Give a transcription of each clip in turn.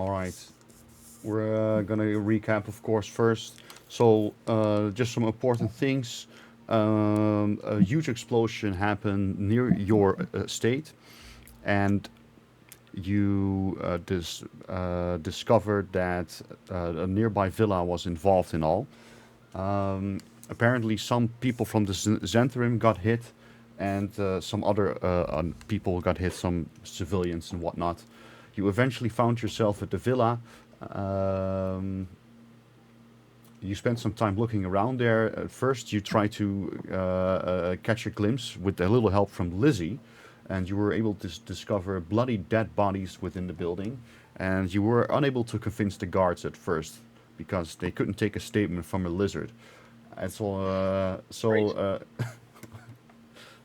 All right. We're gonna recap, of course, first. So, just some important things. A huge explosion happened near your estate, and you discovered that a nearby villa was involved in all. Apparently, some people from the Zentrum got hit, and some other people got hit, some civilians and whatnot. You eventually found yourself at the villa. Um, you spent some time looking around there. At first, you tried to catch a glimpse with a little help from Lizzie, and you were able to discover bloody dead bodies within the building. And you were unable to convince the guards at first because they couldn't take a statement from a lizard. And so Racist.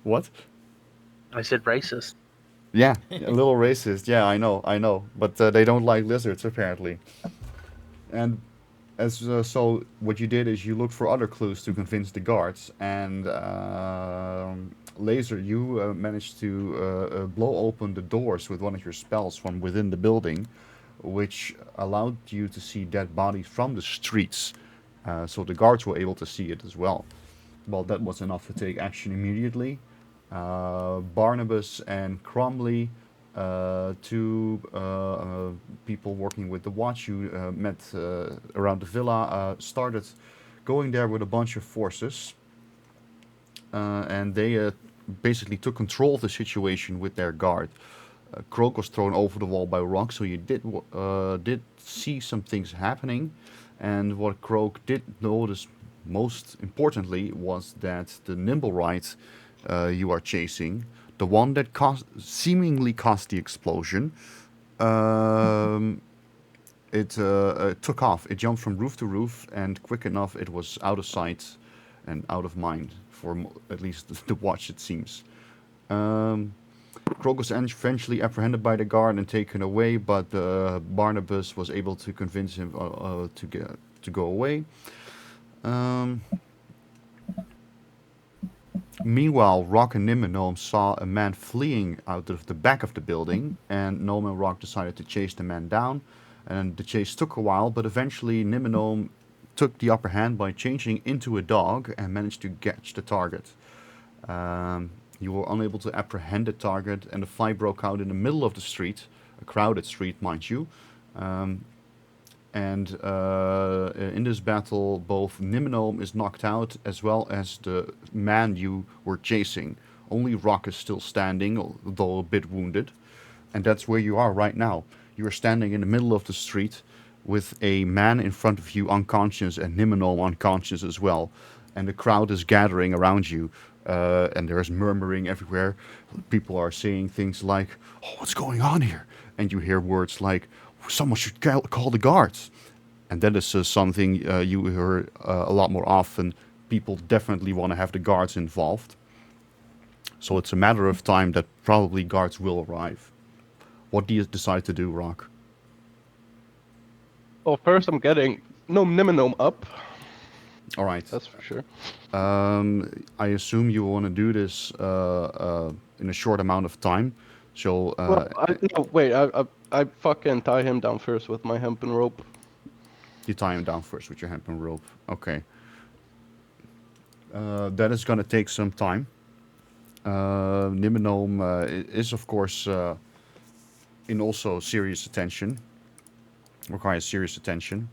what? I said racist. Yeah, a little racist. Yeah, I know. But they don't like lizards apparently. And so what you did is you looked for other clues to convince the guards, and Laser, you managed to blow open the doors with one of your spells from within the building, which allowed you to see dead bodies from the streets. So the guards were able to see it as well. Well, that was enough to take action immediately. Barnabas and Cromley, two people working with the watch you met around the villa, started going there with a bunch of forces, and they basically took control of the situation with their guard. Croak was thrown over the wall by Rock, so you did see some things happening, and what Croak did notice most importantly was that the nimble ride you are chasing, the one that seemingly caused the explosion, um, it took off. It jumped from roof to roof, and quick enough, it was out of sight and out of mind for at least the watch. It seems. Um, Krog was eventually apprehended by the guard and taken away, but Barnabas was able to convince him to go away. Um, Meanwhile, Rock and Nim and Gnome saw a man fleeing out of the back of the building, and Gnome and Rock decided to chase the man down. And the chase took a while, but eventually Nim and Gnome took the upper hand by changing into a dog and managed to catch the target. You were unable to apprehend the target, and the fight broke out in the middle of the street, a crowded street, mind you. Um, and in this battle, both Nimino is knocked out as well as the man you were chasing. Only Rock is still standing, although a bit wounded. And that's where you are right now. You are standing in the middle of the street with a man in front of you unconscious and Nimino unconscious as well. And the crowd is gathering around you. And there's murmuring everywhere. People are saying things like, "Oh, what's going on here?" And you hear words like, "Someone should call the guards." And that is something you hear a lot more often. People definitely want to have the guards involved. So it's a matter of time that probably guards will arrive. What do you decide to do, Rock? Well, first I'm getting Gnome Niminome up. All right. That's for sure. I assume you want to do this in a short amount of time. So, Well, no, wait. I fucking tie him down first with my hempen rope. you tie him down first with your hempen rope. Okay. That is going to take some time. Niminome is, of course, in also serious attention. Requires serious attention.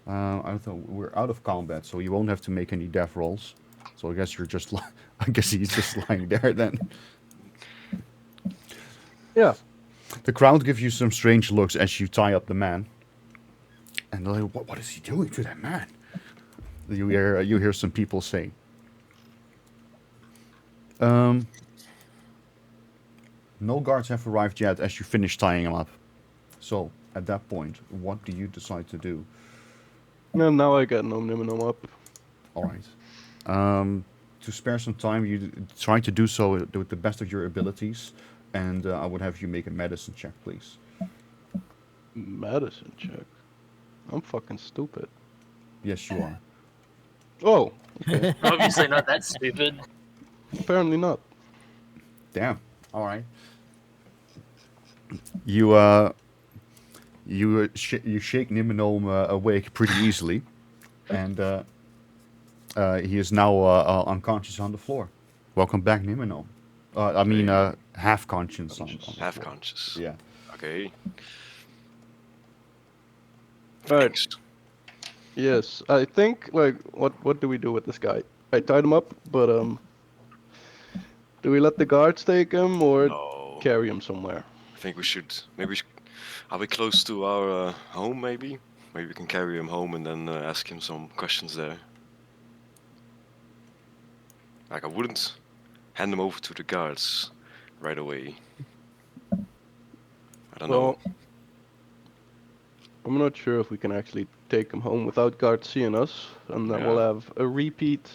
I don't know. We're out of combat, so you won't have to make any death rolls. So I guess you're just. I guess he's just lying there then. Yeah. The crowd gives you some strange looks as you tie up the man, and they're like, "What is he doing to that man?" You hear some people say. Um, no guards have arrived yet as you finish tying him up. So at that point, what do you decide to do? And now I get Gnome Niminome up. All right. To spare some time, you try to do so with the best of your abilities, and I would have you make a medicine check, please. Medicine check. I'm fucking stupid. Yes, you are. Oh, okay. Obviously not that stupid. Apparently not. Damn. All right. You You shake Nimino awake pretty easily, and he is now unconscious on the floor. Welcome back, Nimino. I mean, Hey. half conscious on the Half floor. conscious. Yeah. Okay. Right. Thanks. Yes, I think like what do we do with this guy? I tied him up, but do we let the guards take him or No. carry him somewhere? I think we should. Are we close to our home? Maybe. Maybe we can carry him home and then ask him some questions there. Like I wouldn't hand him over to the guards right away. I don't know. Well, I'm not sure if we can actually take him home without guards seeing us, and then we'll Yeah. have a repeat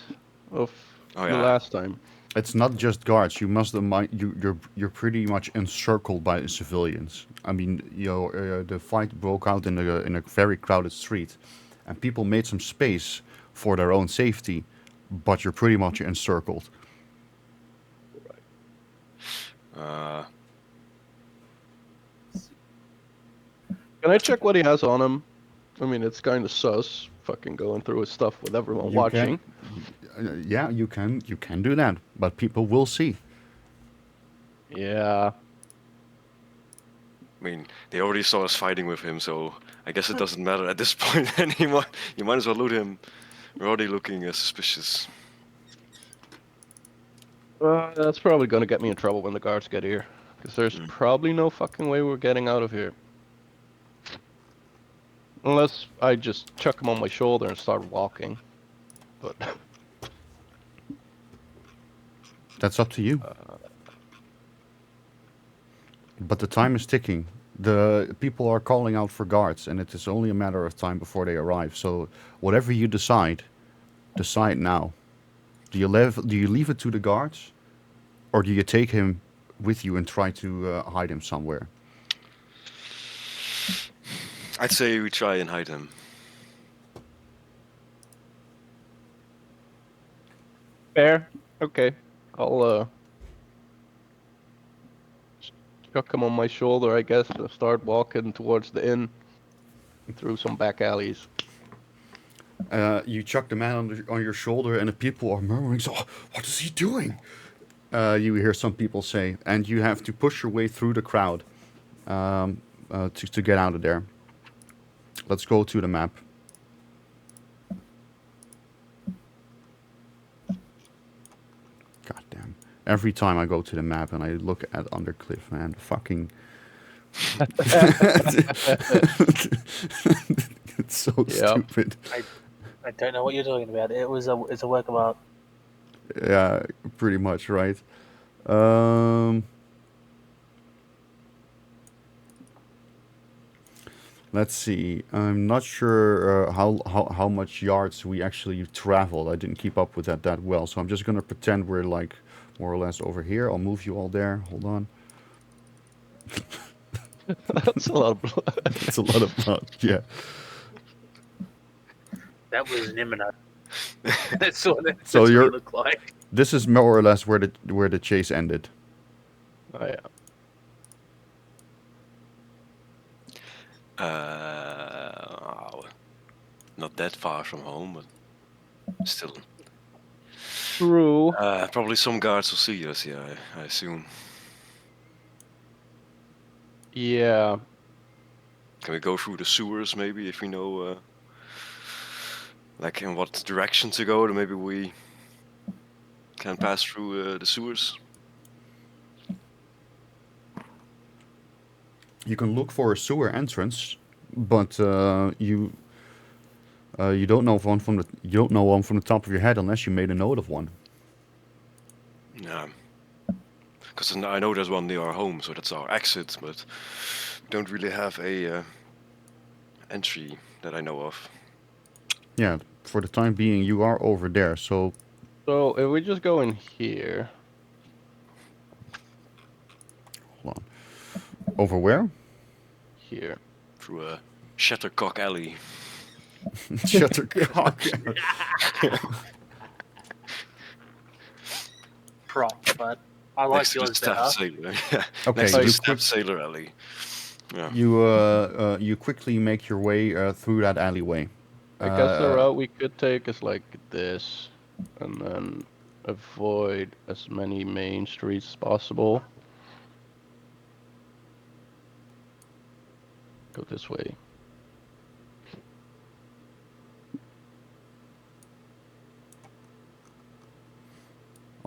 of Oh the yeah. last time. It's not just guards. You must mind you're pretty much encircled by civilians. I mean, the fight broke out in a very crowded street, and people made some space for their own safety, but you're pretty much encircled. Uh, Can I check what he has on him? I mean, it's kind of sus, fucking going through his stuff with everyone You watching. Yeah, you can do that, but people will see. Yeah. I mean, they already saw us fighting with him, so I guess it doesn't matter at this point anymore. You might as well loot him. We're already looking suspicious. That's probably gonna get me in trouble when the guards get here, because there's probably no fucking way we're getting out of here. Unless I just chuck him on my shoulder and start walking. But That's up to you. But the time is ticking. The people are calling out for guards, and it is only a matter of time before they arrive. So, whatever you decide now. Do you leave it to the guards, or do you take him with you and try to hide him somewhere? I'd say we try and hide him. fair. Okay. I'll chuck him on my shoulder, I guess, and start walking towards the inn through some back alleys. You chuck the man on your shoulder, and the people are murmuring, "So, what is he doing?" You hear some people say, and you have to push your way through the crowd to get out of there. Let's go to the map. God damn. Every time I go to the map and I look at Undercliff, man, fucking... It's so Yep. stupid. I don't know what you're talking about. It's a work of art. Yeah, pretty much, right? Um, let's see. I'm not sure how much yards we actually traveled. I didn't keep up with that well, so I'm just gonna pretend we're like more or less over here. I'll move you all there. Hold on. That's a lot of blood. It's a lot of blood. Yeah. That was Nimino. That's what it So that's what you're- it looked like. This is more or less where the chase ended. Oh, yeah. Not that far from home, but still. True. Probably some guards will see us, yeah, I assume. Yeah. Can we go through the sewers maybe if we know like in what direction to go, then maybe we can pass through the sewers? You can look for a sewer entrance, but you don't know one from the top of your head unless you made a note of one. Yeah. Because I know there's one near our home, so that's our exit, but we don't really have a entry that I know of. Yeah, for the time being, you are over there. So So if we just go in here, hold on. Over where? here. Through a Shattercock alley. Shuttercock. Prop, but I like Next to the yours Staff better. Sailor. Yeah. Okay, Next to you the Staff could- Sailor alley. Yeah. You quickly make your way through that alleyway. I guess the Uh, route we could take is like this, and then avoid as many main streets as possible. Go this way.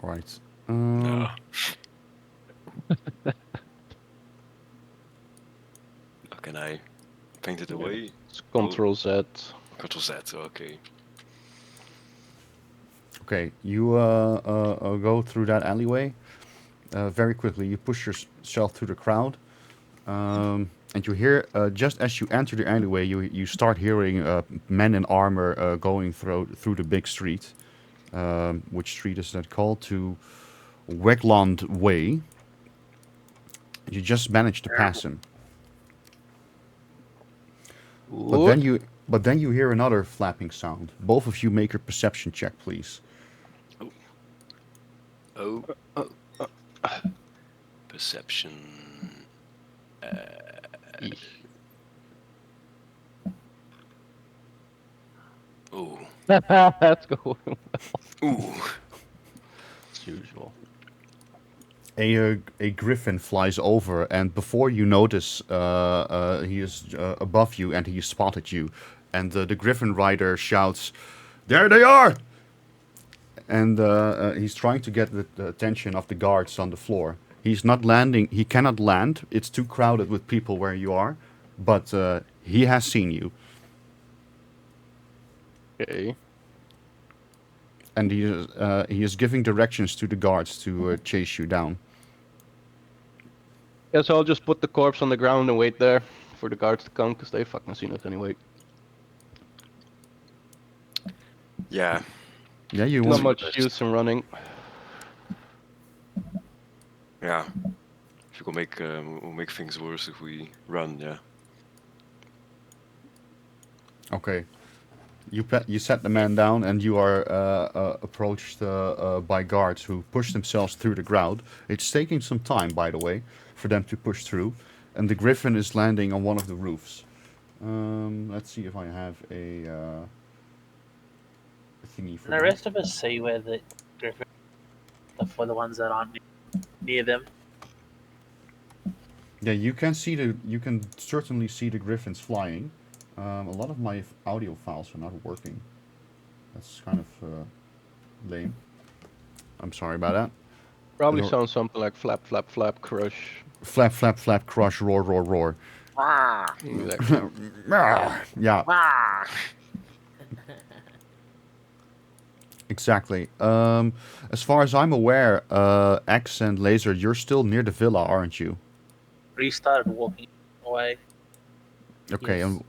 all right. No. How can I paint it away? It's Control Z. Control Z. Okay. Okay, you go through that alleyway very quickly. You push yourself through the crowd, and you hear just as you enter the alleyway, you start hearing men in armor going through the big street. Which street is that called? To Wegland Way. You just managed to pass him, but then you hear another flapping sound. Both of you make a perception check, please. Oh. Perception. Ooh. That's going well, Ooh. as usual. A griffin flies over, and before you notice, he is above you, and he spotted you. And the griffin rider shouts, "There they are!" And he's trying to get the attention of the guards on the floor. He's not landing. He cannot land. It's too crowded with people where you are. But he has seen you, Okay. and he is giving directions to the guards to chase you down. Guess I'll just put the corpse on the ground and wait there for the guards to come, because they fucking seen it anyway. Yeah. Yeah, you Not want. much use in running. Yeah. If you we'll make things worse if we run. Yeah. Okay. You set the man down, and you are approached by guards who push themselves through the crowd. It's taking some time, by the way, for them to push through, and the griffin is landing on one of the roofs. Let's see if I have a thingy for And the that. rest of us see where the griffin for the ones that aren't near them. Yeah, you can see you can certainly see the griffins flying. A lot of my audio files are not working. That's kind of lame. I'm sorry about that. Probably Nor- sounds something like flap, flap, flap, crush. Flap, flap, flap, crush, roar, roar, roar. Exactly. Yeah, exactly. As far as I'm aware, X and Laser, you're still near the villa, aren't you? We started walking away. Okay, Yes.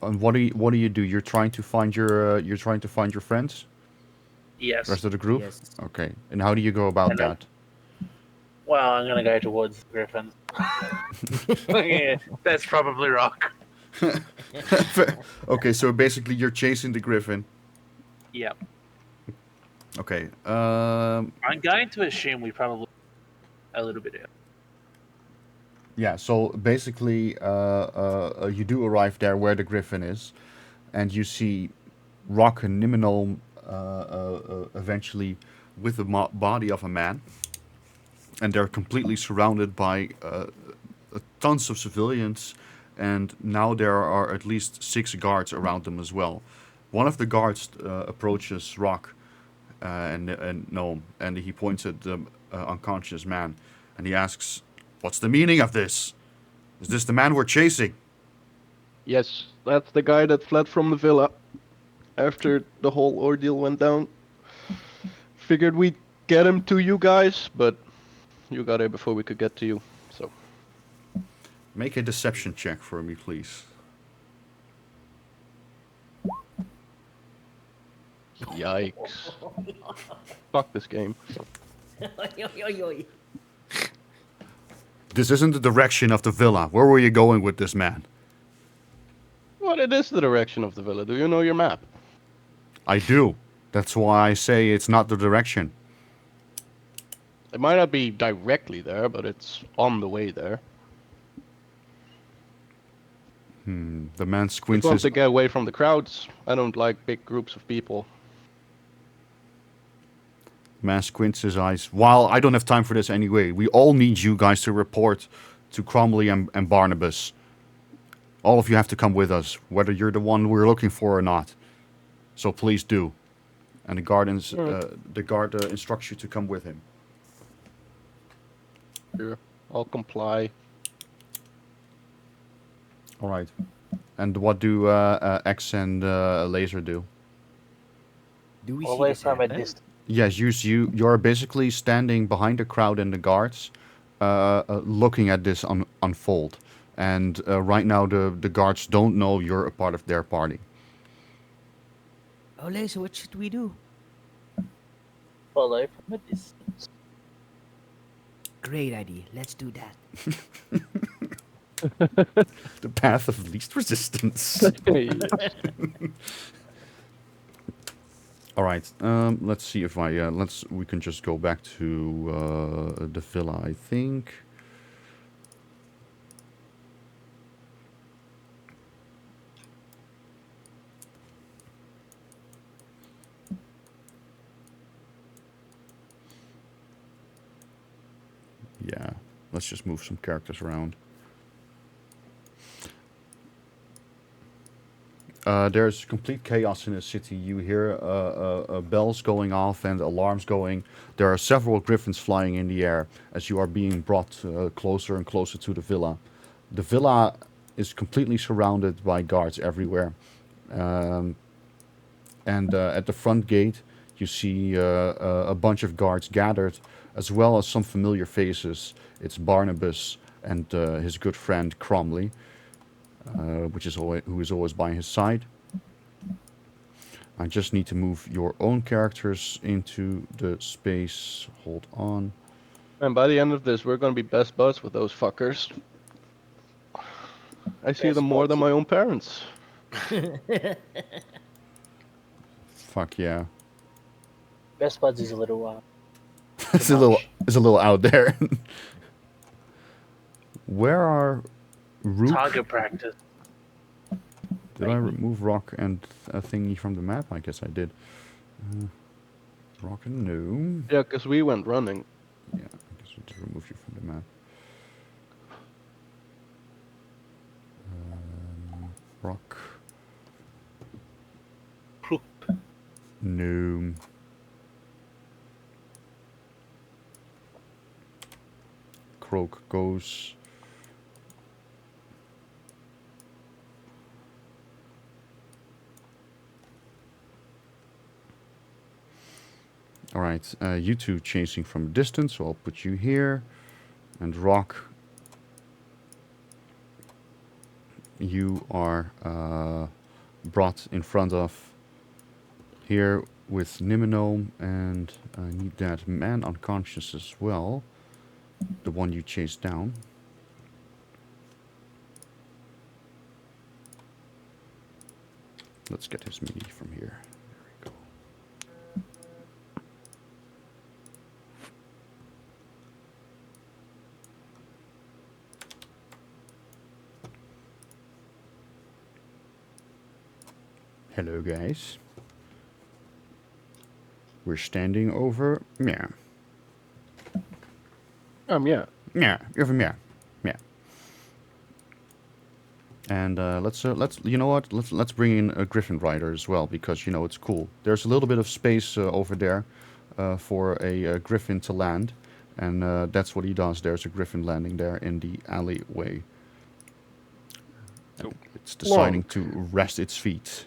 and what do you do? You're trying to find your friends, Yes. rest of the group. Yes. Okay, and how do you go about Hello. that? Well, I'm gonna go towards the griffin. Yeah, that's probably rock. Okay, so basically you're chasing the griffin. Yep. Okay. I'm going to assume we probably a little bit early. Yeah. So basically, you do arrive there where the griffin is, and you see Rock and Niminol eventually with the body of a man, and they're completely surrounded by tons of civilians, and now there are at least 6 guards around them as well. One of the guards approaches Rock and Gnome, and he points at the unconscious man, and he asks, "What's the meaning of this? Is this the man we're chasing?" Yes, that's the guy that fled from the villa after the whole ordeal went down. Figured we'd get him to you guys, but you got here before we could get to you, so. Make a deception check for me, please. Yikes. Fuck this game. This isn't the direction of the villa. Where were you going with this man? Well, it is the direction of the villa. Do you know your map? I do. That's why I say it's not the direction. It might not be directly there, but it's on the way there. The man Just squints want his to get away from the crowds. I don't like big groups of people. eyes. Well, I don't have time for this anyway. We all need you guys to report to Cromley and Barnabas. All of you have to come with us, whether you're the one we're looking for or not. So please do. And the guard instructs you to come with him. Sure, I'll comply. All right. And what do X and Laser do? Do we Always see the have a map? distance. Yes, you're basically standing behind the crowd and the guards, looking at this unfold. And right now, the guards don't know you're a part of their party. Oh, Laser, what should we do? Follow from a distance. Great idea. Let's do that. The path of least resistance. All right. Let's see if we can just go back to the villa, I think. Yeah, let's just move some characters around. There's complete chaos in the city. You hear bells going off and alarms going. There are several griffins flying in the air as you are being brought closer and closer to the villa. The villa is completely surrounded by guards everywhere. And at the front gate, you see a bunch of guards gathered, as well as some familiar faces. It's Barnabas and his good friend Cromley, who is always by his side. I just need to move your own characters into the space. Hold on. And by the end of this, we're gonna be best buds with those fuckers. I see Best them more than buds. my own parents. Fuck yeah. Best buds is a little It's a little out there. Where are Rook? target practice. Did I remove Rock and a thingy from the map? I guess I did. Rock and no. Yeah, 'cause we went running. Yeah, I guess I did remove you from the map. Rock. No. Croak goes. All right, you two chasing from a distance, so I'll put you here. And Rock, you are brought in front of here with Niminome, and I need that man unconscious as well. The one you chased down. Let's get his mini from here. There we go. Hello, guys. We're standing over. Yeah. Yeah. Yeah. Over yeah. Yeah. And let's you know what? Let's bring in a Griffin Rider as well, because you know it's cool. There's a little bit of space over there for a Griffin to land, and that's what he does. There's a Griffin landing there in the alleyway. Oh. It's deciding to rest its feet.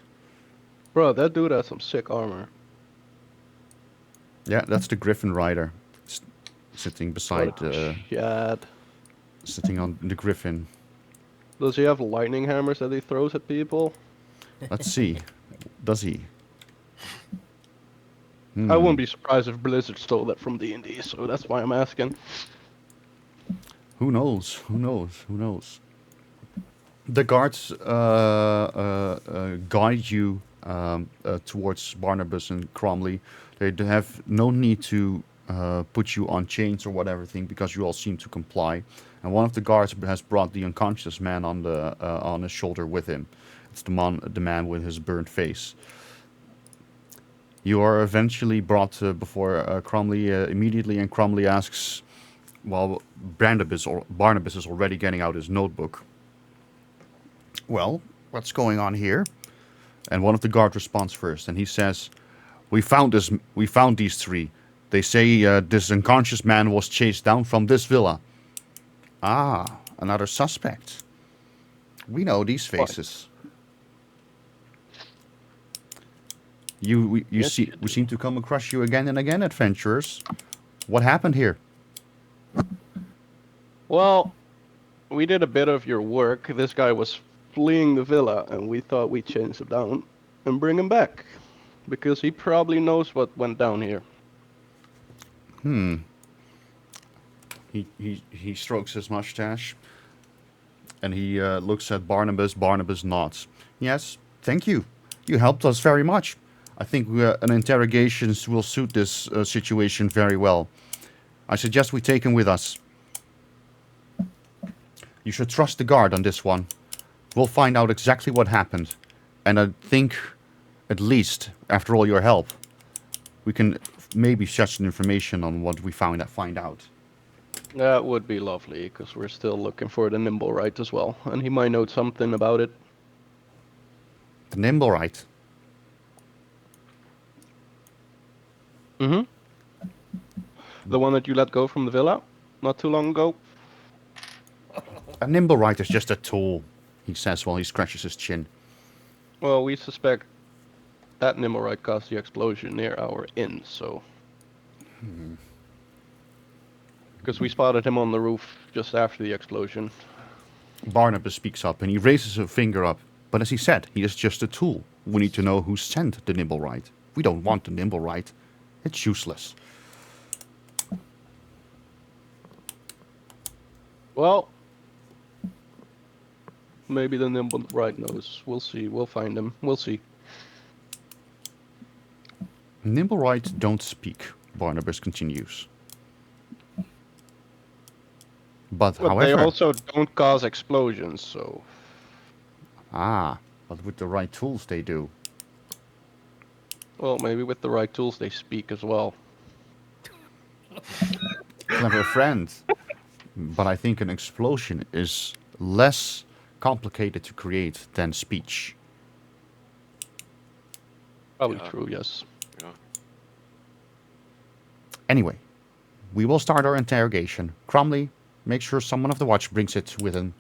Bro, that dude has some sick armor. Yeah, that's the Griffin Rider, sitting beside, Shit. sitting on the Griffin. Does he have lightning hammers that he throws at people? Let's see. Does he? I wouldn't be surprised if Blizzard stole that from D&D, so that's why I'm asking. Who knows? Who knows? Who knows? The guards guide you towards Barnabas and Cromley. They have no need to put you on chains or whatever thing because you all seem to comply. And one of the guards has brought the unconscious man on his shoulder with him. It's the man with his burnt face. You are eventually brought before Cromley immediately, and Cromley asks, while Barnabas is already getting out his notebook. Well, what's going on here? And one of the guards responds first, and he says, We found these three. They say this unconscious man was chased down from this villa. Ah, another suspect. We know these faces. Yes, you We seem to come across you again and again, adventurers. What happened here? Well, we did a bit of your work. This guy was fleeing the villa, and we thought we'd chase him down and bring him back. Because he probably knows what went down here. He strokes his mustache, and he looks at Barnabas. Barnabas nods. Yes, thank you. You helped us very much. I think an interrogation will suit this situation very well. I suggest we take him with us. You should trust the guard on this one. We'll find out exactly what happened. And I think, at least, after all your help, we can maybe shed some information on what we find out. That would be lovely, because we're still looking for the Nimblewright as well, and he might know something about it. The Nimblewright. Mm-hmm. The one that you let go from the villa not too long ago? A Nimblewright is just a tool, he says while he scratches his chin. Well, we suspect that Nimblewright caused the explosion near our inn, so... Because we spotted him on the roof just after the explosion. Barnabas speaks up and he raises a finger up. But as he said, he is just a tool. We need to know who sent the Nimblewright. We don't want the Nimblewright. It's useless. Well, maybe the Nimblewright knows. We'll see. We'll find him. We'll see. Nimblewright don't speak, Barnabas continues. But But however... they also don't cause explosions, so... Ah, but with the right tools they do. Well, maybe with the right tools they speak as well. Clever friend. But I think an explosion is less complicated to create than speech. Probably Yeah. true, yes. Yeah. Anyway, we will start our interrogation. Cromley, make sure someone of the watch brings it with him.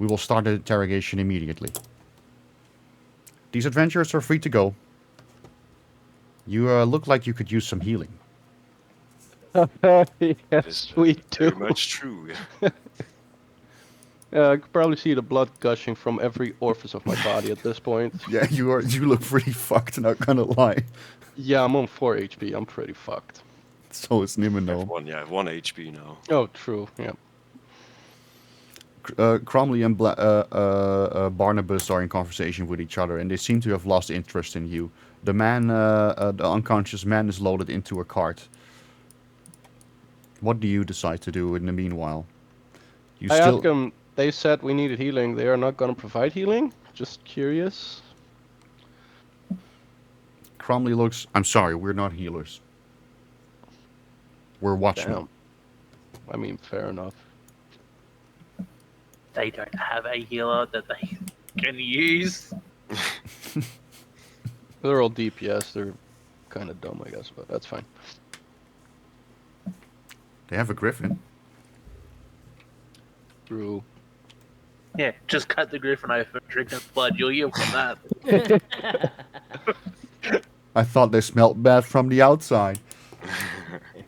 We will start the interrogation immediately. These adventurers are free to go. You look like you could use some healing. That Yes, is we do. very much true. I could probably see the blood gushing from every orifice of my body at this point. Yeah, you look pretty fucked, not gonna lie. Yeah, I'm on 4 HP. I'm pretty fucked. So is I have Nimino. I have 1 HP now. Oh, true. Yeah. Cromley and Barnabas are in conversation with each other, and they seem to have lost interest in you. The man, the unconscious man, is loaded into a cart. What do you decide to do in the meanwhile? You I still... asked them. They said we needed healing. They are not going to provide healing. Just curious. Cromley looks... I'm sorry, we're not healers. We're watchmen. Damn. I mean, fair enough. They don't have a healer that they can use. They're all DPS. They're kind of dumb, I guess, but that's fine. They have a griffin. True. Yeah, just cut the griffin open, drink its blood, you'll heal from that. I thought they smelled bad from the outside.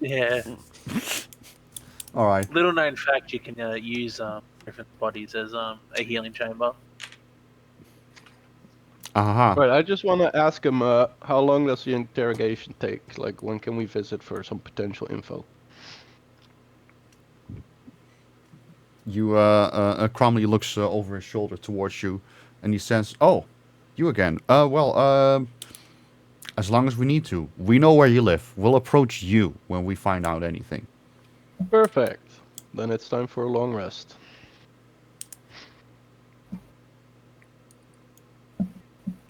Yeah. Alright. Little known fact, you can use griffin's bodies as a healing chamber. Aha. Right, I just want to ask him, how long does the interrogation take? Like, when can we visit for some potential info? You, Cromley looks over his shoulder towards you, and he says, "Oh, you again. As long as we need to. We know where you live. We'll approach you when we find out anything. Perfect. Then it's time for a long rest.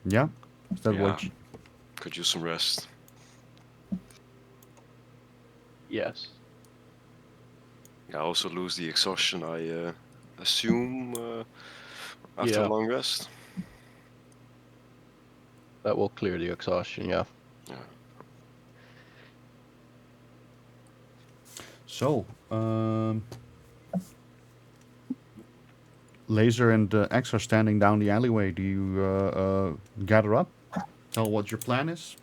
Yeah? Is that Yeah. what you... Could use some rest. Yes. I also lose the exhaustion, I assume, after a Yeah. long rest. That will clear the exhaustion, yeah. Yeah. So, Laser and X are standing down the alleyway. Do you gather up? Tell what your plan is?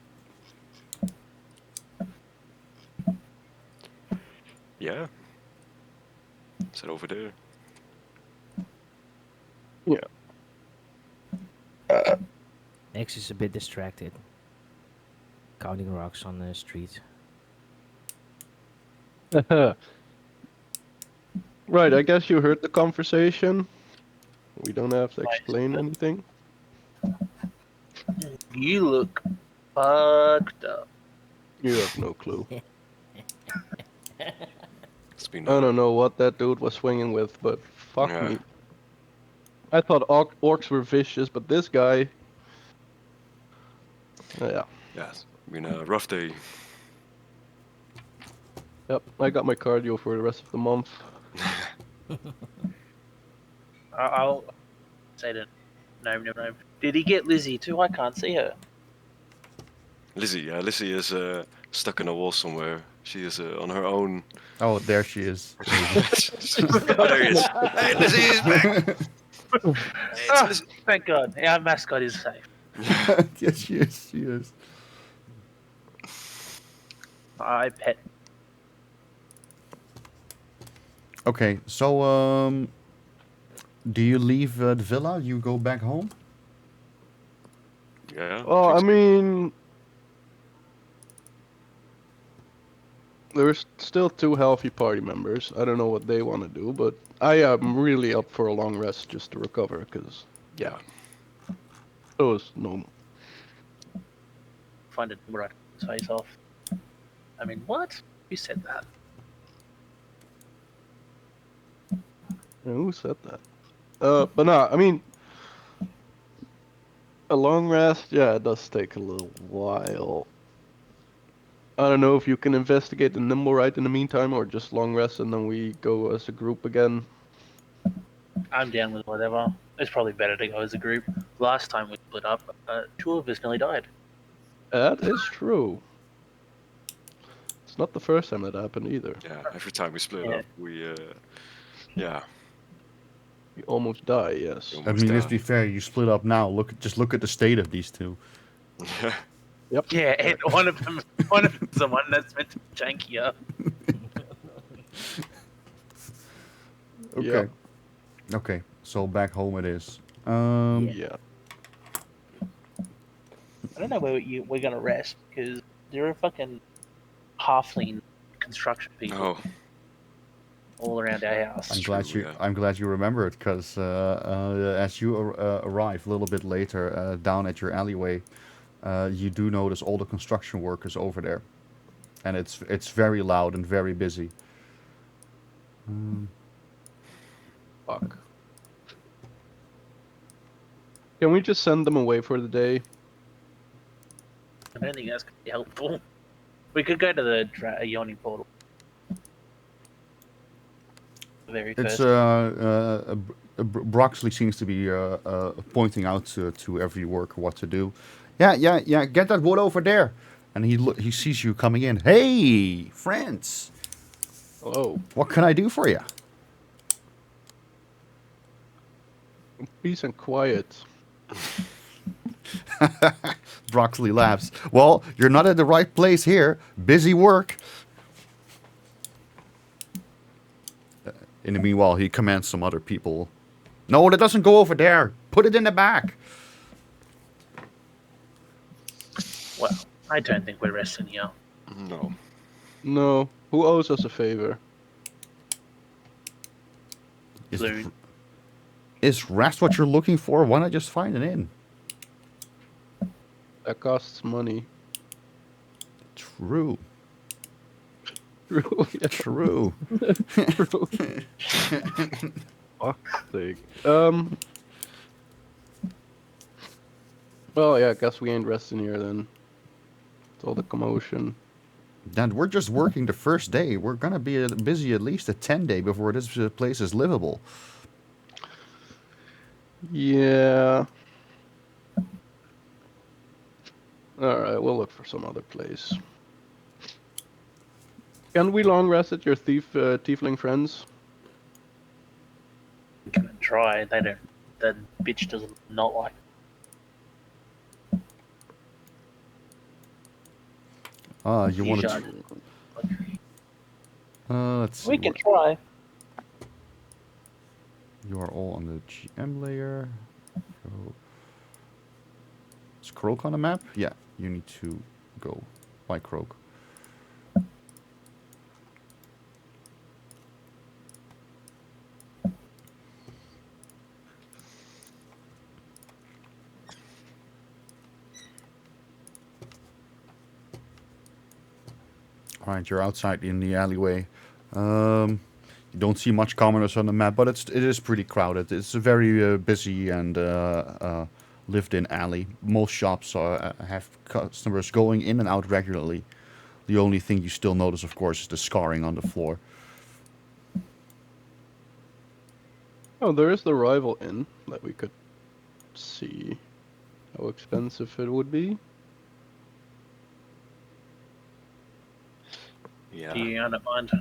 Yeah. Is that over there? X is a bit distracted. Counting rocks on the street. Right, I guess you heard the conversation. We don't have to Right. explain anything. You look fucked up. You have no clue. It's been I don't know what that dude was swinging with, but fuck Yeah. me. I thought orcs were vicious, but this guy... yeah. Yeah, it's been a rough day. Yep, I got my cardio for the rest of the month. I'll say the name. Did he get Lizzie too? I can't see her. Lizzie is stuck in a wall somewhere. She is on her own. Oh, there she is. Oh, there he is. Hey, Lizzie is back. Hey, it's Ah, Lizzie. thank God, our mascot is safe. Yes, she is. She is. I pet. Okay, so do you leave the villa? You go back home? Yeah. Oh, I think so. mean... There's still 2 healthy party members. I don't know what they want to do, but I am really up for a long rest just to recover, because, yeah. It was normal. Find it right his face off. I mean, what? Who said that? Yeah, who said that? But no, I mean... A long rest, yeah, it does take a little while. I don't know if you can investigate the nimble right in the meantime, or just long rest and then we go as a group again. I'm down with whatever. It's probably better to go as a group. Last time we split up, 2 of us nearly died. That is true. It's not the first time that happened either. Yeah, every time we split Yeah. up, we, yeah. You almost die, yes. You I almost mean, let's die. be fair. You split up now. Just look at the state of these two. Yep. Yeah, and one of them's the one that's meant to be jankier. Okay. Yeah. Okay. So back home it is. Yeah. I don't know where we're gonna rest because there are fucking halfling construction people Oh, all around our house. I'm It's glad true, you. yeah. I'm glad you remember it because as you arrive a little bit later down at your alleyway, you do notice all the construction workers over there, and it's very loud and very busy. Fuck. Can we just send them away for the day? I don't think that's gonna be helpful. We could go to the yawning portal. The very It's first. Broxley seems to be pointing out to every worker what to do. Yeah. Get that wood over there, and he sees you coming in. Hey, friends, Hello. what can I do for you? Peace and quiet. Broxley laughs. Well, you're not at the right place here. Busy work. In the meanwhile, he commands some other people. No, that doesn't go over there. Put it in the back. Well, I don't think we're resting here. no. No. Who owes us a favor? Is, Loon. is rest what you're looking for? Why not just find an inn? That costs money. True. True. Yeah, True. true. Fuck's sake. Well, yeah, I guess we ain't resting here then. It's all the commotion. And we're just working the first day. We're gonna be busy at least a 10 day before this place is livable. Yeah. Alright, we'll look for some other place. Can we long rest at your tiefling friends? We can try. They don't. That bitch does not like. You want Usually, to? Let's see. we can try. You are all on the GM layer. Go. Is Croak on the map? Yeah, you need to go. Why Croak? Alright, you're outside in the alleyway. You don't see much commoners on the map, but it is pretty crowded. It's a very busy and lived-in alley. Most shops have customers going in and out regularly. The only thing you still notice, of course, is the scarring on the floor. Oh, there is the rival inn that we could see how expensive it would be. Yeah. Yeah, I don't mind.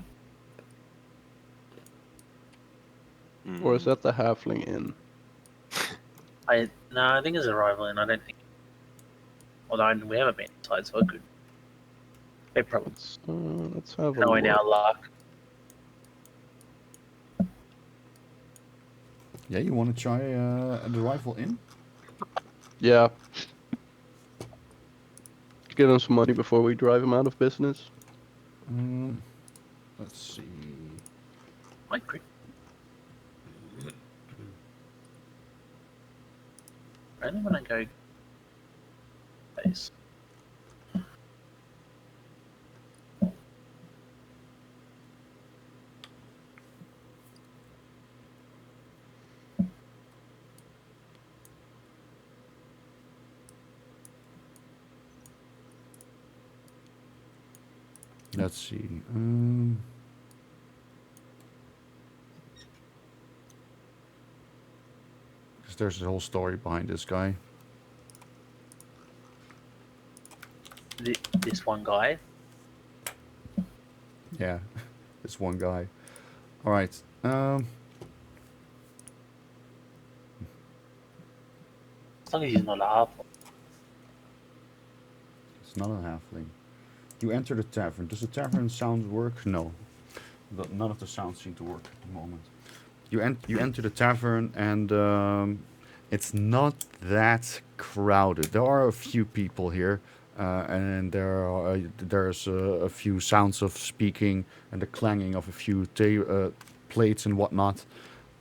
Or is that the halfling inn? I think it's a rival, and I don't think. Although we haven't been inside, so it could. They probably Let's have a knowing look. our luck. Yeah, you want to try the rifle in? Yeah. Get him some money before we drive him out of business. Let's see. Might crit. Only when I go base. Let's see. Because there's a whole story behind this guy. This one guy. Yeah, this one guy. All right. As long as he's not a half. It's not a halfling. You enter the tavern. Does the tavern sound work? No. None of the sounds seem to work at the moment. You enter the tavern and it's not that crowded. There are a few people here, and there's a few sounds of speaking and the clanging of a few plates and whatnot.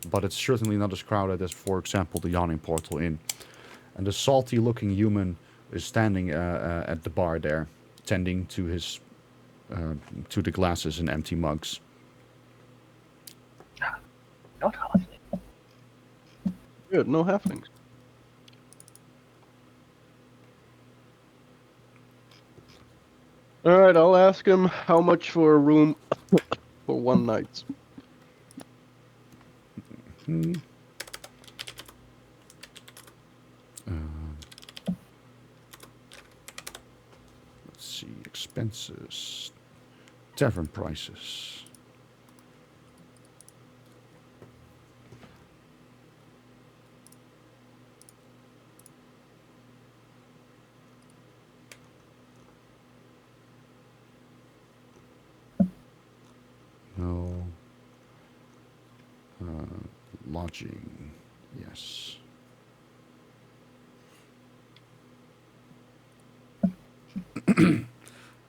But it's certainly not as crowded as, for example, the Yawning Portal Inn. And the salty-looking human is standing at the bar there, tending to his to the glasses and empty mugs. Not halfling. Good, no halflings. Alright, I'll ask him how much for a room for one night. Let's see, expenses, tavern prices. No. Lodging, yes.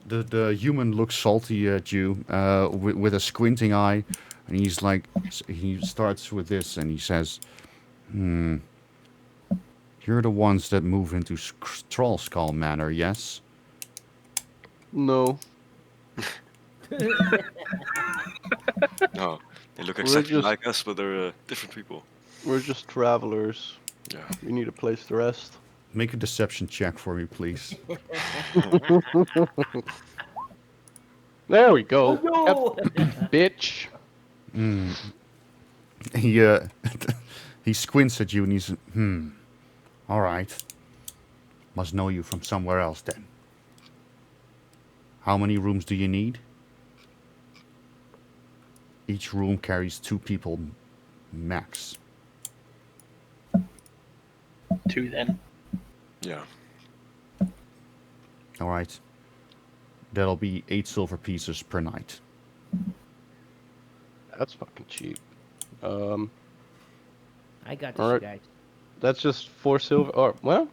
The human looks salty at you with a squinting eye, and he's like, he starts with this, and he says, "You're the ones that move into Trollskull Manor, yes?" No, No, they look we're exactly just like us, but they're different people. we're just travelers. Yeah. We need a place to rest. Make a deception check for me, please. There we go. Oh Yep, bitch. He he squints at you and he's all right. Must know you from somewhere else then. How many rooms do you need? Each room carries 2 people max. 2 then. Yeah. All right. That'll be 8 silver pieces per night. That's fucking cheap. I got this, Alright. guys. That's just 4 silver. Or well,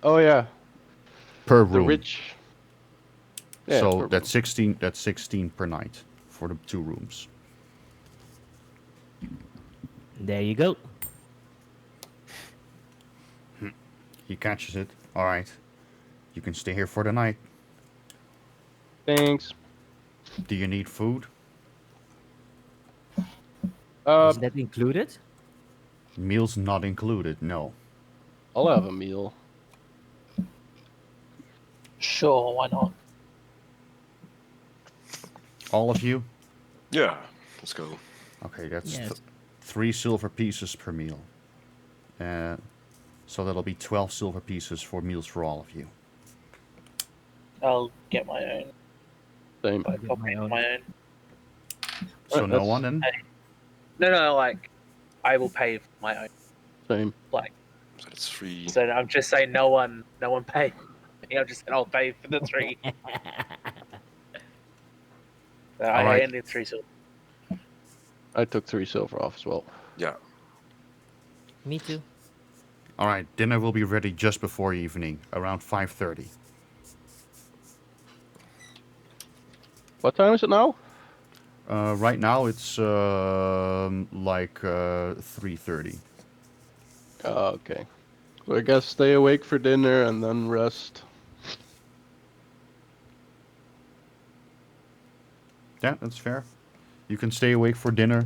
oh yeah, Per the room. rich. Yeah, So per that's room. 16 that's 16 per night for the 2 rooms. There you go. He catches it. All right. You can stay here for the night. Thanks. Do you need food? Is that included? Meals not included. No. I'll have a meal. Sure, why not? All of you? Yeah. Let's go. Okay, that's Yes. 3 silver pieces per meal. So that'll be 12 silver pieces for meals for all of you. I'll get my own. Same. I'll get I'll my pay for own. my own. So no that's- one then? No, like, I will pay for my own. Same. Like, So that's 3. so I'm just saying no one pay. I'm just saying I'll pay for the 3. I Alright. only need 3 silver. I took 3 silver off as well. Yeah. Me too. All right, dinner will be ready just before evening, around 5:30. What time is it now? Right now it's like 3:30. Okay. So I guess stay awake for dinner and then rest. Yeah, that's fair. You can stay awake for dinner.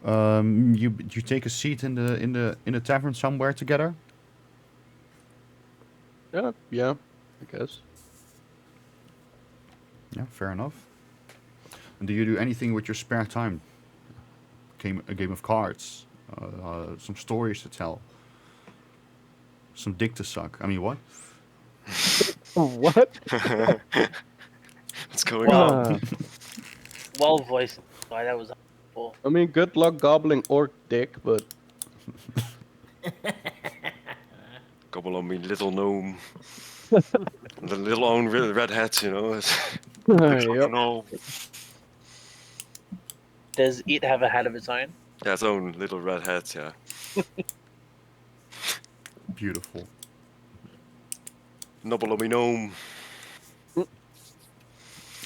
You take a seat in the tavern somewhere together. Yeah, I guess. Yeah, fair enough. And do you do anything with your spare time? A game of cards, some stories to tell, some dick to suck. I mean, what? What? What's going Wow. on? Well voiced. Why that was awful. I mean, good luck gobbling orc dick, but Gobble on me, little gnome. The little own red hat, you know. yep. No. Does it have a hat of its own? Yeah, its own little red hat, yeah. Beautiful. Nobble on me, gnome.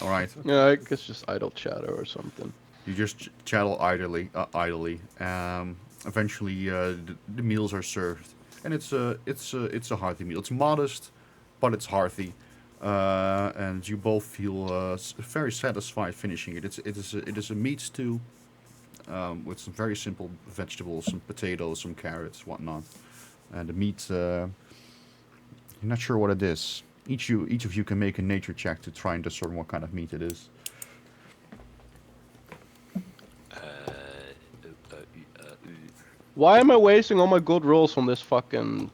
All right. Yeah, I guess just idle chatter or something. You just chattel idly. Eventually, the meals are served, and it's a hearty meal. It's modest, but it's hearty, and you both feel very satisfied finishing it. It is a meat stew with some very simple vegetables, some potatoes, some carrots, whatnot, and the meat. You're not sure what it is. Each of you can make a nature check to try and discern what kind of meat it is. Why am I wasting all my good rolls on this fucking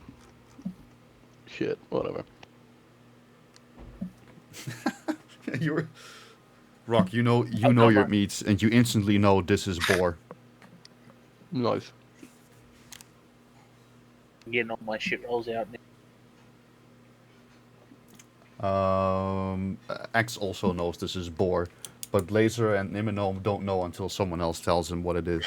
shit? Whatever. You're Rock. You know come your on. meats, and you instantly know this is boar. Nice. Getting all my shit rolls out. X also knows this is boar, but Laser and Niminome don't know until someone else tells him what it is.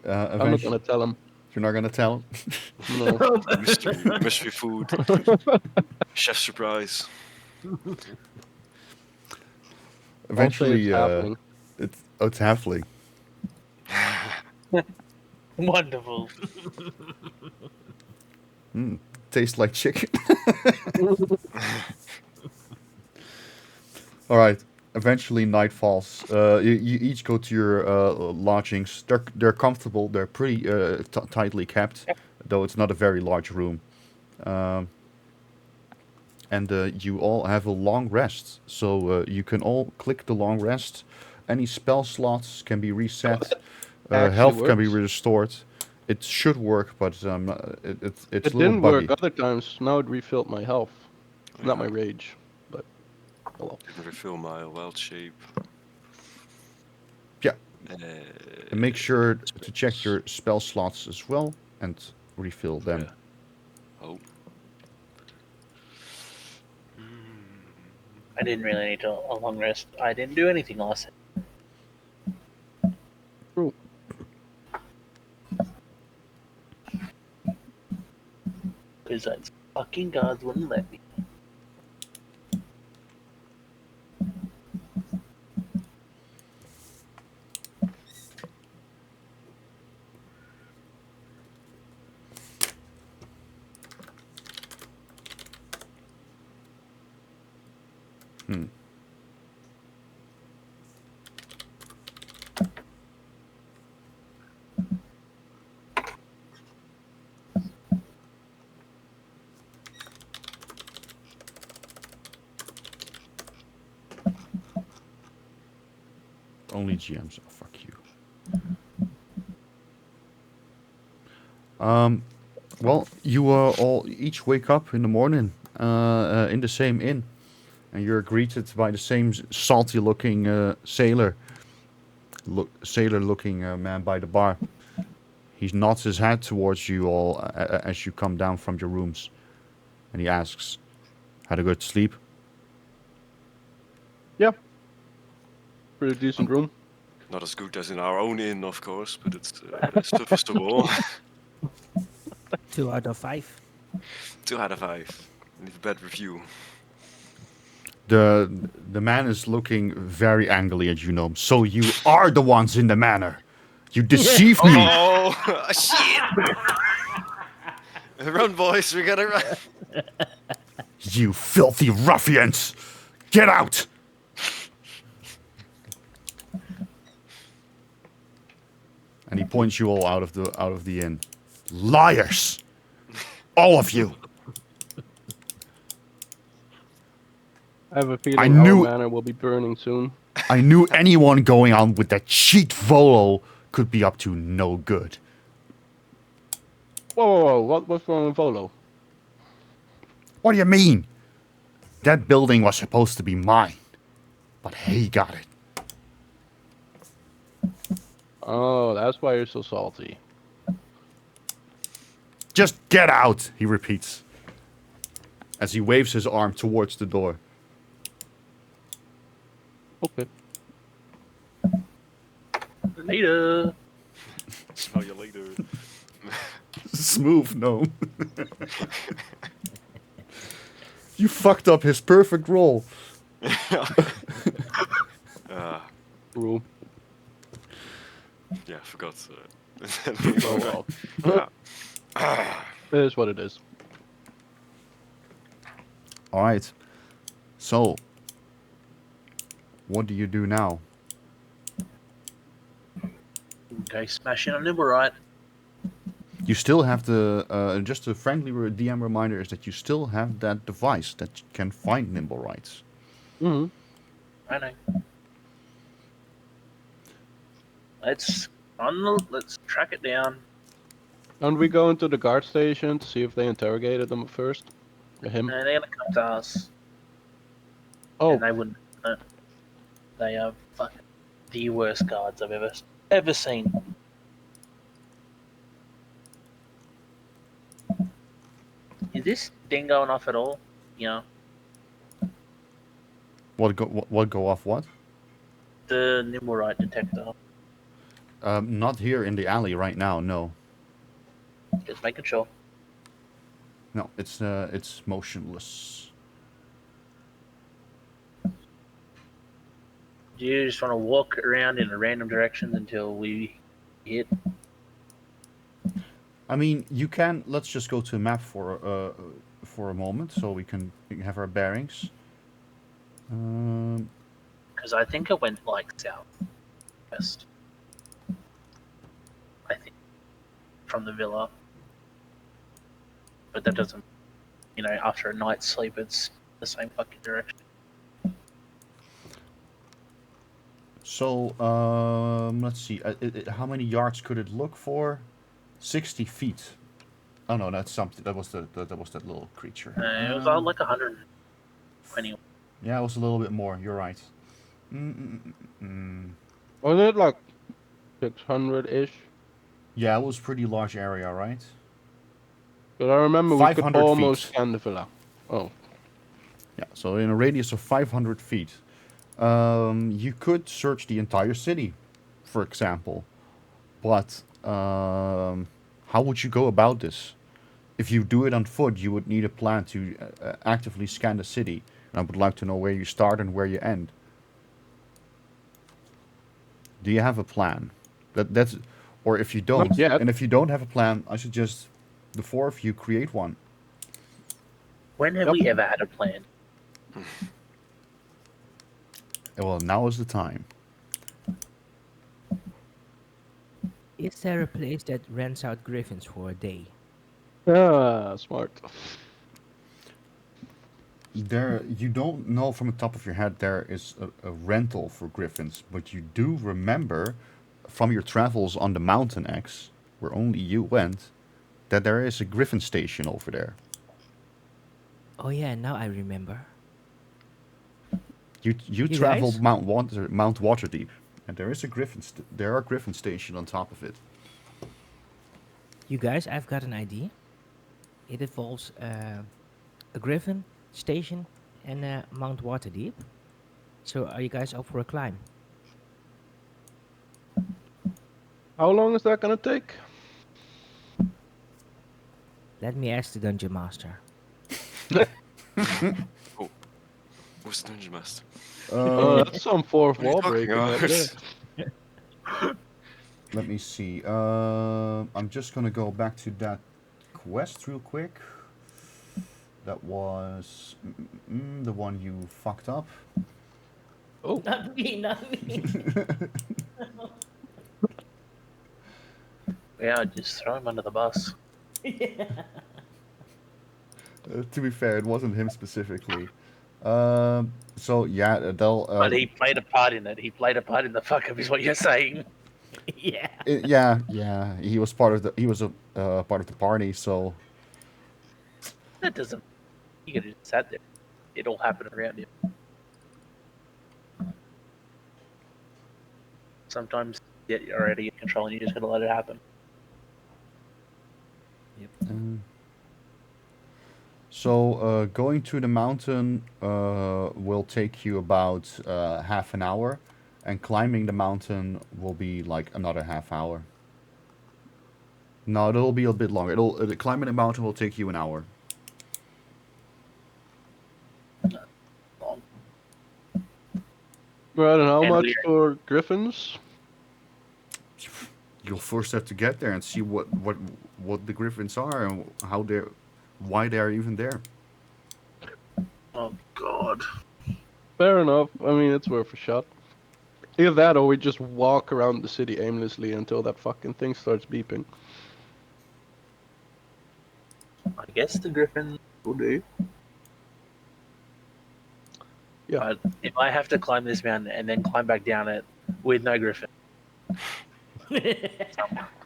I'm not gonna tell him. You're not gonna tell him? No. Mystery food. Chef surprise. Eventually, I'll say it's happening. it's halfling. Wonderful. Tastes like chicken. All right. Eventually, night falls. You each go to your lodgings. They're comfortable. They're pretty tightly kept, though it's not a very large room. Um, and you all have a long rest, so you can all click the long rest. Any spell slots can be reset. Actually Health can be works. restored. It should work, but it's It a little didn't work buggy. other times. Now it refilled my health. Not my Yeah, rage, but oh well. didn't refill my wild shape. Yeah, Uh, and make sure to check spells. your spell slots as well and refill them. Yeah. Oh. Mm. I didn't really need a long rest. I didn't do anything last night True. because those fucking guards wouldn't let me. Hmm. Only GMs. Oh, fuck you. Well, you all each wake up in the morning in the same inn, and you're greeted by the same salty-looking sailor-looking man by the bar. He nods his head towards you all as you come down from your rooms, and he asks, "Had a good sleep?" Yeah, pretty decent room. Not as good as in our own inn, of course, but it's serviceable. 2 out of 5. 2 out of 5. Leave a bad review. The man is looking very angrily at you, Gnome. So you are the ones in the manor. You deceived me. Oh shit! Run, boys! We gotta run. You filthy ruffians! Get out! And he points you all out of the inn. Liars! All of you! I have a I feeling our knew manor will be burning soon. I knew anyone going on with that cheat Volo could be up to no good. Whoa, what's wrong with Volo? What do you mean? That building was supposed to be mine, but he got it. Oh, that's why you're so salty. Just get out, he repeats, as he waves his arm towards the door. Okay. Later. Smell you later. Smooth, no. You fucked up his perfect role. True. Yeah, forgot. Oh well. Yeah. It is what it is. All right. So, what do you do now? Go smash in on Nimblewright. You still have the just a friendly DM reminder is that you still have that device that can find nimble rights. Mm-hmm. I know. Let's track it down. And we go into the guard station to see if they interrogated them first. Him. And they're gonna come to us. Oh, And they wouldn't. They are fucking the worst guards I've ever seen. Is this thing going off at all? You know, What go off? What? the Nimblewright detector. Not here in the alley right now. No, Just making sure. no. It's motionless. Do you just want to walk around in a random directions until we hit? I mean, you can. Let's just go to a map for a moment, so we can have our bearings. Um, Because I think it went like south west. I think from the villa, but that doesn't. You know, after a night's sleep, it's the same fucking direction. so let's see. How many yards could it look for? 60 feet. Oh no, that's something. That was that little creature. It was like 120. Yeah, it was a little bit more. You're right. Mm. Wasn't it like 600-ish? Yeah, it was pretty large area, right? But I remember we could 500 almost feet. scan the villa. Oh, Yeah, so in a radius of 500 feet, you could search the entire city, for example. But how would you go about this? If you do it on foot, you would need a plan to actively scan the city. And I would like to know where you start and where you end. Do you have a plan? That's, or if you don't, not yet. and if you don't have a plan, I suggest the four of you create one. When have Yep. we ever had a plan? Well, now is the time. Is there a place that rents out griffins for a day? Ah, smart. There, you don't know from the top of your head there is a rental for griffins, but you do remember from your travels on the Mountain X, where only you went, that there is a griffin station over there. Oh yeah, now I remember. You You traveled guys? Mount Waterdeep, and there is a there are griffin station on top of it. You guys, I've got an idea. It involves a griffin station and Mount Waterdeep. So are you guys up for a climb? How long is that gonna take? Let me ask the dungeon master. Oh, who's the dungeon master? That's some fourth What are you wall talking breaking right there. about? Let me see. I'm just gonna go back to that quest real quick. That was the one you fucked up. Oh, Not me, not me. Yeah, just throw him under the bus. To be fair, it wasn't him specifically. So yeah, they'll. But he played a part in it. He played a part in the fuck up, is what you're saying. Yeah. Yeah. He was part of the. He was a part of the party. So That doesn't. You could have just sat there. It all happened around him. Sometimes you're already in control and you just gotta let it happen. Yep. going to the mountain will take you about half an hour, and climbing the mountain will be like another half hour. No, it'll be a bit longer. Climbing the mountain will take you an hour. Long. right. And how And much weird. for griffins? You'll first have to get there and see what the griffins are and why they're even there. Oh god. Fair enough. I mean, it's worth a shot. Either that, or we just walk around the city aimlessly until that fucking thing starts beeping. I guess the griffin will do. Yeah. But if I have to climb this mountain and then climb back down it with no griffin,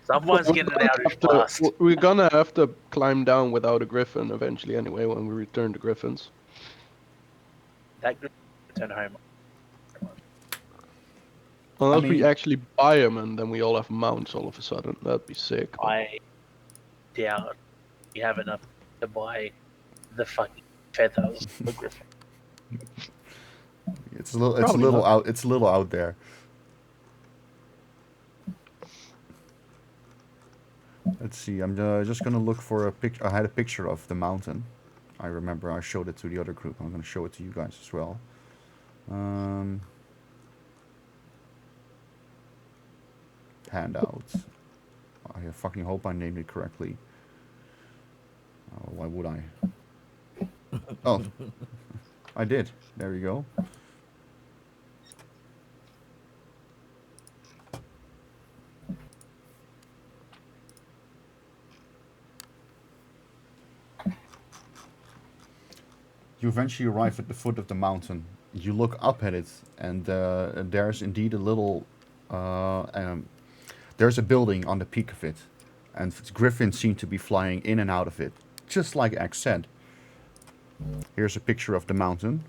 someone's getting an outage blast. We're gonna have to climb down without a griffin eventually anyway when we return the griffins. That griffin return home. Unless mean- we actually buy them and then we all have mounts all of a sudden. That'd be sick. but- I doubt you have enough to buy the fucking feathers of the griffin. It's a little Probably not. out. It's a little out there. Let's see. I'm just gonna look for a picture. I had a picture of the mountain. I remember I showed it to the other group. I'm gonna show it to you guys as well. Handout. I fucking hope I named it correctly. Why would I? Oh, I did. There you go. You eventually arrive at the foot of the mountain. You look up at it, and there's indeed a little. There's a building on the peak of it, and griffins seem to be flying in and out of it, just like X said. Here's a picture of the mountain.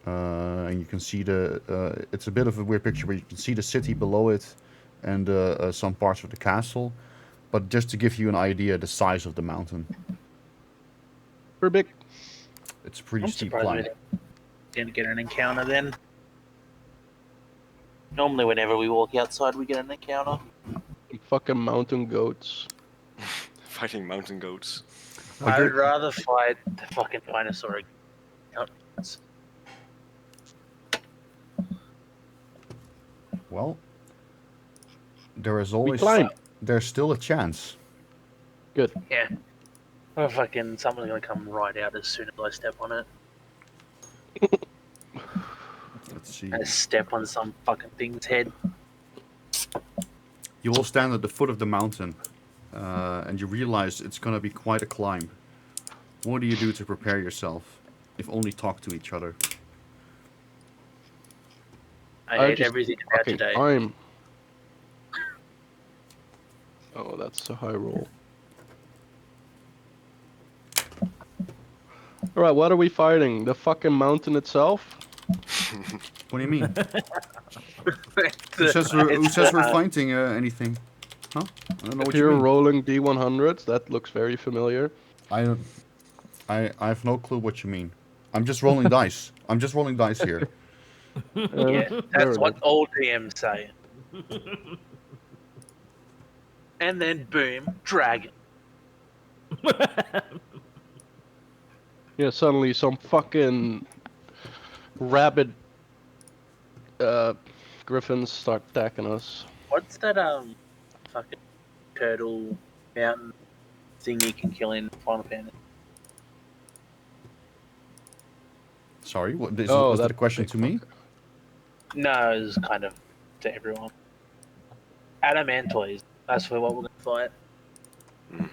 And you can see the. It's a bit of a weird picture, but you can see the city below it, and some parts of the castle. But just to give you an idea, the size of the mountain, Pretty big. it's a pretty I'm steep surprised climb. we didn't get an encounter then. Normally, whenever we walk outside, we get an encounter. Fucking mountain goats. Fighting mountain goats. But I you're- would rather fight the fucking dinosaur. Well, there is We always. climb. There's still a chance. Good. Yeah. Oh, fucking someone's gonna come right out as soon as I step on it. Let's see. I step on some fucking thing's head. You all stand at the foot of the mountain, and you realize it's going to be quite a climb. What do you do to prepare yourself? If only talk to each other. I hate just everything about fucking today. climb. Oh, that's a high roll. Alright, what are we fighting? The fucking mountain itself? What do you mean? Who says we're fighting anything? Huh? I don't know If what you you're mean. rolling D100s, that looks very familiar. I have no clue what you mean. I'm just rolling dice. I'm just rolling dice here. Yeah, fair that's what enough. all DMs say. And then boom, dragon. Yeah, suddenly some fucking rabid griffins start attacking us. What's that fucking turtle mountain thing you can kill in Final Fantasy? Sorry, what, Oh, was that a that question big to me? fucker. No, it's kind of to everyone. Adamantoids. That's for what we're gonna fight.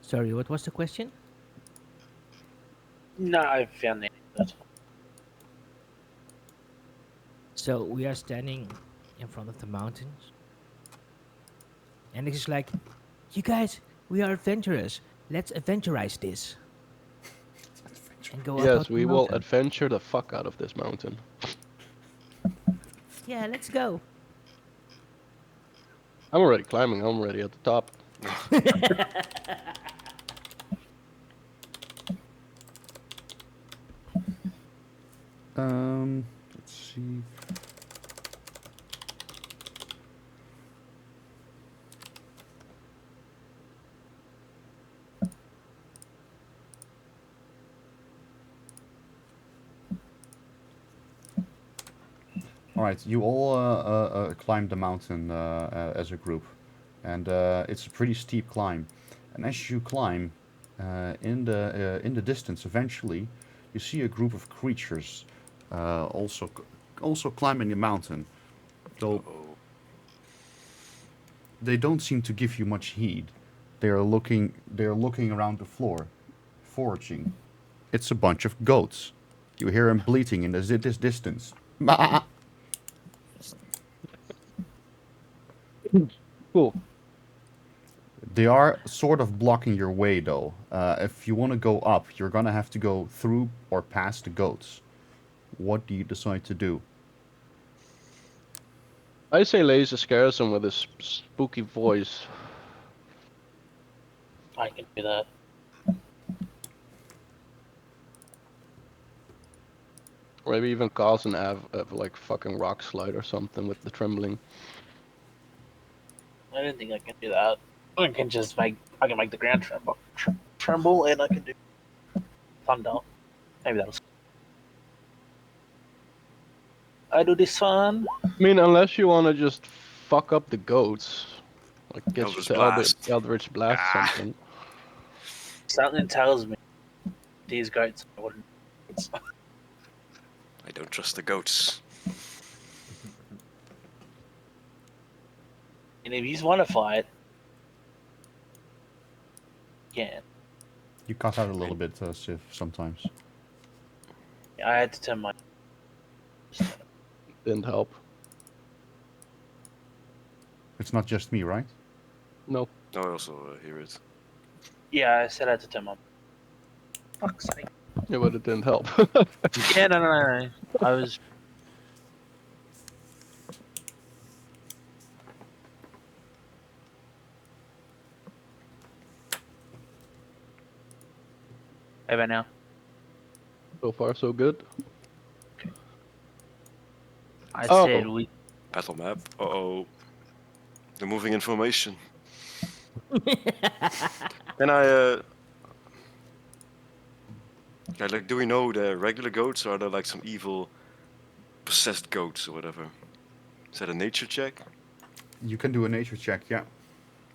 Sorry, what was the question? No, I found the answer. So we are standing in front of the mountains, and it's like, you guys, we are adventurers. Let's adventurize this and go up Yes, the we will mountain. adventure the fuck out of this mountain. Yeah, let's go. I'm already climbing, I'm already at the top. Let's see. All right, you all climbed the mountain as a group, and it's a pretty steep climb. And as you climb, in the distance, eventually, you see a group of creatures also climbing the mountain. Though they don't seem to give you much heed. They are looking around the floor, foraging. It's a bunch of goats. You hear them bleating in this distance. Cool. They are sort of blocking your way, though. If you want to go up, you're gonna have to go through or past the goats. What do you decide to do? I say Laser scares him with his spooky voice. I can do that. Or maybe even cause an like fucking rock slide or something with the trembling. I didn't think I can do that. I can just make the ground tremble, and I can do thunder. Maybe that'll. I do this one. I mean, unless you want to just fuck up the goats, like get Eldritch the Blast. Eldritch Blast Ah. something. Something tells me these goats wouldn't. I don't trust the goats. And if you want to fight, you can. You cut out a little bit, Sif, sometimes. I had to turn my. Didn't help. It's not just me, right? No. I also hear it. Yeah, I said I had to turn my. Fuck's sake. Yeah, but it didn't help. Yeah, no. I was. How about now? So far, so good. I Oh. said we. Battle map. Uh-oh. The moving information. Can I, yeah, like, do we know the regular goats, or are there like some evil possessed goats or whatever? Is that a nature check? You can do a nature check, yeah.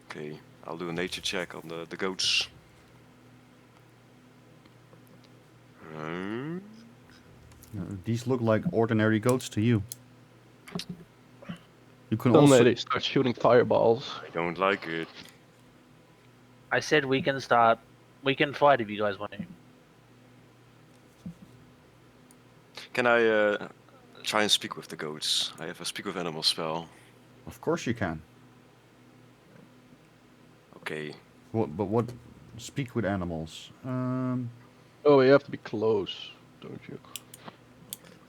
Okay, I'll do a nature check on the goats. These look like ordinary goats to you. You can Suddenly also... they start shooting fireballs. I don't like it. I said we can start. We can fight if you guys want to. Can I try and speak with the goats? I have a speak with animal spell. Of course you can. Okay. But what... Speak with animals. Oh, you have to be close, don't you?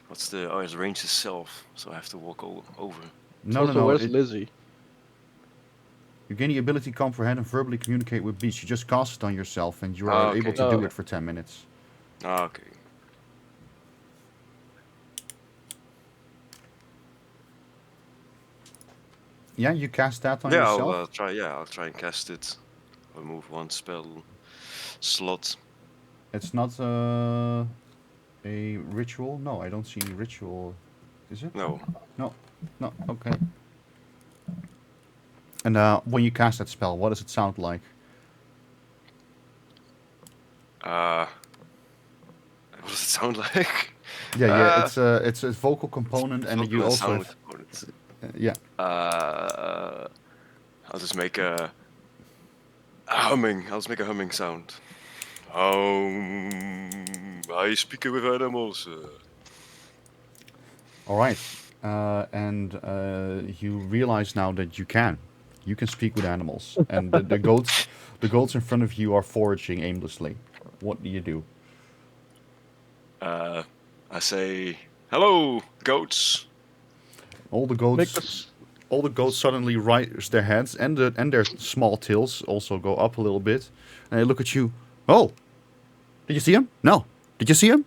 What's the... Oh, his range is self, so I have to walk over. Also, where's Lizzie? You gain the ability to comprehend and verbally communicate with beasts. You just cast it on yourself and you are Okay. able to do it for 10 minutes. Okay. Yeah, you cast that on Yeah, yourself? I'll try. Yeah, I'll try and cast it. Remove one spell slot. It's not a ritual? No, I don't see any ritual. Is it? No. No, okay. And when you cast that spell, what does it sound like? What does it sound like? Yeah, it's a vocal component, and you also have, yeah. I'll just make a humming. I'll just make a humming sound. I speak with animals. All right, and you realize now that you can speak with animals, and the goats in front of you are foraging aimlessly. What do you do? I say, "Hello, goats." All the goats suddenly raise their heads, and their small tails also go up a little bit, and they look at you. Oh, did you see him? No. Did you see him?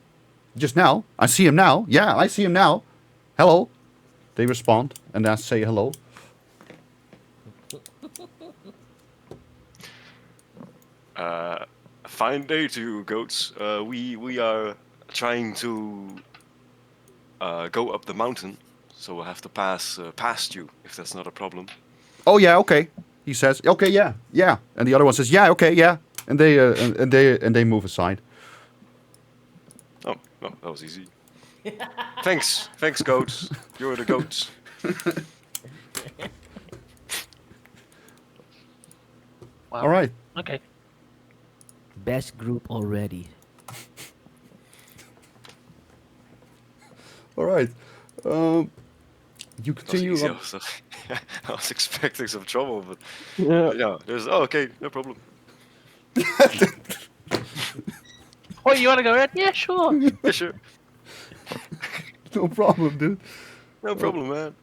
Just now. I see him now. Yeah, I see him now. Hello. They respond, and I say hello. Fine day to you, goats. We are trying to go up the mountain, so we'll have to pass past you if that's not a problem. Oh yeah, okay. He says, okay, yeah. And the other one says, yeah, okay, yeah. And they move aside. Oh, that was easy. Thanks, goats. You're the goats. Wow. All right. Okay. Best group already. All right. You continue. That was easy. I was expecting some trouble, but Yeah. there's okay, no problem. Oh, you want to go ahead? Yeah, sure. Yeah, sure, No problem, dude. no problem, man.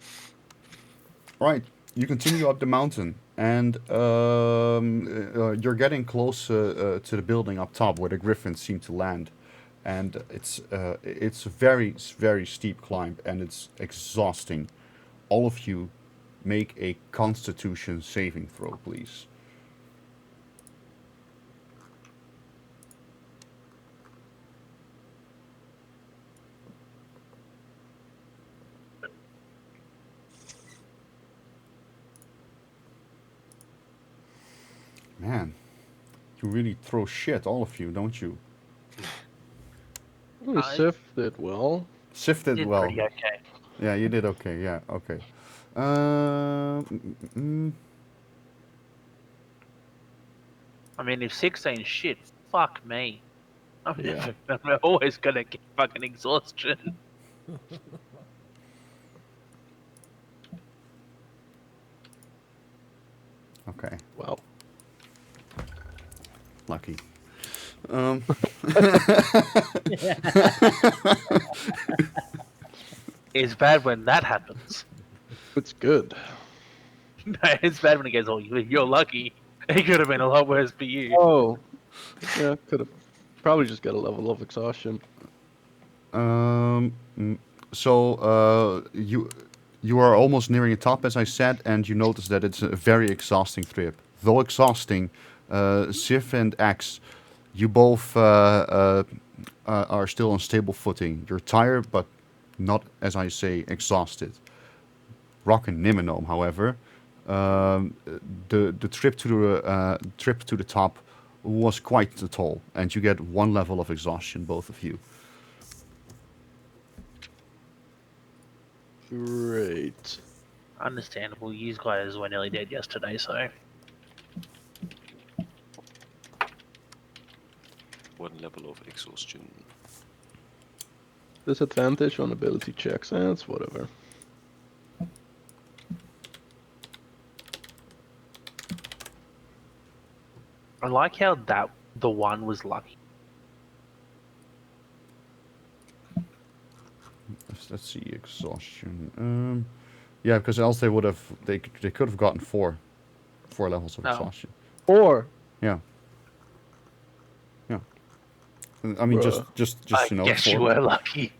All right. You continue up the mountain, and you're getting close to the building up top where the griffins seem to land, and it's a very, very steep climb, and it's exhausting. All of you make a Constitution saving throw, please. Man, you really throw shit, all of you, don't you? Sif did well. Sif did Did well. pretty okay. Yeah, you did okay. Yeah, okay. I mean, if 16 shit, fuck me. Yeah. I'm always gonna get fucking exhaustion. Okay, Wow. lucky. It's bad when that happens. It's good. It's bad when it goes, oh, you're lucky. It could have been a lot worse for you. Oh. Yeah, could have probably just get a level of exhaustion. Um, mm, so you are almost nearing the top, as I said, and you notice that it's a very exhausting trip. Though exhausting, Sif and Axe, you both are still on stable footing. You're tired, but not, as I say, exhausted. Rock and Nimenome, however, um, the trip to the top was quite the toll, and you get one level of exhaustion, both of you. Great. Understandable. You guys were nearly dead yesterday, so. One level of exhaustion. Disadvantage on ability checks, that's whatever. I like how the one was lucky. Let's see, exhaustion. Yeah, because else they could have gotten four levels of Oh. exhaustion. Or Yeah. Yeah. I mean, Bruh. just I you know, guess you four. were lucky.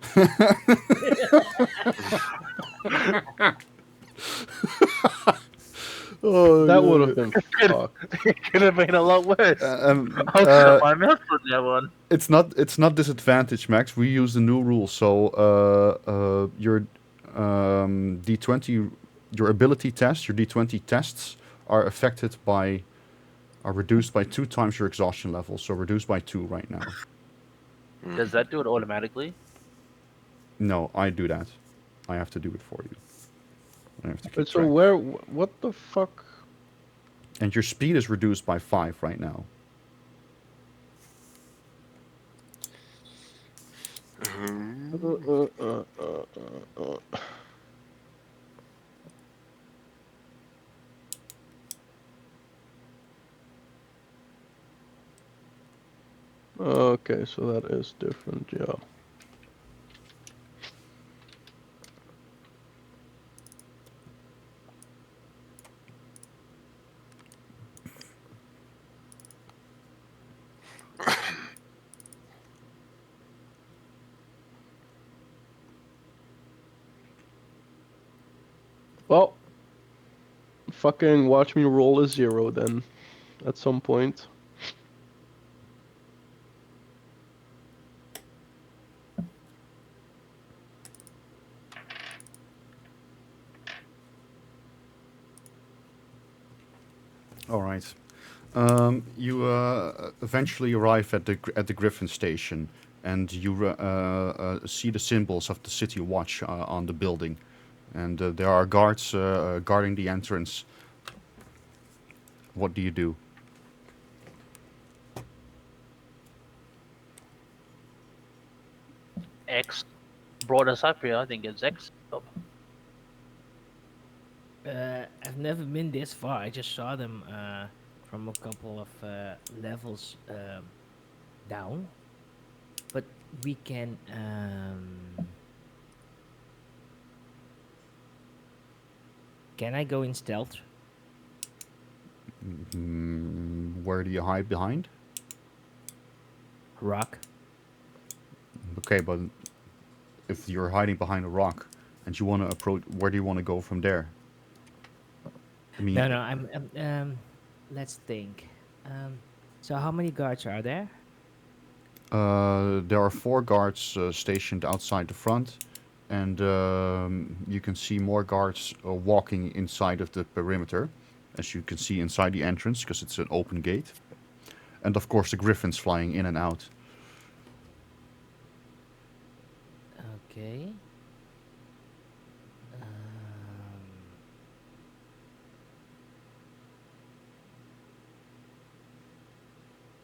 Oh, that would have been fucked. It could have been a lot worse. I'll shut my mouth from now on. It's not disadvantage, Max. We use the new rule, so your D20, your ability test, your D20 tests are reduced by 2 times your exhaustion level. So reduced by 2 right now. Does that do it automatically? No, I do that. I have to do it for you. I have to keep But so track. what the fuck? And your speed is reduced by 5 right now. Okay, so that is different, yeah. Well, fucking watch me roll a 0 then, at some point. All right. You eventually arrive at the Griffin station, and you see the symbols of the City Watch on the building, and there are guards guarding the entrance. What do you do? X brought us up here. I think it's X. I've never been this far. I just saw them from a couple of levels down. But we can. Can I go in stealth? Where do you hide behind? Rock. Okay, but if you're hiding behind a rock and you want to approach, where do you want to go from there? mean, No, no. Let's think. So how many guards are there? there are 4 guards stationed outside the front, and you can see more guards walking inside of the perimeter, as you can see inside the entrance, because it's an open gate. And of course, the griffins flying in and out. Okay. Um,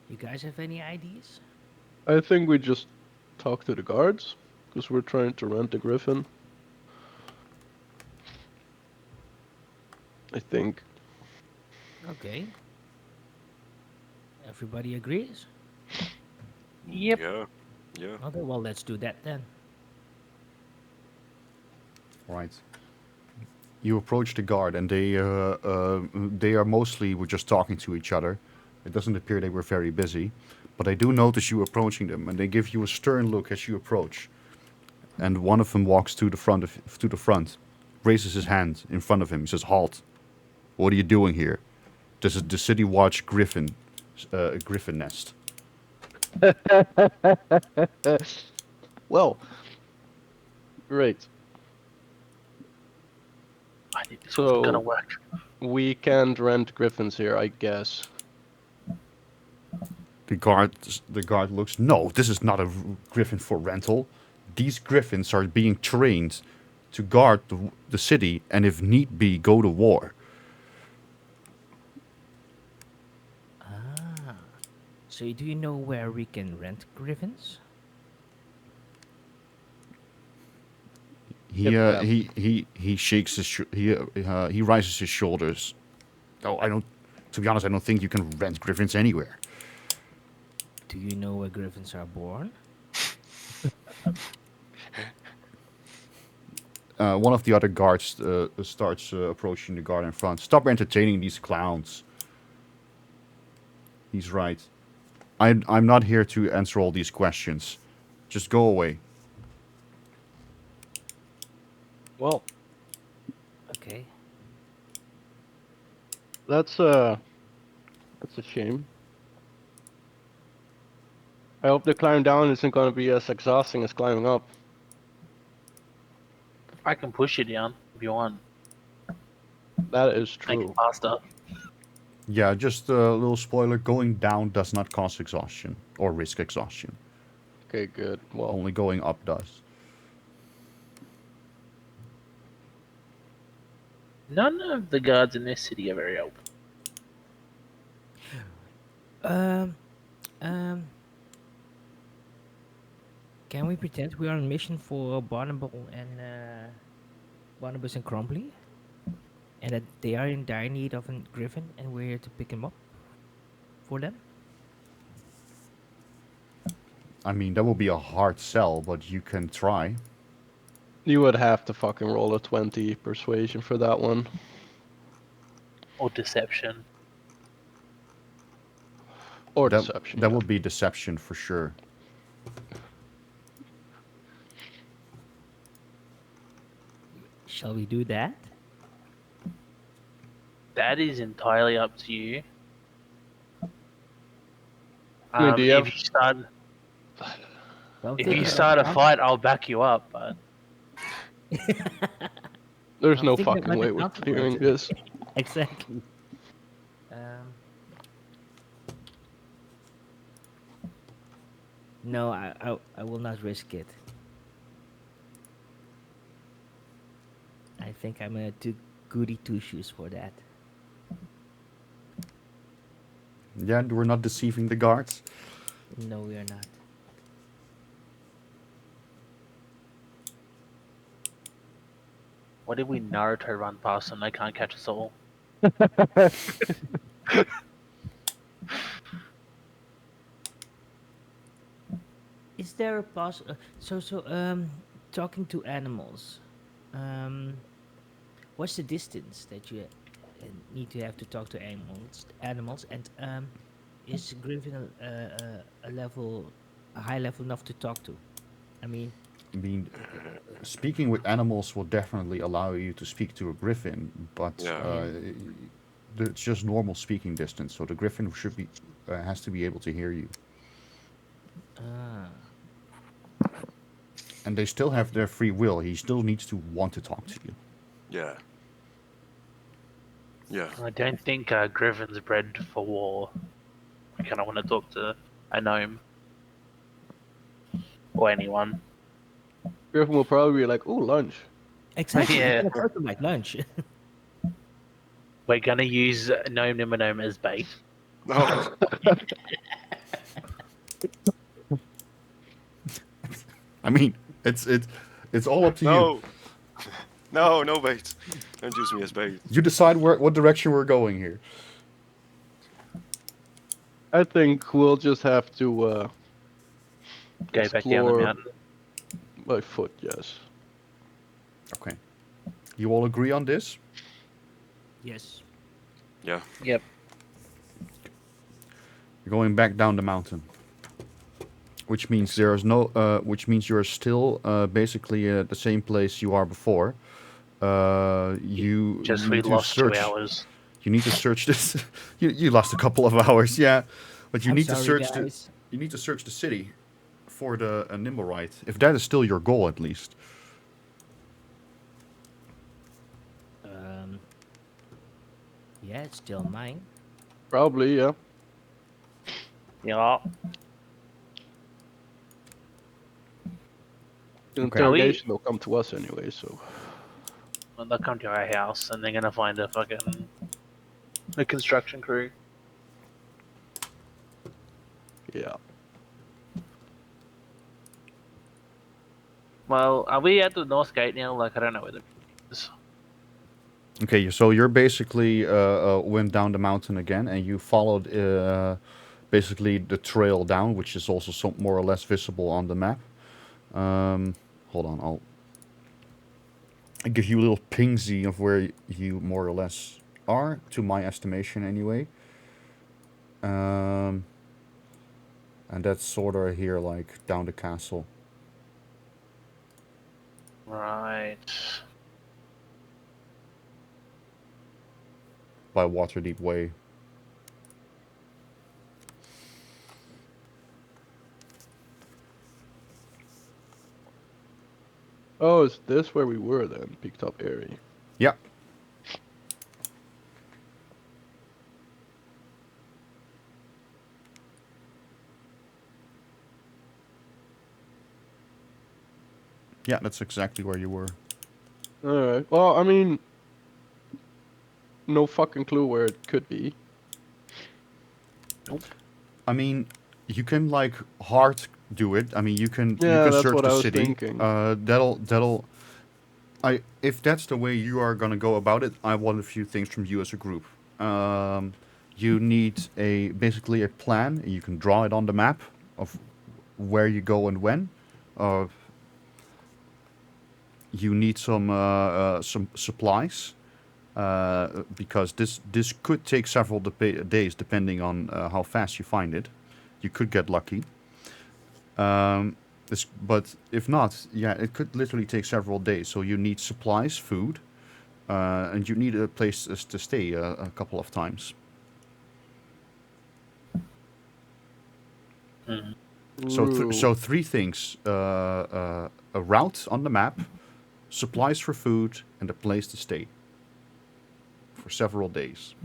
you guys have any ideas? I think we just talk to the guards, because we're trying to rent the Griffin. I think. Okay. Everybody agrees? Yep. Yeah. Yeah. Okay, well, let's do that then. Right. You approach the guard, and they are mostly were just talking to each other. It doesn't appear they were very busy, but I do notice you approaching them, and they give you a stern look as you approach. And one of them walks to the front, raises his hand in front of him, says, "Halt! What are you doing here? This is the City Watch Griffin nest." Well, great. I knew this wasn't gonna So work. we can't rent Griffins here, I guess. The guard looks. "No, this is not a griffin for rental. These griffins are being trained to guard the city, and if need be, go to war." Ah. So do you know where we can rent griffins? He Yep. he shakes he rises his shoulders. "Oh, I don't. To be honest, I don't think you can rent griffins anywhere." Do you know where griffins are born? One of the other guards starts approaching the guard in front. "Stop entertaining these clowns." He's right. I'm not here to answer all these questions. Just go away. Well, Okay. that's a shame. I hope the climb down isn't gonna be as exhausting as climbing up. I can push you down if you want. That is Make it true. faster. Yeah, just a little spoiler. Going down does not cause exhaustion or risk exhaustion. Okay, good. Well, Only going up does. None of the guards in this city are very open. Um. Um. Can we pretend we are on a mission for Barnabas and Crumbly, and that they are in dire need of a griffin, and we're here to pick him up for them? I mean, that would be a hard sell, but you can try. you would have to fucking roll a 20 persuasion for that one. Or deception. Or That deception. that yeah. would be deception for sure. Shall we do that? That is entirely up to you. I mean, do you if have- you start Don't if think you about start a the fight, I'll back you up. But There's I'm no thinking fucking about the way we're clearing this. consequences. Exactly. Um. No, I will not risk it. I think I'm too goody two shoes for that. Yeah, we're not deceiving the guards. No, we are not. what if we Naruto run past them? They can't catch us all. Is there a talking to animals, um, what's the distance that you need to have to talk to animals, and is Griffin a high level enough to talk to? I mean, I mean, speaking with animals will definitely allow you to speak to a griffin, but Yeah. it's just normal speaking distance. So the griffin should be has to be able to hear you, Ah. and they still have their free will. He still needs to want to talk to you. Yeah. Yeah. I don't think Griffin's bred for war. I kind of want to talk to a gnome or anyone. Griffin will probably be like, "Ooh, lunch." Exactly. You Yeah. can approach him like lunch. We're gonna use Gnome Gnome as bait. No. I mean, it's all up to you. No. No. No bait. Don't use me as bait. You decide what direction we're going here. I think we'll just have to Go back down the explore mountain. by foot. Yes. Okay. You all agree on this? Yes. Yeah. Yep. You're going back down the mountain, which means which means you're still basically at the same place you are before. You Just need we to lost search. 2 hours. You need to search this. You lost a couple of hours, yeah, but you I'm need to sorry, search guys. you need to search the city for the Nimblewright. If that is still your goal, at least. Um. Yeah, it's still mine. Probably. Yeah. Yeah. The Okay. interrogation will come to us anyway. So. Well, they'll come to our house and they're gonna find the construction crew. Yeah. Well, are we at the North Gate now? Like, I don't know where the is. Okay, so you're basically went down the mountain again, and you followed basically the trail down, which is also more or less visible on the map. Hold on, I'll give you a little pingsy of where you more or less are, to my estimation anyway. And that's sort of here, like down the castle. Right. By Waterdeep Way. Oh, is this where we were then? Peaked up area. Yeah. Yeah, that's exactly where you were. All right. Well, I mean, no fucking clue where it could be. I mean, you can like hard do it. I mean, you can Yeah, that's search what the I was city. thinking. That'll. If that's the way you are gonna go about it, I want a few things from you as a group. You need basically a plan. You can draw it on the map of where you go and when. You need some supplies. Because this could take several days depending on how fast you find it. You could get lucky. But if not, yeah, it could literally take several days. So you need supplies, food, and you need a place to stay a couple of times. Hmm. So three things: a route on the map, supplies for food, and a place to stay for several days.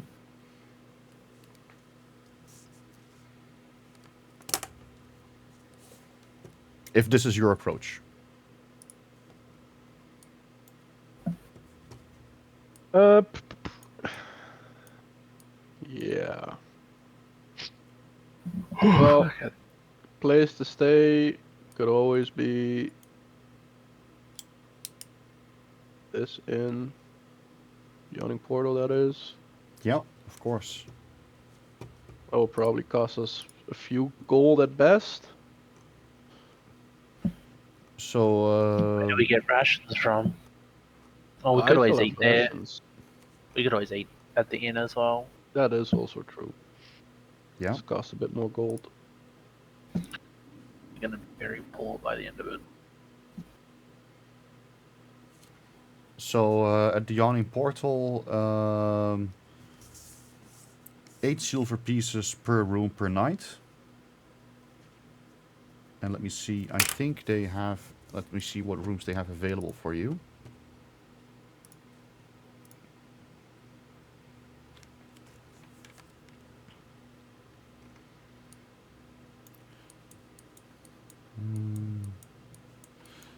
If this is your approach. Yeah. Well, place to stay could always be this inn. Yawning Portal, that is. Yeah, of course. That will probably cost us a few gold at best. So, Where do we get rations from? Oh, we I could always still have eat there. rations. We could always eat at the inn as well. That is also true. yeah. Just cost a bit more gold. We're gonna be very poor by the end of it. So at the Yawning Portal, 8 silver pieces per room per night. And let me see, I think they have, let me see what rooms they have available for you.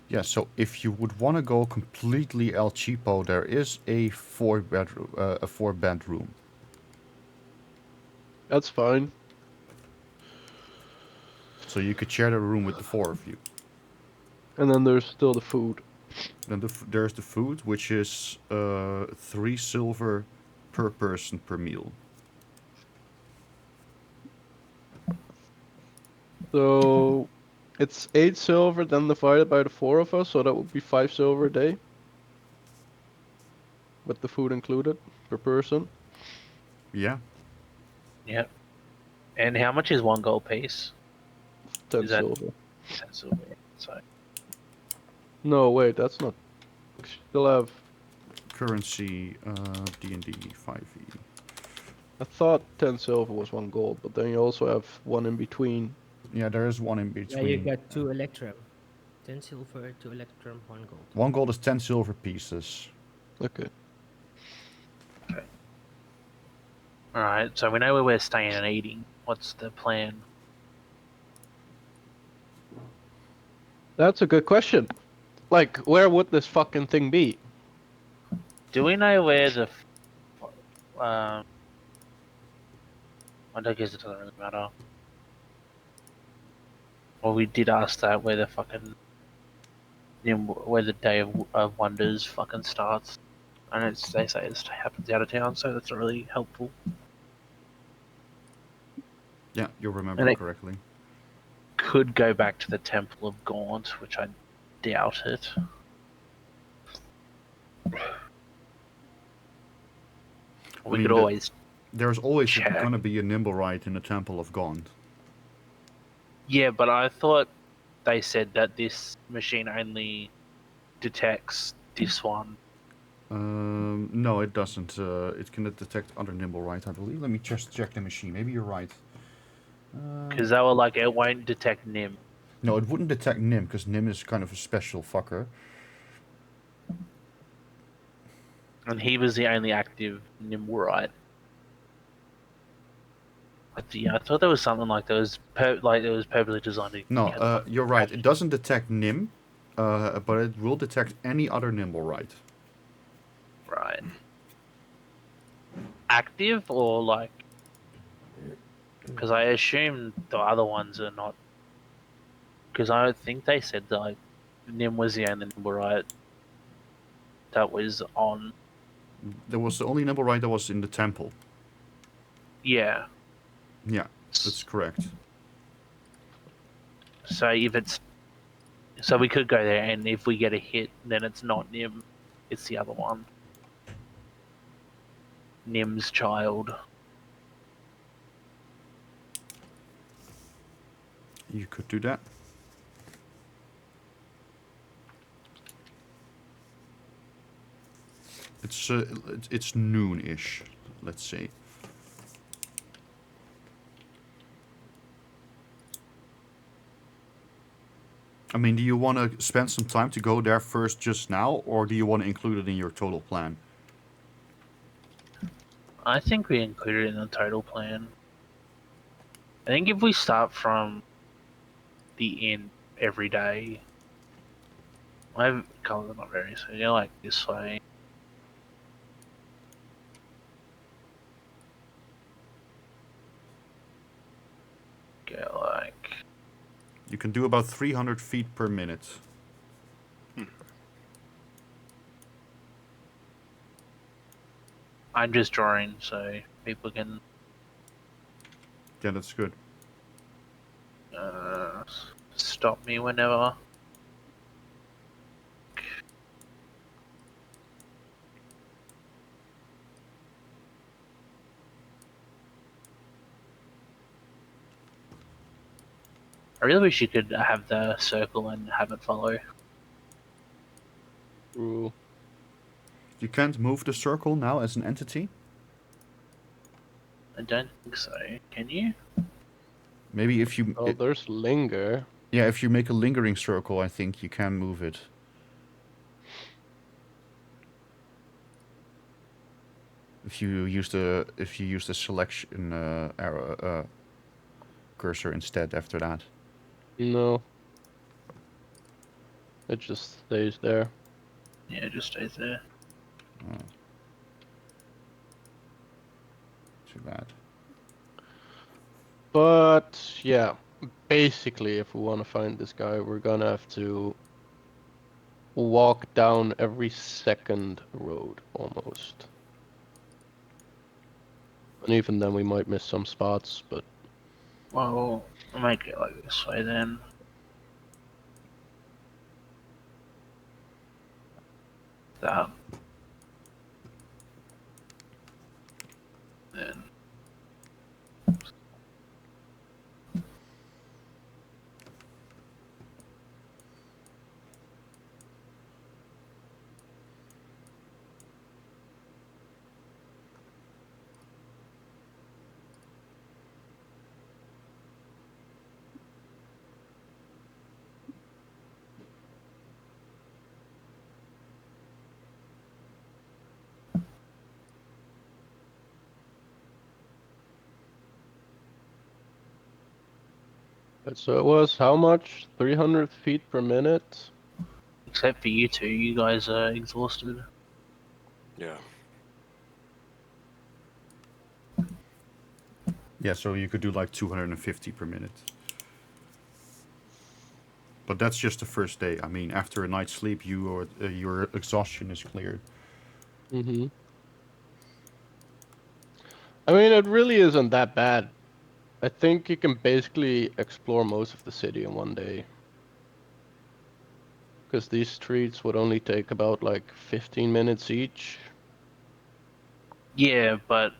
Yeah, so if you would want to go completely El Cheapo, there is a 4 bedroom. That's fine. So you could share the room with the 4 of you. And then there's still the food. Then there's the food, which is 3 silver per person per meal. So it's 8 silver, then divided by the 4 of us, so that would be 5 silver a day. With the food included per person. Yeah. Yep. And how much is 1 gold piece? 10 Is that- silver. 10 silver. So No, wait, that's not. Still have. Currency, D&D 5e. I thought 10 silver was 1 gold, but then you also have one in between. Yeah, there is one in Yeah, you between. got 2 electrum. 10 silver, 2 electrum, 1 gold. 1 gold is 10 silver pieces. Okay. alright, so we know where we're staying and eating. What's the plan? That's a good question. Like, where would this fucking thing be? Do we know where the I don't guess it doesn't really matter. Well, we did ask that where the fucking where the Day of Wonders fucking starts, and they say it happens out of town, so that's not really helpful. Yeah, you remember And it- correctly. Could go back to the Temple of Gaunt, which I doubt it. We mean, could always. There's always check. going to be a Nimblewright in the Temple of Gaunt. Yeah, but I thought they said that this machine only detects this one. No, it doesn't. It can detect other Nimblewright, I believe. Let me just check the machine. Maybe you're right. Because they were like, it won't detect Nim. No, it wouldn't detect Nim, because Nim is kind of a special fucker. And he was the only active Nimwarite. Yeah, I thought there was something like that was it was purposely designed to. No, you're right. It doesn't detect Nim, but it will detect any other Nimblewright. Right. Active or like? Because I assume the other ones are not. Because I think they said that like, Nim was the only Nimwarite that was on. There was the only Nimblewright that was in the temple. Yeah. Yeah, that's correct. So if it's. So we could go there, and if we get a hit, then it's not Nim, it's the other one. Nim's child. You could do that. It's noon-ish, let's say. I mean, do you want to spend some time to go there first just now, or do you want to include it in your total plan? I think we included it in the total plan. I think if we start from the inn every day, my colors are not very, so you know, like this way. Go like. You can do about 300 feet per minute. I'm just drawing so people can Yeah, that's good. stop me whenever. I really wish you could have the circle and have it follow. Rule. You can't move the circle now as an entity? I don't think so. Can you? Maybe if you... Oh, there's linger. yeah, if you make a lingering circle, I think you can move it. If you use the selection arrow cursor instead after that. No. It just stays there. Yeah, it just stays there. Oh. Too bad. But yeah, basically, if we want to find this guy, we're gonna have to walk down every second road almost. And even then, we might miss some spots, but Well, I'll make it like this way then. That. Then. so it was how much? 300 feet per minute? Except for you two, you guys are exhausted. Yeah. Yeah, so you could do like 250 per minute. But that's just the first day. I mean, after a night's sleep, your exhaustion is cleared. Mm-hmm. I mean, it really isn't that bad. I think you can basically explore most of the city in one day. Because these streets would only take about like 15 minutes each. Yeah, but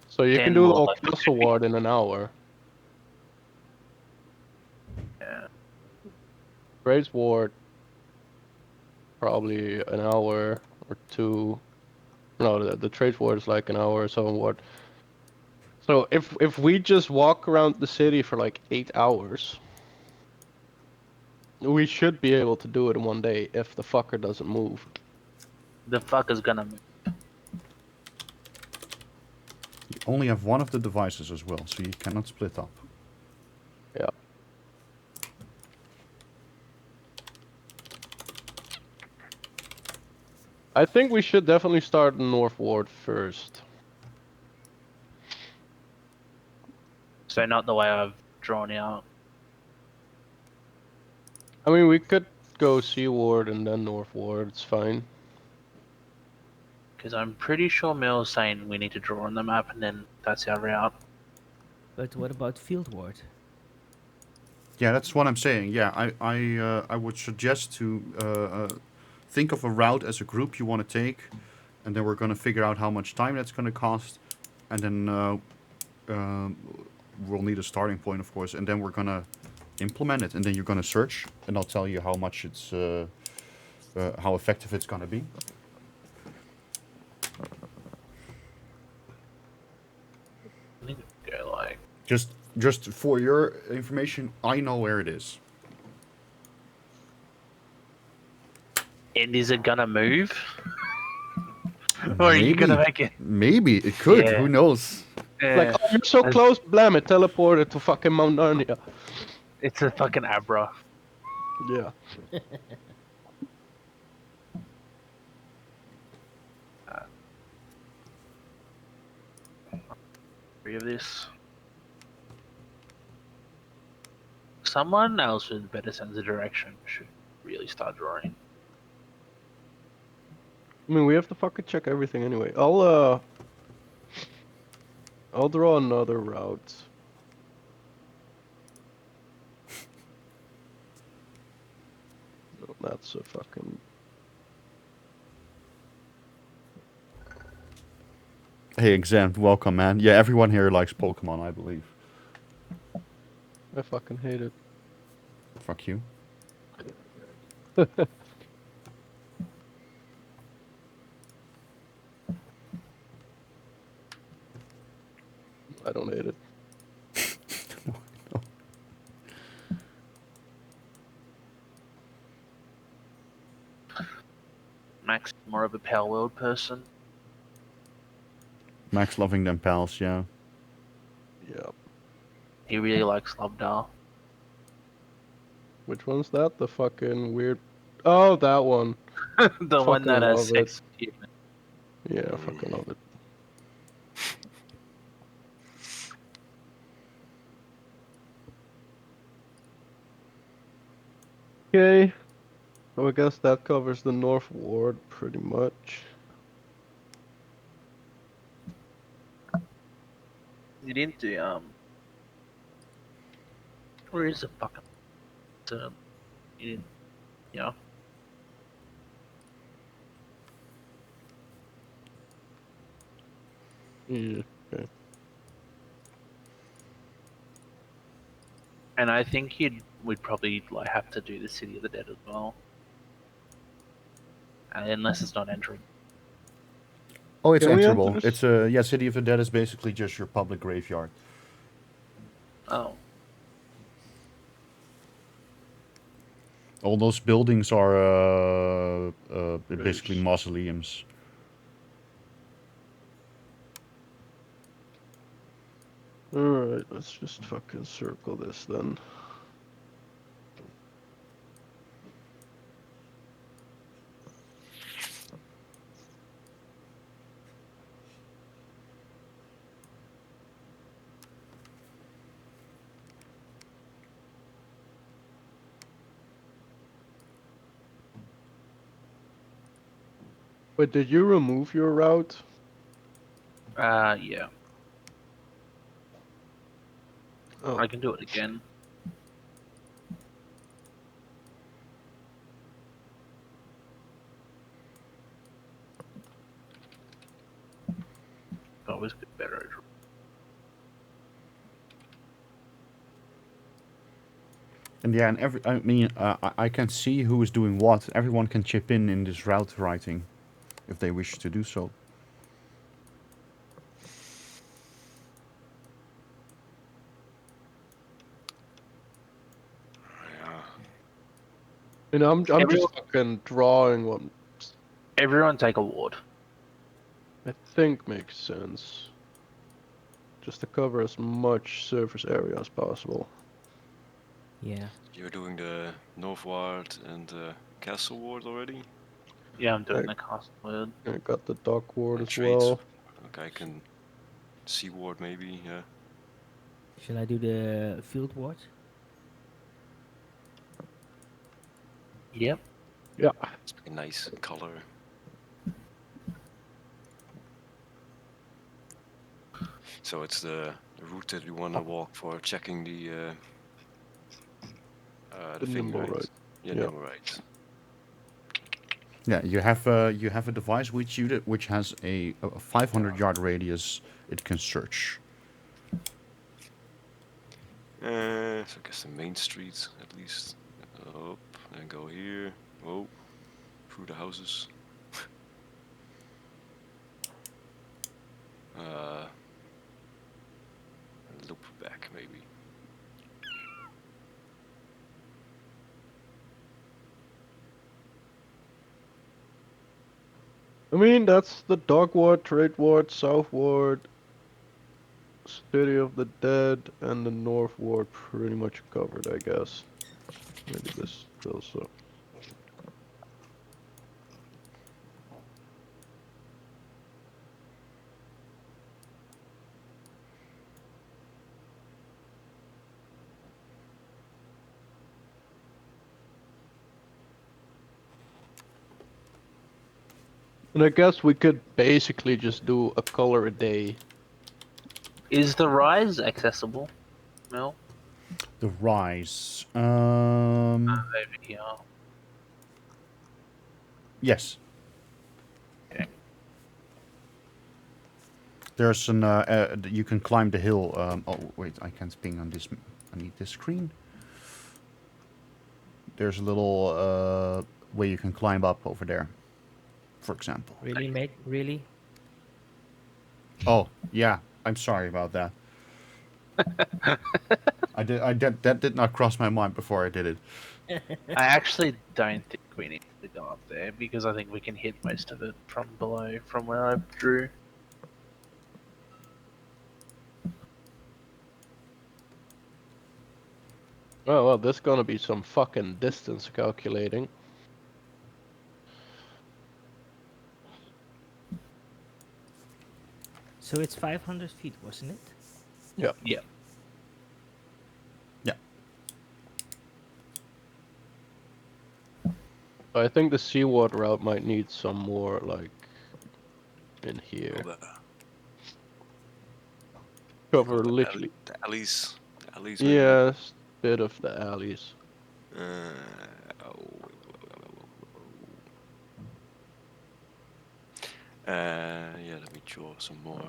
So you can then do the will whole like castle ward in an hour. yeah. Graves ward, probably an hour or two. No, the trade ward is like an hour or so in ward. So if we just walk around the city for like 8 hours, we should be able to do it in one day if the fucker doesn't move. The fuck is gonna move. You only have one of the devices as well, so you cannot split up. Yeah. I think we should definitely start in North Ward first. So not the way I've drawn out. I mean, we could go Sea Ward and then North Ward. It's fine. Because I'm pretty sure Mel's saying we need to draw on the map and then that's our route. But what about field ward? Yeah, that's what I'm saying. Yeah, I would suggest to think of a route as a group you want to take, and then we're going to figure out how much time that's going to cost, and then we'll need a starting point, of course, and then we're going to implement it, and then you're going to search, and I'll tell you how much it's how effective it's going to be. I think we go like Just for your information, I know where it is. and is it gonna move? Or are you gonna make it? Maybe it could. Yeah. Who knows? Like, oh, you're so close, blam it, teleported to fucking Mount Narnia. It's a fucking Abra. Yeah. Three of this. Someone else with better sense of direction should really start drawing. I mean, we have to fucking check everything anyway. I'll draw another route. No, that's a fucking... Hey, Exam, welcome, man. Yeah, everyone here likes Pokemon, I believe. I fucking hate it. Fuck you. Max is more of a Power World person. Max loving them pals, yeah. Yeah. He really likes Lobdar. Which one's that? The fucking weird. Oh, that one. The one Fucking that has love it. sex with humans. Yeah, I fucking love it. Okay. So I guess that covers the North Ward pretty much. You didn't do where is the fucking you didn't yeah. Yeah. Okay. And I think we'd probably like have to do the City of the Dead as well. Unless it's not entering. Oh, it's Can we enter enterable. this? It's yeah. City of the Dead is basically just your public graveyard. Oh. All those buildings are basically Graves. mausoleums. Alright, let's just fucking circle this then. Wait, did you remove your route? Yeah. Oh, I can do it again. Always get better. And yeah, and I mean, I can see who is doing what. Everyone can chip in this route writing, if they wish to do so. Yeah. and I'm Everyone- just fucking drawing what Everyone take a ward. I think makes sense. Just to cover as much surface area as possible. Yeah. You're doing the North Ward and the Castle Ward already? Yeah, I'm doing Okay. the castle ward. I got the dock ward And as trades. well. Okay, I can Sea Ward maybe, yeah. Shall I do the field ward? Yep. Yeah. It's a nice color. So it's the route that you want to walk for checking the The thing, nimble right? right. Yeah, Yeah. nimble right. Yeah, you have a device which has a 500-yard radius it can search. So I guess the main street at least. Up and go here. Oh, through the houses. uh, loop back maybe. I mean, that's the dock ward, trade ward, south ward, city of the dead, and the north ward pretty much covered, I guess. Maybe this also. And I guess we could basically just do a color a day. Is the rise accessible? Mel? The rise. Over here. Yes. Okay. There's an you can climb the hill. Oh wait, I can't ping on this. I need this screen. There's a little way you can climb up over there, for example. Really, mate? Really? Oh yeah, I'm sorry about that. that did not cross my mind before I did it. I actually don't think we need to go up there because I think we can hit most of it from below, from where I drew. Oh well, there's gonna be some fucking distance calculating. So it's 500 feet, wasn't it? Yeah. Yeah. Yeah. I think the seaward route might need some more, like, in All here. the, Cover all the, literally. the alleys. The alleys maybe. Yes, bit of the alleys. Oh. Yeah, let me draw some more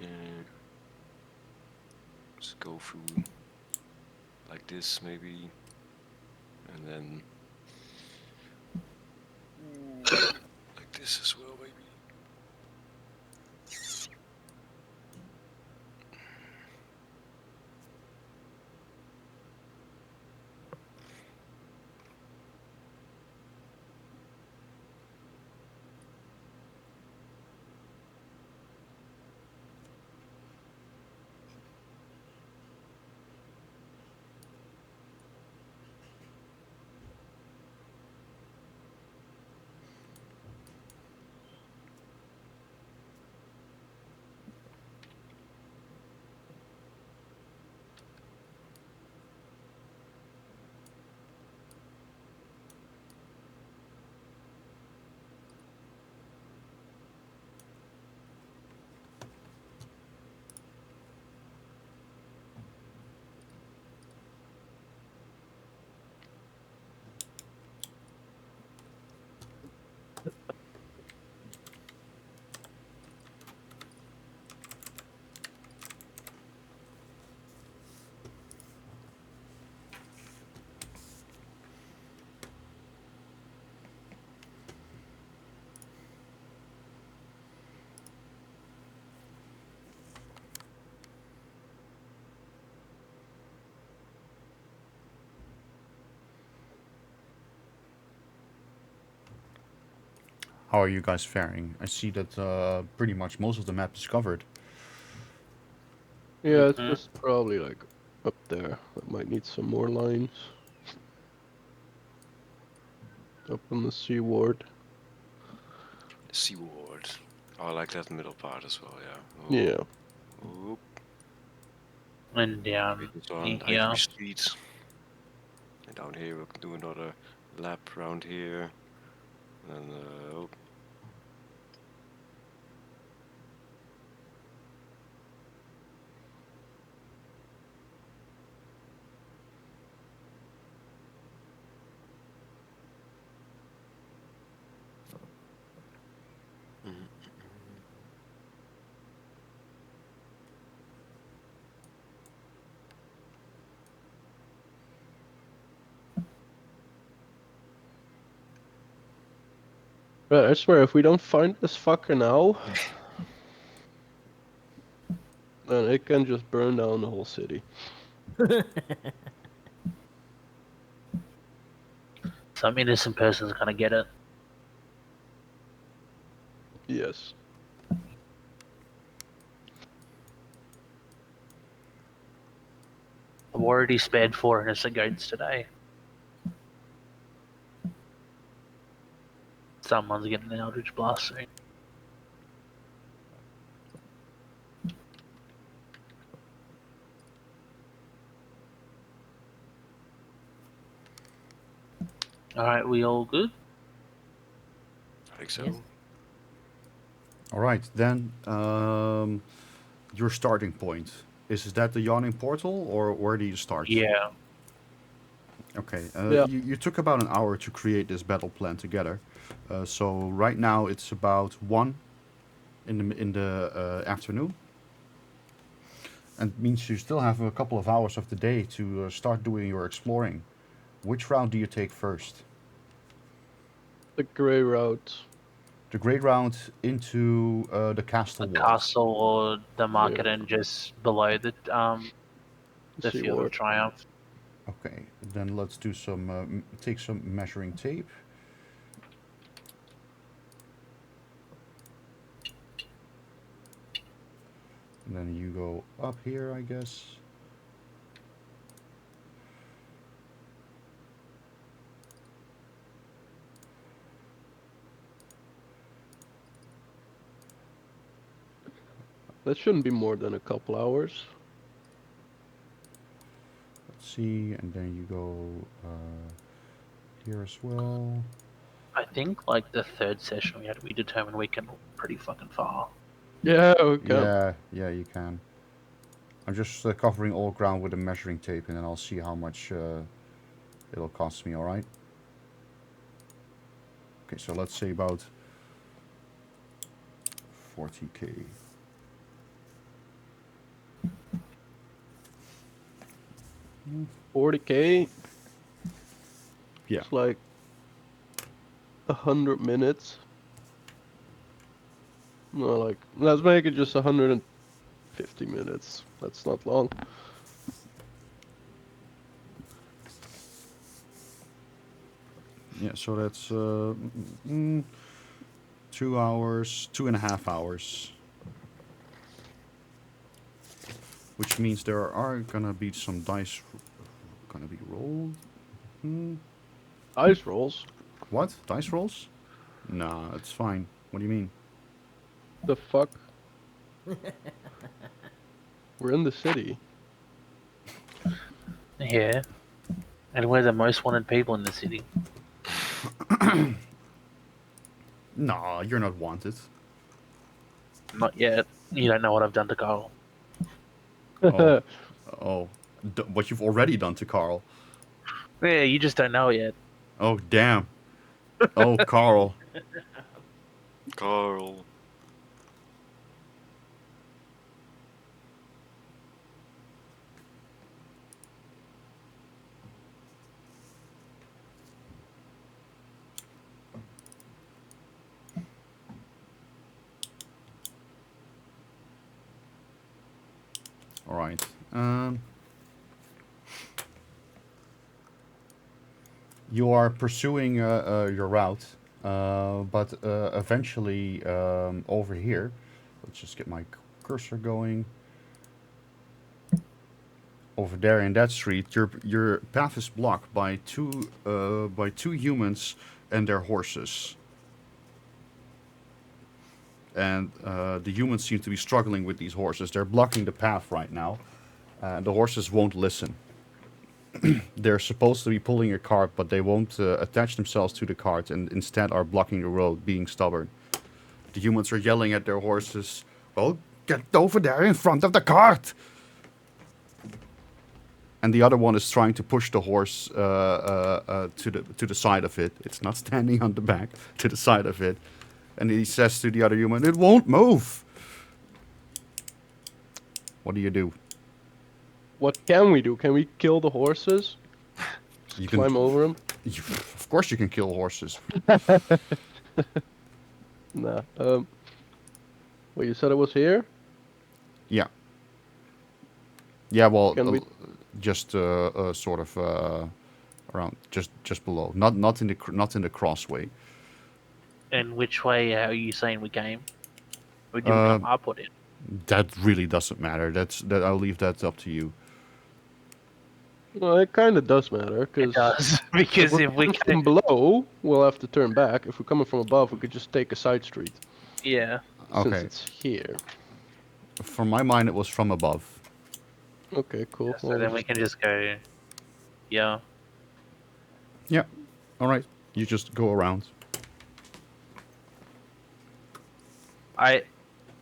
then. Let's go through like this maybe. And then like this as well maybe. How are you guys faring? I see that pretty much most of the map is covered. Yeah, it's Mhm. just probably like up there. That might need some more lines. Up on the seaward. The seaward. Oh, I like that middle part as well, yeah. Oh, Yeah. oh. And down Okay, this one, in High here. Street. And down here we can do another lap around here. And oh. Mhm. But I swear, if we don't find this fucker now, then it can just burn down the whole city. Some innocent person's gonna get it. Yes. I've already spared 4 innocent goats today. Someone's getting an Eldritch Blast soon. Alright, we all good? I think so. Yes. All right, then your starting point. Is that the yawning portal, or where do you start? Yeah. Okay, Yeah. you took about an hour to create this battle plan together. So right now it's about 1 in the afternoon, and means you still have a couple of hours of the day to start doing your exploring. Which route do you take first? The grey route. The great route into the castle The walls. castle or the market Yeah. and just below The the Field of seaward. Triumph. Okay, then let's do some. Take some measuring tape. And then you go up here, I guess. That shouldn't be more than a couple hours. Let's see, and then you go here as well. I think like the third session we determined we can walk pretty fucking far. Yeah, okay. Yeah, yeah, you can. I'm just covering all ground with a measuring tape, and then I'll see how much it'll cost me. All right. Okay, so let's say about 40k. Mm, 40k. Yeah. It's like 100 minutes. No, like let's make it just 150 minutes. That's not long. Yeah, so that's 2 hours, 2.5 hours. Which means there are gonna be some dice gonna be rolled. Hmm. Ice rolls. What? Dice rolls? Nah, it's fine. What do you mean? The fuck? We're in the city. Yeah. And we're the most wanted people in the city. Nah, you're not wanted. Not yet. You don't know what I've done to Carl. Oh, oh, what you've already done to Carl. Yeah, you just don't know yet. Oh, damn. Oh, Carl. Carl. All right. You are pursuing your route, but eventually over here, let's just get my cursor going. Over there in that street, your path is blocked by two humans and their horses. And the humans seem to be struggling with these horses. They're blocking the path right now. The horses won't listen. They're supposed to be pulling a cart, but they won't attach themselves to the cart and instead are blocking the road, being stubborn. The humans are yelling at their horses, "Well, get over there in front of the cart!" And the other one is trying to push the horse to the side of it. It's not standing on the back, to the side of it. And he says to the other human, "It won't move." What do you do? What can we do? Can we kill the horses? Just You climb can, over them? of course, you can kill horses. Nah. Well, you said it was here? Yeah. Yeah. Well, Can we? just sort of around, just below, not in the crossway. And which way are you saying we came? Or did we Uh, come up or down? that really doesn't matter. That I'll leave that up to you. Well, it kind of does matter, It because does. if Because we're if we coming came... from below, we'll have to turn back. If we're coming from above, we could just take a side street, Yeah. since Okay. it's here. From my mind, it was from above. Okay, cool. So Well, then we can just go... Yeah. Yeah. All right. You just go around.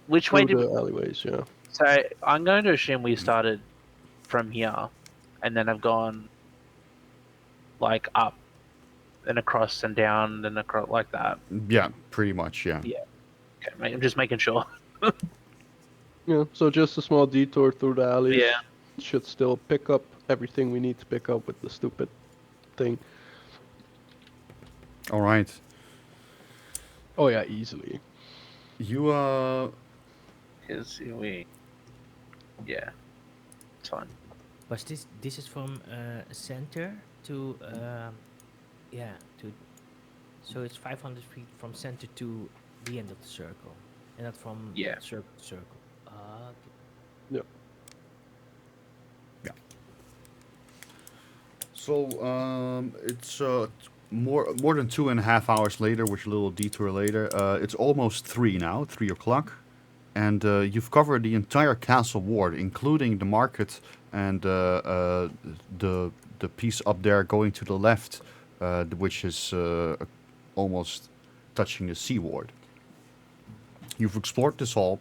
Which way through did we... the alleyways, yeah. So I'm going to assume we started from here, and then I've gone like up and across and down and across like that. Yeah, pretty much. Yeah. Yeah. Okay, mate, I'm just making sure. Yeah, so just a small detour through the alleys. Yeah. Should still pick up everything we need to pick up with the stupid thing. All right. Oh yeah, easily. You Because we... Yeah. It's fine. But this is from center to yeah to so it's 500 feet from center to the end of the circle, and not from Yeah. circle to circle. Ah, okay. Yeah. Yeah. So it's more than 2.5 hours later, which a little detour later. It's almost 3 now, 3 o'clock, and you've covered the entire castle ward, including the market and the the piece up there going to the left, which is almost touching the sea ward. You've explored this hall,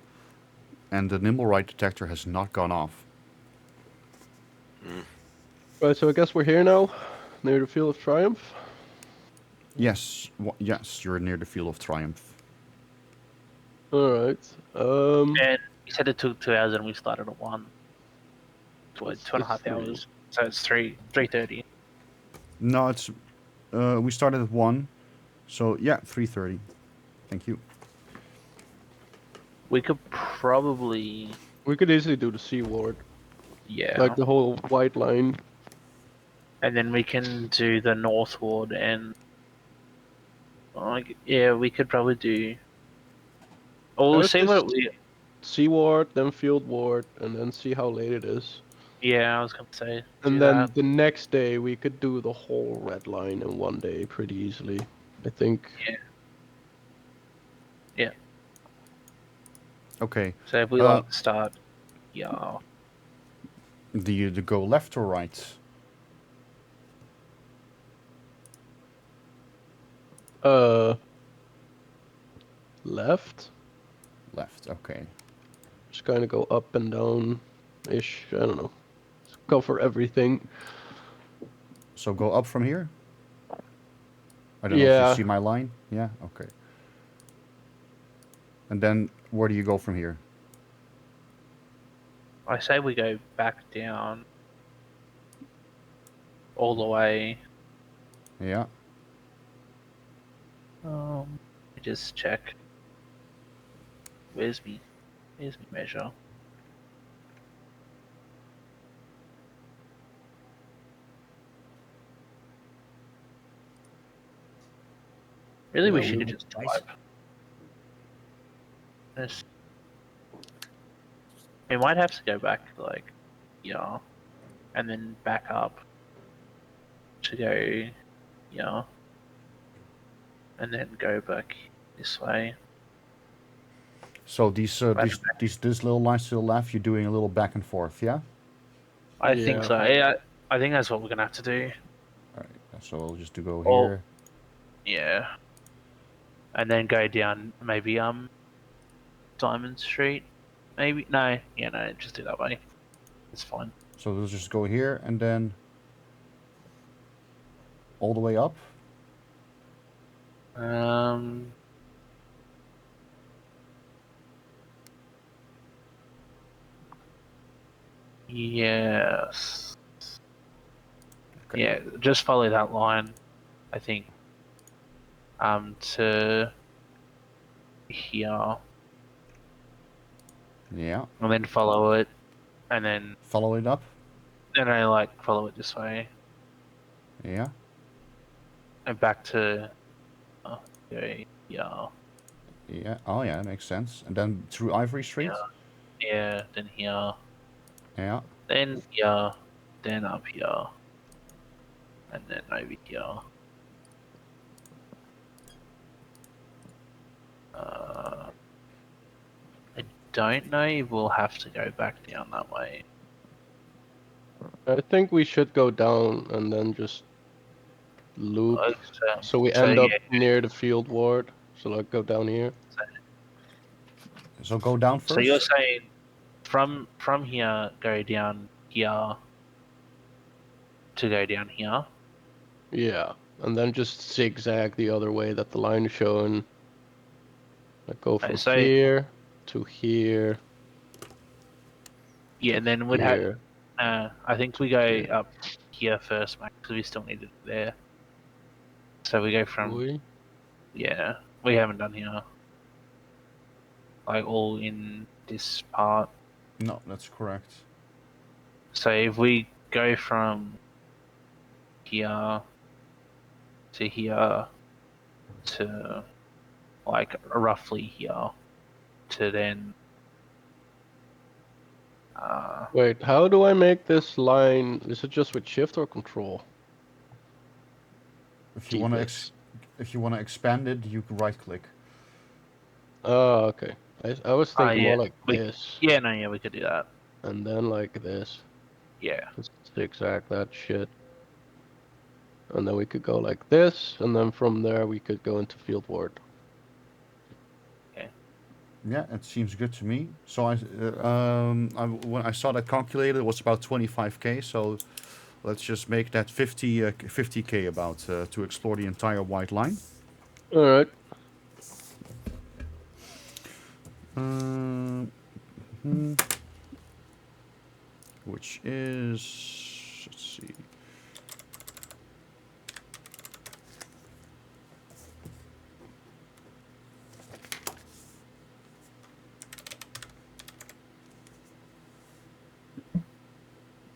and the nimble right detector has not gone off. Right, so I guess we're here now, near the Field of Triumph. Yes, yes, you're near the Field of Triumph. Alright. And you said it took 2 hours, and we started at 1. So It's- 2.5 it's 3. hours. So it's 3:30. No, it's we started at 1, so yeah, 3:30. Thank you. We could probably, We could easily do the Sea Ward, yeah. like the whole white line. And then we can do the North Ward, and yeah, we could probably do. Or I we'll would see say what we. Sea Ward, then Field Ward, and then see how late it is. Yeah, I was gonna say do And that. then the next day we could do the whole red line in one day pretty easily, I think. Yeah. Okay. So if we like start, yeah, Do you go left or right? Uh, left. Left. Okay. Just kind of go up and down, ish. I don't know. Cover everything. So go up from here. I don't know if you Yeah. see my line. Yeah. Okay. And then where do you go from here? I say we go back down all the way. Yeah. Let me just check. Where's me measure? Really, we Yeah, should we- have just Twice. type. This. We might have to go back, like, yeah, and then back up to go, yeah, and then go back this way. So these this little lines to the left, you're doing a little back and forth. Yeah. I think Yeah. so. Yeah, I think that's what we're gonna have to do. All right. So we'll just go Or- here. Yeah, and then go down maybe Diamond Street. Maybe no, yeah, no, just do that way. It's fine. So we'll just go here and then all the way up. Yes. Okay. Yeah, just follow that line, I think. To here, Yeah. and then follow it, and then Follow it up. I like follow it this way, Yeah. and back to okay, yeah, Yeah. Oh yeah, that makes sense. And then through Ivory Street. yeah, then here, Yeah. then here, then up here, and then over here. I don't know if we'll have to go back down that way. I think we should go down and then just loop. Like, So we so, end up yeah. near the Field Ward. So like go down here. So go down first. So you're saying from here go down here to go down here? Yeah. And then just zigzag the other way that the line is showing. Like go from so- here to here. Yeah, and then we'd have. Here. I think we go Yeah. up here first, Max, because we still need it there. So we go from. We? Yeah, we haven't done here. Like all in this part. No, that's correct. So if we go from here to here to like roughly here to then. Wait, how do I make this line? Is it just with shift or control? If you want to Deepest. if you want to expand it, you can right click. Oh, okay. I was thinking yeah, more like we, this, yeah, no, yeah, we could do that. and then like this. Yeah. Just zigzag that shit. And then we could go like this, and then from there we could go into field ward. Yeah, it seems good to me. So when I saw that calculated, it was about 25k. So let's just make that 50k about to explore the entire white line. All right. Hmm, which is, let's see.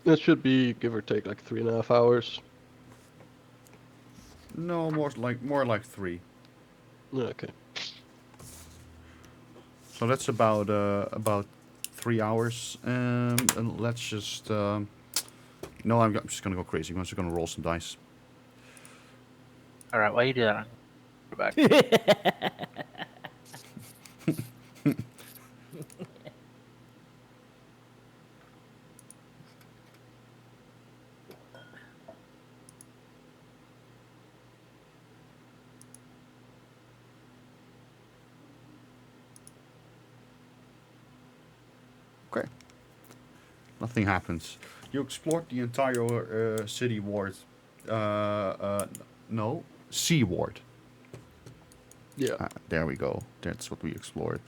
That should be give or take like 3.5 hours. No, more like 3. Okay. So that's about 3 hours. And let's just no, I'm just gonna go crazy. I'm just gonna roll some dice. All right, while you do that, I'm gonna go back. Okay. Nothing happens. You explored the entire city ward. No, sea ward. Yeah. There we go. That's what we explored.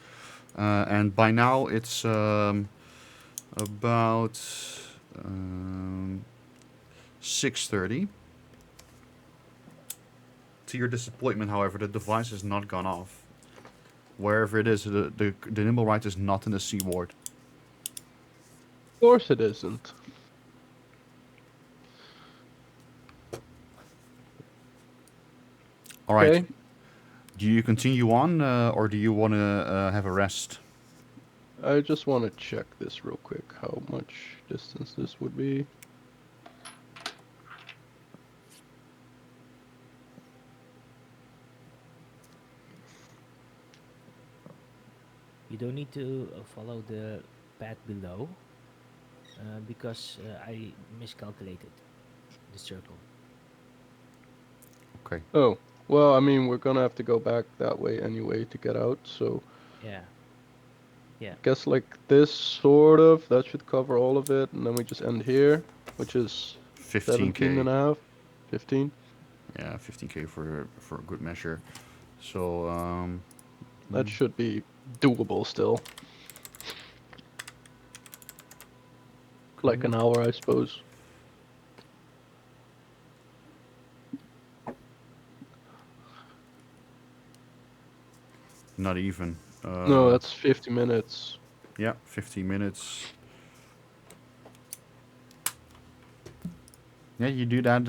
And by now it's about 6:30. To your disappointment, however, the device has not gone off. Wherever it is, the nimble right is not in the sea ward. Of course it isn't. All right. Okay. Do you continue on, or do you want to have a rest? I just want to check this real quick. How much distance this would be? You don't need to follow the path below because I miscalculated the circle. Okay. Oh, well, I mean, we're gonna have to go back that way anyway to get out, so Yeah. Yeah. guess like this sort of, that should cover all of it, and then we just end here, which is 17 and 15k. a half, 15. Yeah, 15k for a good measure. So That should be doable still. Like an hour, I suppose. not even. No, that's 50 minutes. Yeah, 15 minutes. Yeah, you do that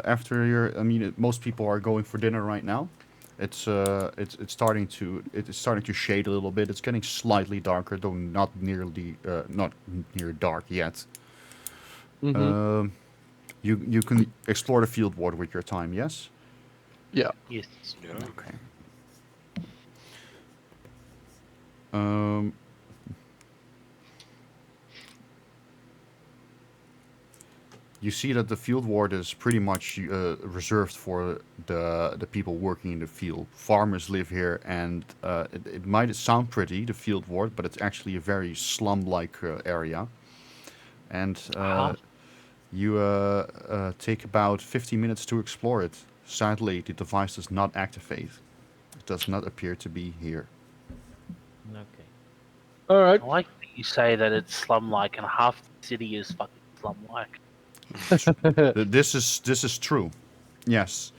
after your. I mean, most people are going for dinner right now. It's starting to shade a little bit. It's getting slightly darker, though not near dark yet. Mm-hmm. You can explore the field ward with your time. Yes. Yeah. Yes. Yeah. Okay. Um. You see that the field ward is pretty much reserved for the people working in the field. Farmers live here, and it might sound pretty, the field ward, but it's actually a very slum-like area. And you take about 50 minutes to explore it. Sadly, the device does not activate. It does not appear to be here. Okay. All right. I like that you say that it's slum-like, and half the city is fucking slum-like. This is true. Yes,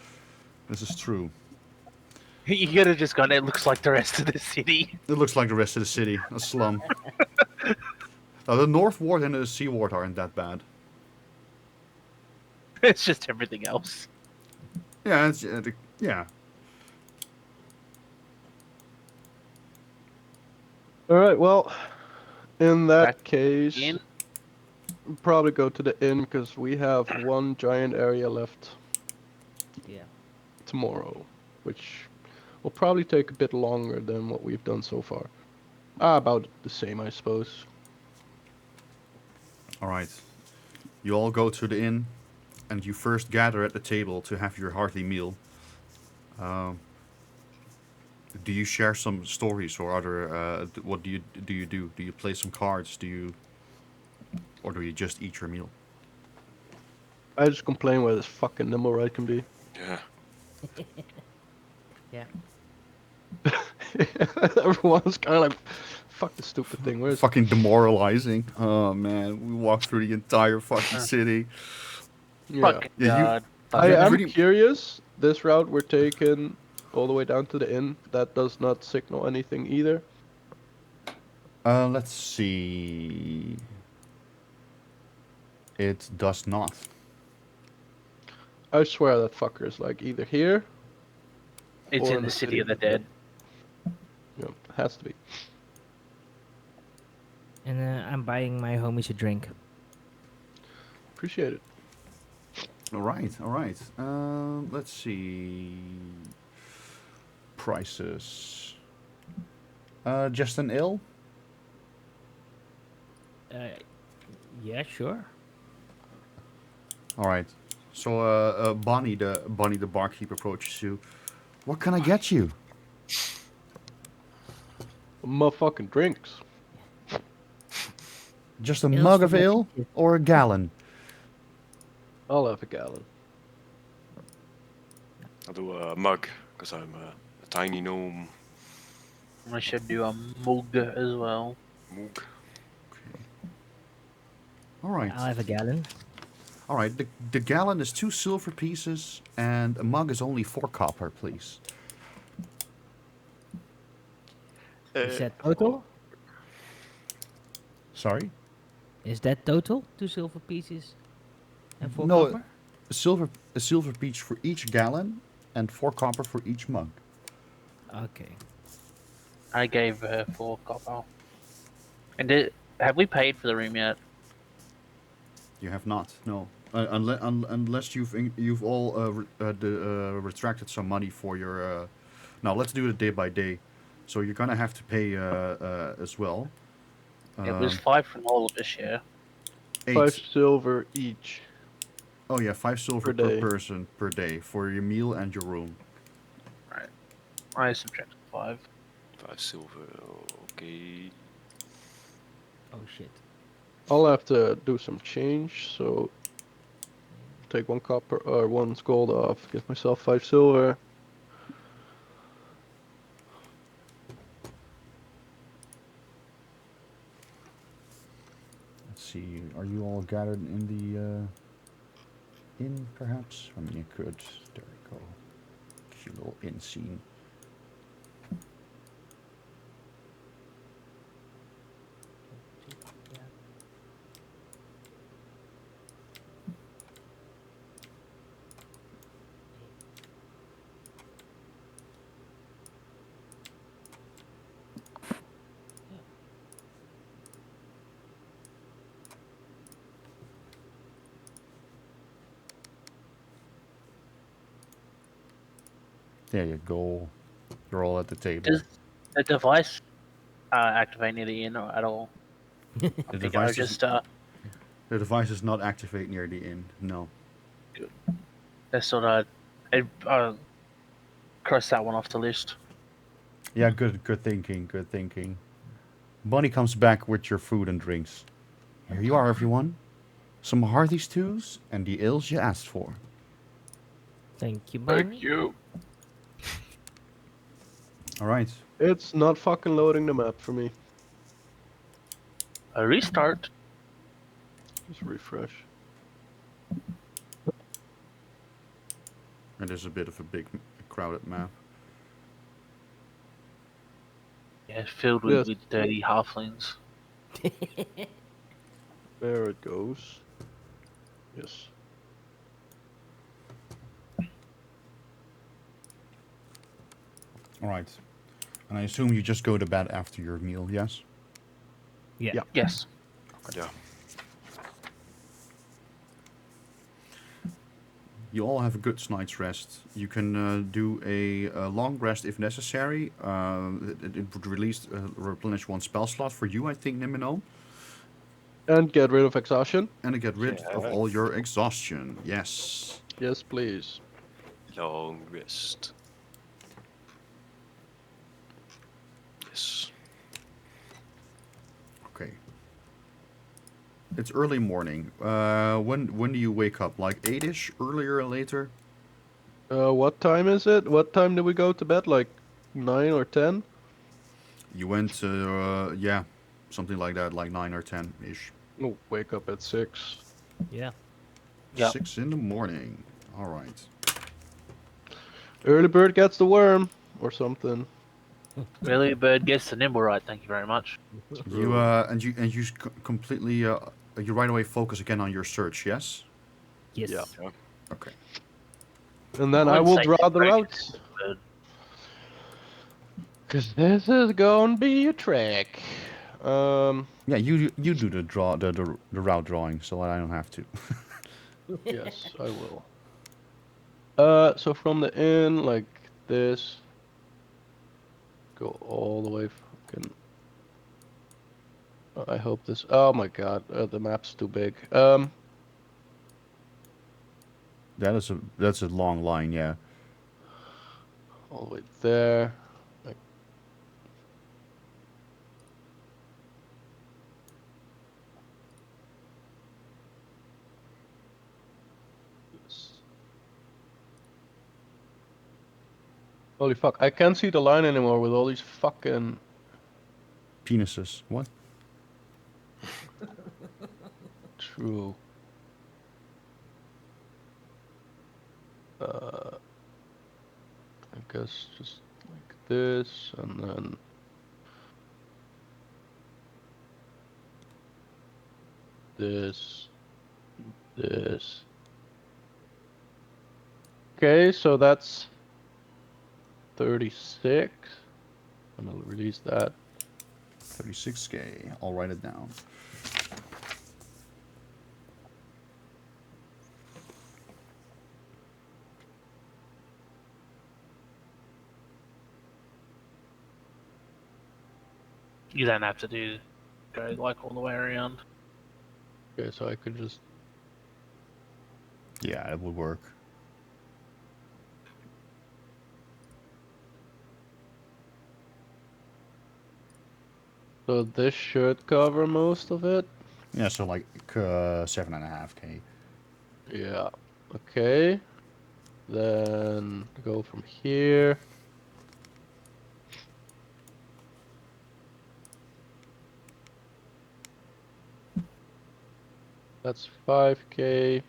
this is true. You could have just gone, it looks like the rest of the city. It looks like the rest of the city, a slum. The North Ward and the Sea Ward aren't that bad. It's just everything else. Yeah, it's, yeah. All right. Well, in that Back case, in. we'll probably go to the inn because we have one giant area left Yeah. tomorrow, which will probably take a bit longer than what we've done so far. About the same, I suppose. All right. You all go to the inn, and you first gather at the table to have your hearty meal. Um, do you share some stories or other? What do you do? Do you play some cards? Or do you just eat your meal? I just complain where this fucking nimble ride can be. Yeah. Yeah. Everyone's kind of like, fuck the stupid thing. Where's Fucking demoralizing. Oh man, we walked through the entire fucking city. yeah? Fucking Yeah, you. god. I you am pretty. curious. This route we're taking all the way down to the inn. That does not signal anything either. Let's see. It does not. I swear that fucker is like either here It's or in the city of the dead. Yeah, has to be. And I'm buying my homies a drink. Appreciate it. All right, all right. Let's see. Prices. Just an ale. Uh, yeah, sure. All right. So, Bonnie, the barkeep, approaches you. What can I get you? Motherfucking drinks. Just a Ales mug for of my ale peaches. or a gallon? I'll have a gallon. I'll do a mug, because I'm a tiny gnome. I should do a mug as well. Moog. All right. I'll have a gallon. All right. The gallon is 2 silver pieces, and a mug is only 4 copper, please. Is that total? Sorry. Is that total? 2 silver pieces and 4 No, copper? a silver piece for each gallon, and 4 copper for each mug. Okay. I gave her 4 copper. And have we paid for the room yet? You have not. No. Unless you've all retracted some money for your. Now let's do it day by day. So you're gonna have to pay as well. It was 5 from all of us, yeah. 8. 5 silver each. Oh yeah, 5 silver Per per day. person per day for your meal and your room. Right. I subtracted 5. 5 silver, okay. Oh shit. I'll have to do some change, so take 1 copper or 1 gold off, give myself 5 silver. Let's see. Are you all gathered in the inn, perhaps? I mean, you could. There we go. Cute little inn scene. Yeah. There you go. You're all at the table. Does the device activate near the inn or at all? The I think I device was is just the device does not activate near the inn. No. that's what I crossed that one off the list. Yeah, good thinking, good thinking. Bonnie comes back with your food and drinks. Here you are, everyone. Some hearty stews and the ales you asked for. Thank you, Bonnie. you. All right. It's not fucking loading the map for me. A restart. Just refresh. And there's a bit of a big, crowded map. Yeah, filled Yes. with dirty halflings. There it goes. Yes. All right. And I assume you just go to bed after your meal, yes? Yeah. Yeah. Yes. Yeah. You all have a good night's rest. You can do a long rest if necessary. It would replenish one spell slot for you, I think, Nimino. And get rid of exhaustion. And to get rid of Yeah. all your exhaustion. Yes. Yes, please. Long rest. Yes. Okay. It's early morning. When do you wake up? Like 8-ish? Earlier or later? What time is it? What time did we go to bed? Like 9 or 10? You went, yeah, something like that, like 9 or 10-ish. Oh, wake up at 6. Yeah. Yep. 6 in the morning. All right. Early bird gets the worm, or something. Really, bird gets the nimble right. Thank you very much. You completely you right away focus again on your search. Yes. Yes. Yeah. Yeah. Okay. And then I I wouldn't will say draw the focus, routes. but Cause this is gonna be a trek. Yeah, you do the route drawing, so I don't have to. Yes, I will. So from the inn, like this, go all the way fucking. I hope this. Oh my god, the map's too big. That's a long line. Yeah. All the way there. Like this. Holy fuck! I can't see the line anymore with all these fucking. Penises. What? True. I guess just like this, and then this, this. Okay, so that's 36. I'm gonna release that. 36K. I'll write it down. you don't have to go like all the way around. Okay, so I could just. Yeah, it would work. So this should cover most of it. Yeah, so like 7.5K. Yeah. Okay. Then go from here. That's 5K.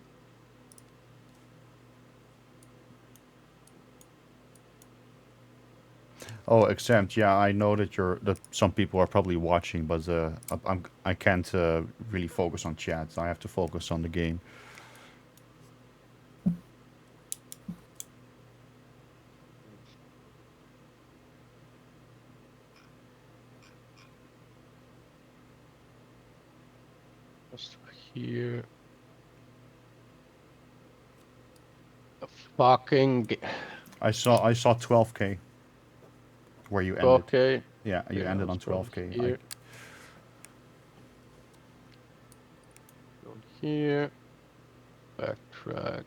Oh, except yeah, I know that some people are probably watching, but I can't really focus on chat. I have to focus on the game. Just here. A fucking I saw 12K where you ended. 12K. Yeah, you Yeah, ended on let's go 12K. here. Go here. Backtrack.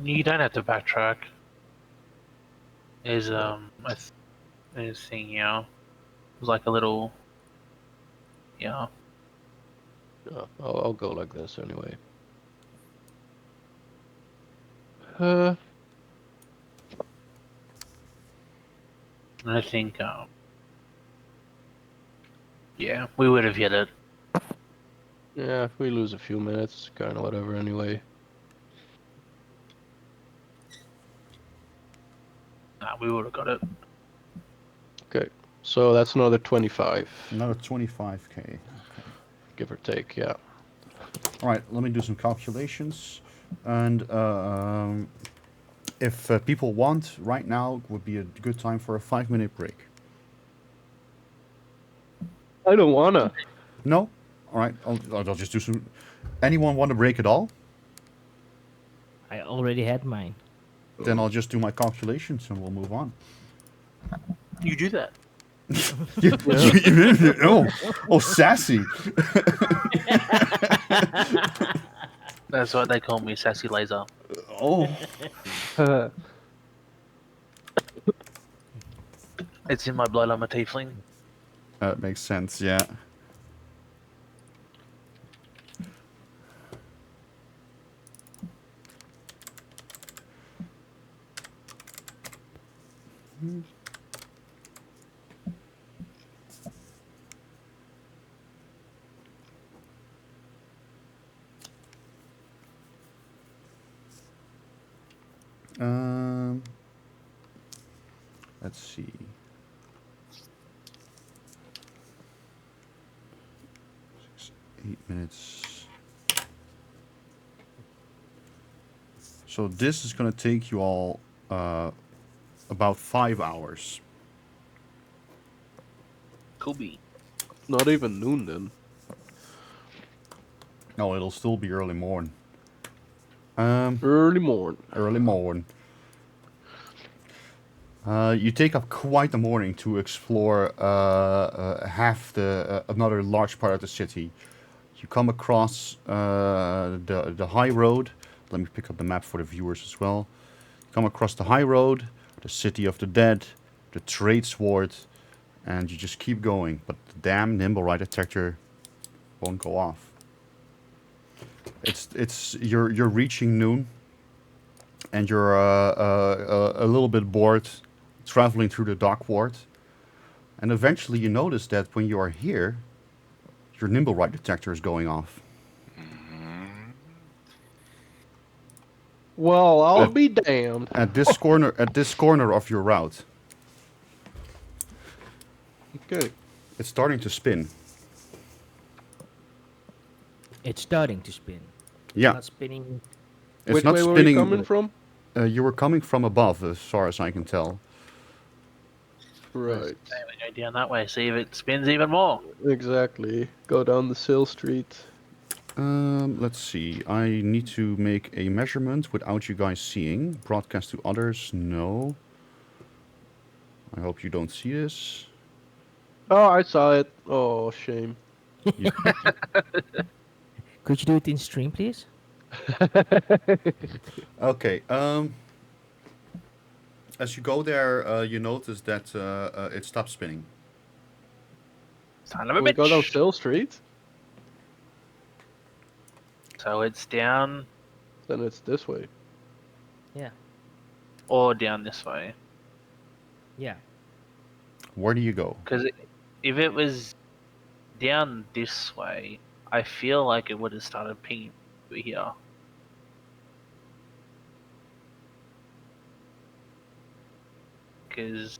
You don't have to backtrack. There's there's thing here. There's like a little. Yeah. Yeah, I'll go like this anyway. And I think yeah, we would have hit it. Yeah, if we lose a few minutes, kind of whatever anyway. Nah, we would have got it. Okay, so that's another 25, Another 25K. Okay. give or take, yeah. All right, let me do some calculations. And If people want, right now would be a good time for a 5-minute break. I don't wanna. No? All right, I'll just do some. Anyone want a break at all? I already had mine. Then I'll just do my calculations and we'll move on. You do that. Oh, sassy. That's what they call me, Sassy Laser. Oh, It's in my blood. I'm a tiefling. that makes sense. Yeah. Um, let's see. Six, 8 minutes. So this is gonna take you all about 5 hours. Could be. Not even noon then. No, it'll still be early morn. Early morn. Early morn. You take up quite the morning to explore half the another large part of the city. You come across the high road. Let me pick up the map for the viewers as well. You come across the high road, the city of the dead, the trade sword, and you just keep going. But the damn nimble right detector won't go off. You're reaching noon, and you're a little bit bored, traveling through the dock ward, and eventually you notice that when you are here, your nimble right detector is going off. Well, I'll Uh, be damned. At this corner of your route, Okay. it's starting to spin. It's starting to spin. Yeah, Not spinning. it's Which not way were you spinning. coming from? You were coming from above, as far as I can tell. Right. Okay, we go down that way. See if it spins even more. Exactly. Go down the Sill Street. Let's see. I need to make a measurement without you guys seeing. Broadcast to others? No. I hope you don't see this. Oh, I saw it. Oh, shame. You, Could you do it in stream, please? okay. As you go there, you notice that it stops spinning. Son of a We go down bitch. Sill Street? So it's down Then it's this way. Yeah. or down this way. Yeah. Where do you go? Because if it was down this way, I feel like it would have started pinging over here. Because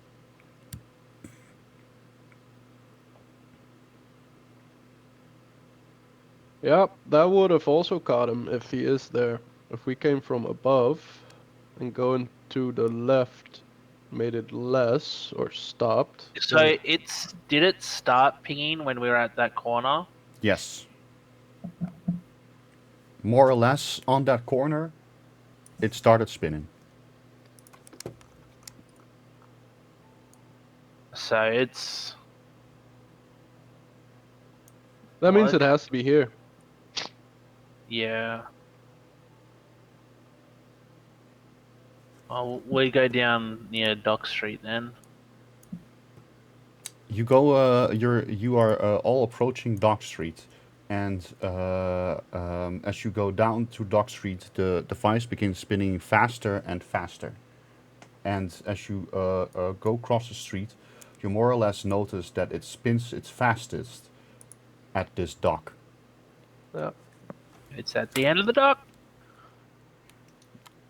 Yeah, that would have also caught him if he is there. If we came from above and going to the left made it less or stopped. so then- did it start pinging when we were at that corner? Yes. More or less on that corner, it started spinning. So it's that means What? it has to be here. yeah. Oh, we go down near Dock Street then. You go. You are all approaching Dock Street, and as you go down to Dock Street, the device begins spinning faster and faster. And as you go across the street, you more or less notice that it spins its fastest at this dock. Yeah. It's at the end of the dock.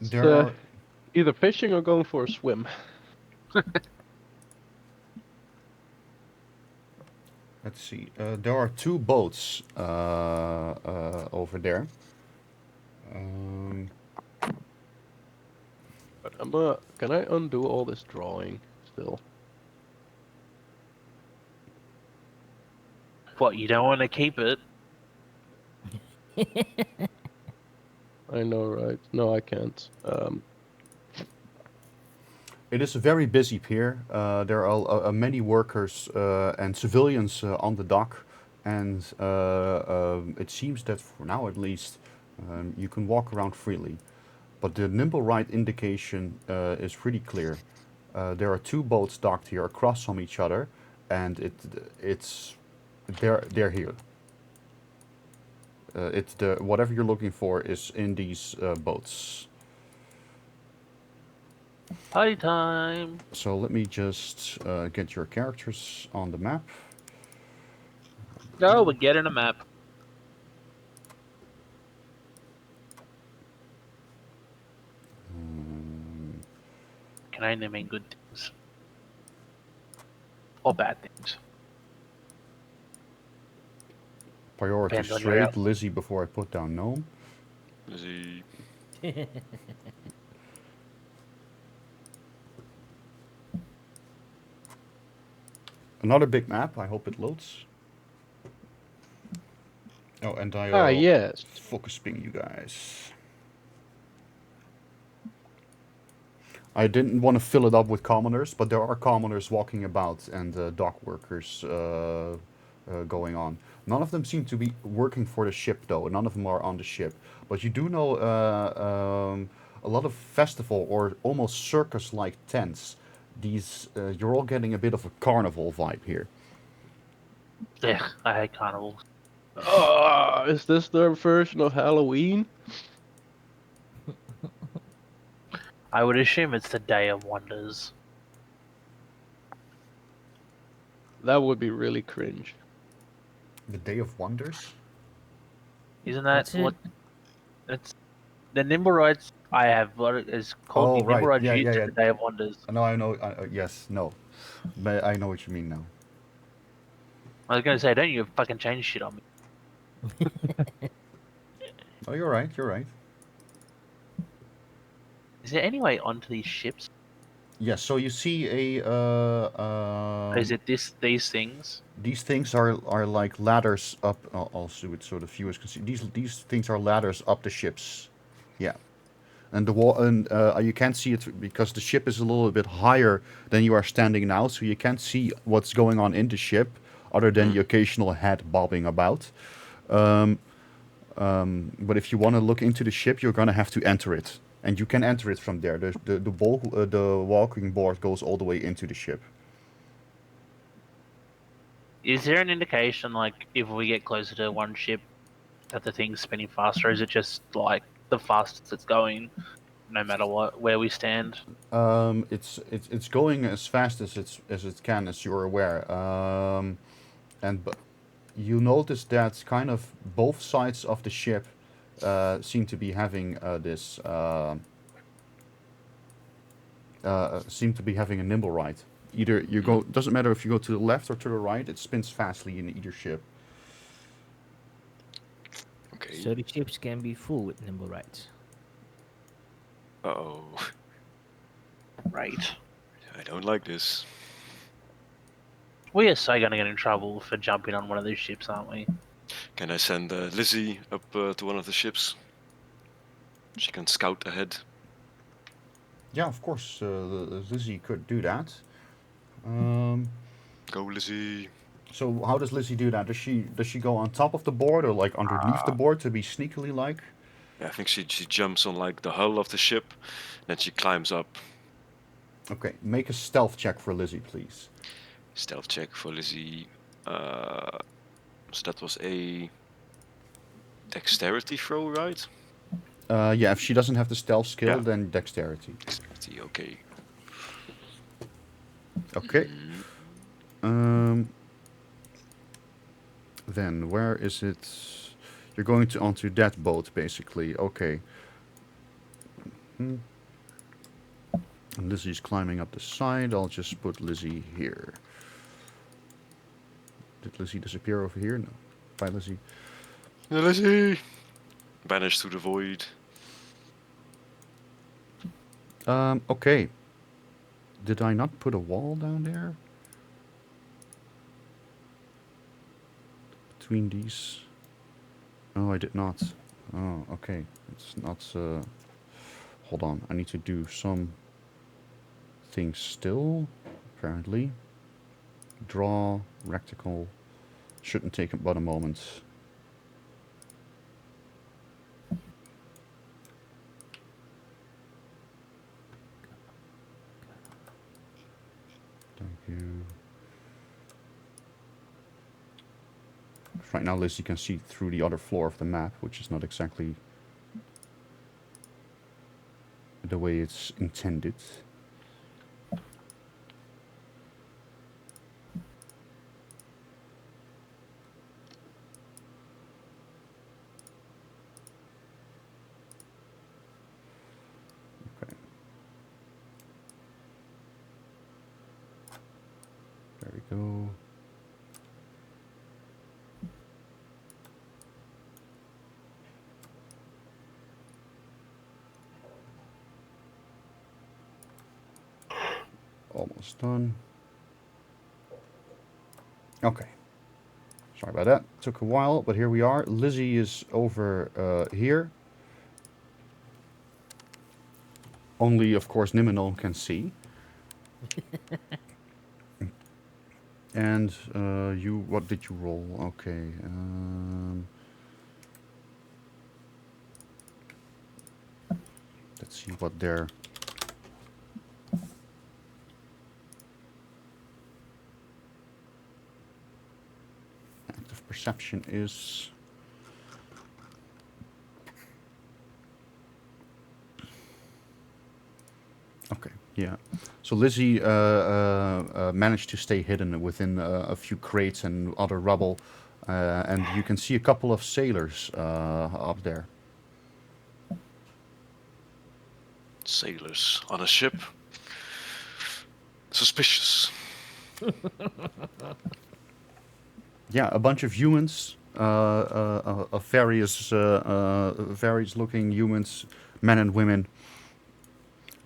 There are Either fishing or going for a swim. Let's see. There are two boats over there. Can I undo all this drawing still? What, you don't want to keep it? I know, right? No, I can't. It is a very busy pier. There are many workers and civilians on the dock, and it seems that for now at least you can walk around freely. But the nimble ride indication is pretty clear. There are two boats docked here across from each other, and it's they're here. It's the whatever you're looking for is in these boats. Party time. So let me just get your characters on the map. No, we're getting a map. Can only mean good things. Or bad things. Priority Depends on your straight, outfit. Lizzie before I put down gnome. Lizzie. Another big map. I hope it loads. Oh, and I Yes. focus ping you guys. I didn't want to fill it up with commoners, but there are commoners walking about and dock workers going on. None of them seem to be working for the ship, though. None of them are on the ship. But you do know a lot of festival or almost circus-like tents. These you're all getting a bit of a carnival vibe here. Yeah, I hate carnivals. Is this their version of Halloween? I would assume it's the Day of Wonders. That would be really cringe. The Day of Wonders. Isn't that What's it? what? It's the Nimble Rides I have. What it is called Oh, the Nimble right. Rides Yeah, used yeah, to yeah. the Day of Wonders. No, I know. Yes, no. But I know what you mean now. I was gonna say, don't you fucking change shit on me. Oh, you're right. You're right. Is there any way onto these ships? Yes. So you see a. Or is it these things? These things are like ladders up. I'll do it so the viewers can see. These things are ladders up the ships. Yeah. And the wall and you can't see it because the ship is a little bit higher than you are standing now, so you can't see what's going on in the ship, other than the occasional head bobbing about. But if you want to look into the ship, you're gonna have to enter it, and you can enter it from there. The walking board goes all the way into the ship. Is there an indication, like, if we get closer to one ship, that the thing's spinning faster? Or is it just like the fastest it's going, no matter what where we stand? It's going as fast as it can, as you're aware. And you notice that kind of both sides of the ship seem to be having seem to be having a nimble ride. Either you go, doesn't matter if you go to the left or to the right, it spins fastly in either ship. Okay. So the ships can be full with nimble rides. Uh-oh. Right. I don't like this. We are so gonna get in trouble for jumping on one of these ships, aren't we? Can I send Lizzie up to one of the ships? She can scout ahead. Yeah, of course, Lizzie could do that. Um, Go, Lizzie. so how does Lizzie do that? Does she go on top of the board or like underneath the board to be sneakily like? Yeah, I think she jumps on like the hull of the ship, then she climbs up. Okay, make a stealth check for Lizzie, please. Stealth check for Lizzie. So that was a dexterity throw, right? Yeah, if she doesn't have the stealth skill, Yeah. then dexterity. Dexterity, okay. Okay. Mm, Then where is it? You're going to onto that boat, basically. Okay. And Lizzie's climbing up the side. I'll just put Lizzie here. Did Lizzie disappear over here? No. Bye, Lizzie. yeah, Lizzie! Banished to the void. Okay. Did I not put a wall down there? Between these? No, I did not. Oh, okay. It's not... hold on. I need to do some things still, apparently. Draw, rectangle. Shouldn't take but a moment. Thank you. Right now, Liz, you can see through the other floor of the map, which is not exactly the way it's intended. Okay. There we go. Almost done. Okay. Sorry about that. Took a while, but here we are. Lizzie is over here. Only, of course, Niminol can see. And you, what did you roll? Okay. Let's see what their active perception is. Okay, yeah. So Lizzie managed to stay hidden within a few crates and other rubble, and you can see a couple of sailors up there. Sailors on a ship. Suspicious. Yeah, a bunch of humans, of various looking humans, men and women,